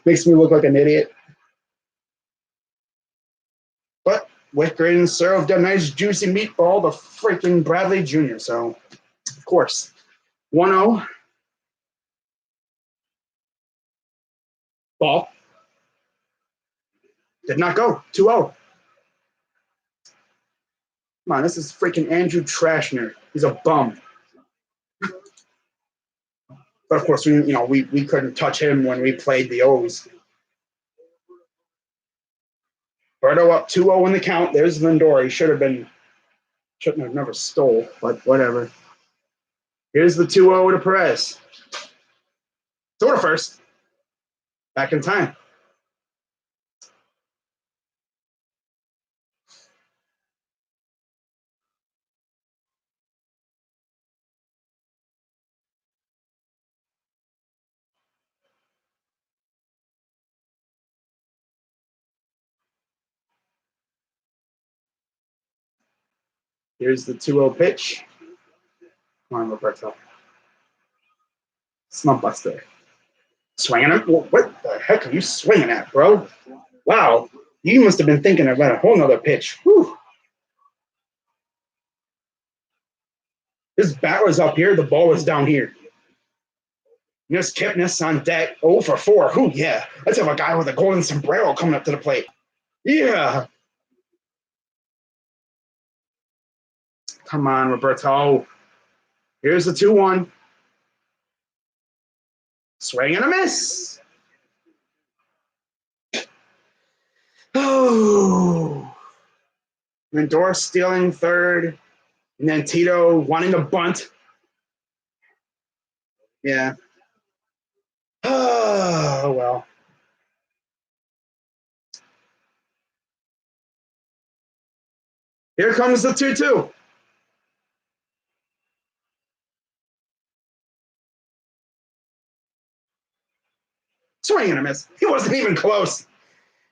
Makes me look like an idiot. But Wickgren served a nice juicy meatball to freaking Bradley Jr. So, of course, 1-0. Ball. Did not go. 2-0. Come on, this is freaking Andrew Trashner. He's a bum. But of course, we couldn't touch him when we played the O's. Berto up 2-0 in the count. There's Lindor. He shouldn't have never stole, but whatever. Here's the 2-0 to Perez. Throw to first. Back in time. Here's the 2-0 pitch. Come on, Roberto. Slump buster. Swinging it? What the heck are you swinging at, bro? Wow. You must have been thinking about a whole nother pitch. Whew. This bat was up here. The ball was down here. Here's Kipnis on deck. 0 for 4. Whew, yeah. Let's have a guy with a golden sombrero coming up to the plate. Yeah. Come on, Roberto. Here's the 2-1. Swing and a miss. Oh. Lindor stealing third. And then Tito wanting to bunt. Yeah. Oh, well. Here comes the 2-2. Swing and a miss. He wasn't even close.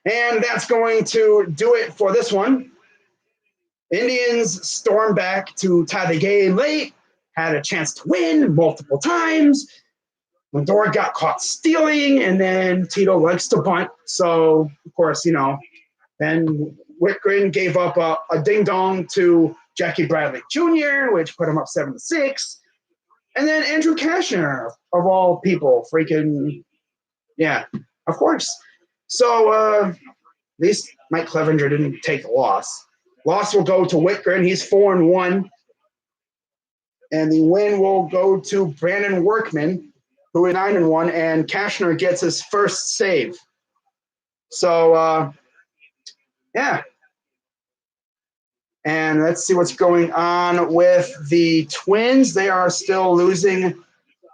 And that's going to do it for this one. Indians stormed back to tie the game late, had a chance to win multiple times. Lindor got caught stealing, and then Tito likes to bunt. So, of course, then Whitgren gave up a ding-dong to Jackie Bradley Jr., which put him up 7-6. And then Andrew Cashner, of all people, yeah, of course. So at least Mike Clevenger didn't take a loss. Loss will go to Whitgren. He's 4-1. And the win will go to Brandon Workman, who is 9-1, and Cashner gets his first save. So, yeah. And let's see what's going on with the Twins. They are still losing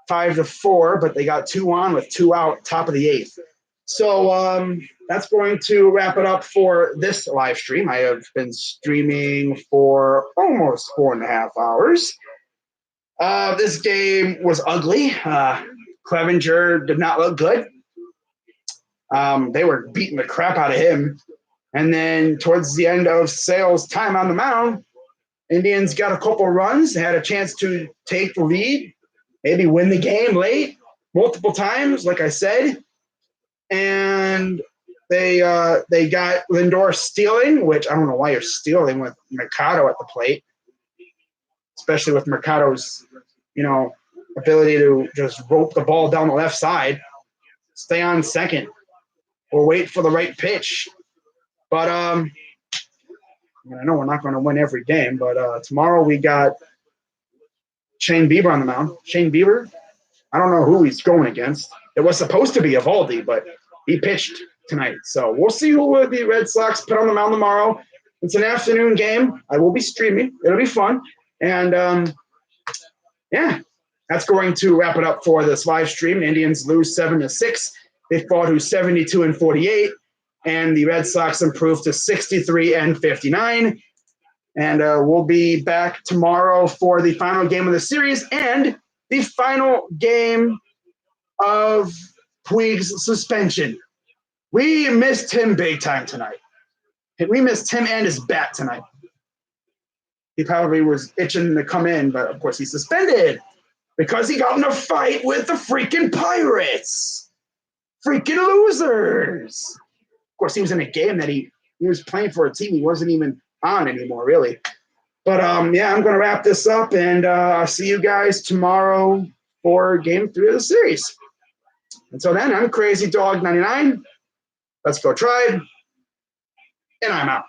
5-4, but they got 2 on with 2 out, top of the 8th. So that's going to wrap it up for this live stream. I have been streaming for almost 4.5 hours. This game was ugly. Clevenger did not look good. They were beating the crap out of him. And then towards the end of Sale's time on the mound, Indians got a couple runs. They had a chance to take the lead, maybe win the game late multiple times, like I said. And they got Lindor stealing, which I don't know why you're stealing with Mercado at the plate, especially with Mercado's, ability to just rope the ball down the left side, stay on second, or wait for the right pitch. But I know we're not going to win every game, but tomorrow we got Shane Bieber on the mound. Shane Bieber, I don't know who he's going against. It was supposed to be Eovaldi, but he pitched tonight. So we'll see who the Red Sox put on the mound tomorrow. It's an afternoon game. I will be streaming. It'll be fun. And, yeah, that's going to wrap it up for this live stream. Indians lose 7-6. They fall to 72-48. And the Red Sox improved to 63-59. And we'll be back tomorrow for the final game of the series and the final game of Puig's suspension. We missed him big time tonight. We missed him and his bat tonight. He probably was itching to come in, but of course he's suspended because he got in a fight with the freaking Pirates. Freaking losers. Of course, he was in a game that he was playing for a team he wasn't even on anymore, really. But, yeah, I'm going to wrap this up, and I'll see you guys tomorrow for Game 3 of the series. Until then, I'm Crazy Dog 99. Let's go Tribe, and I'm out.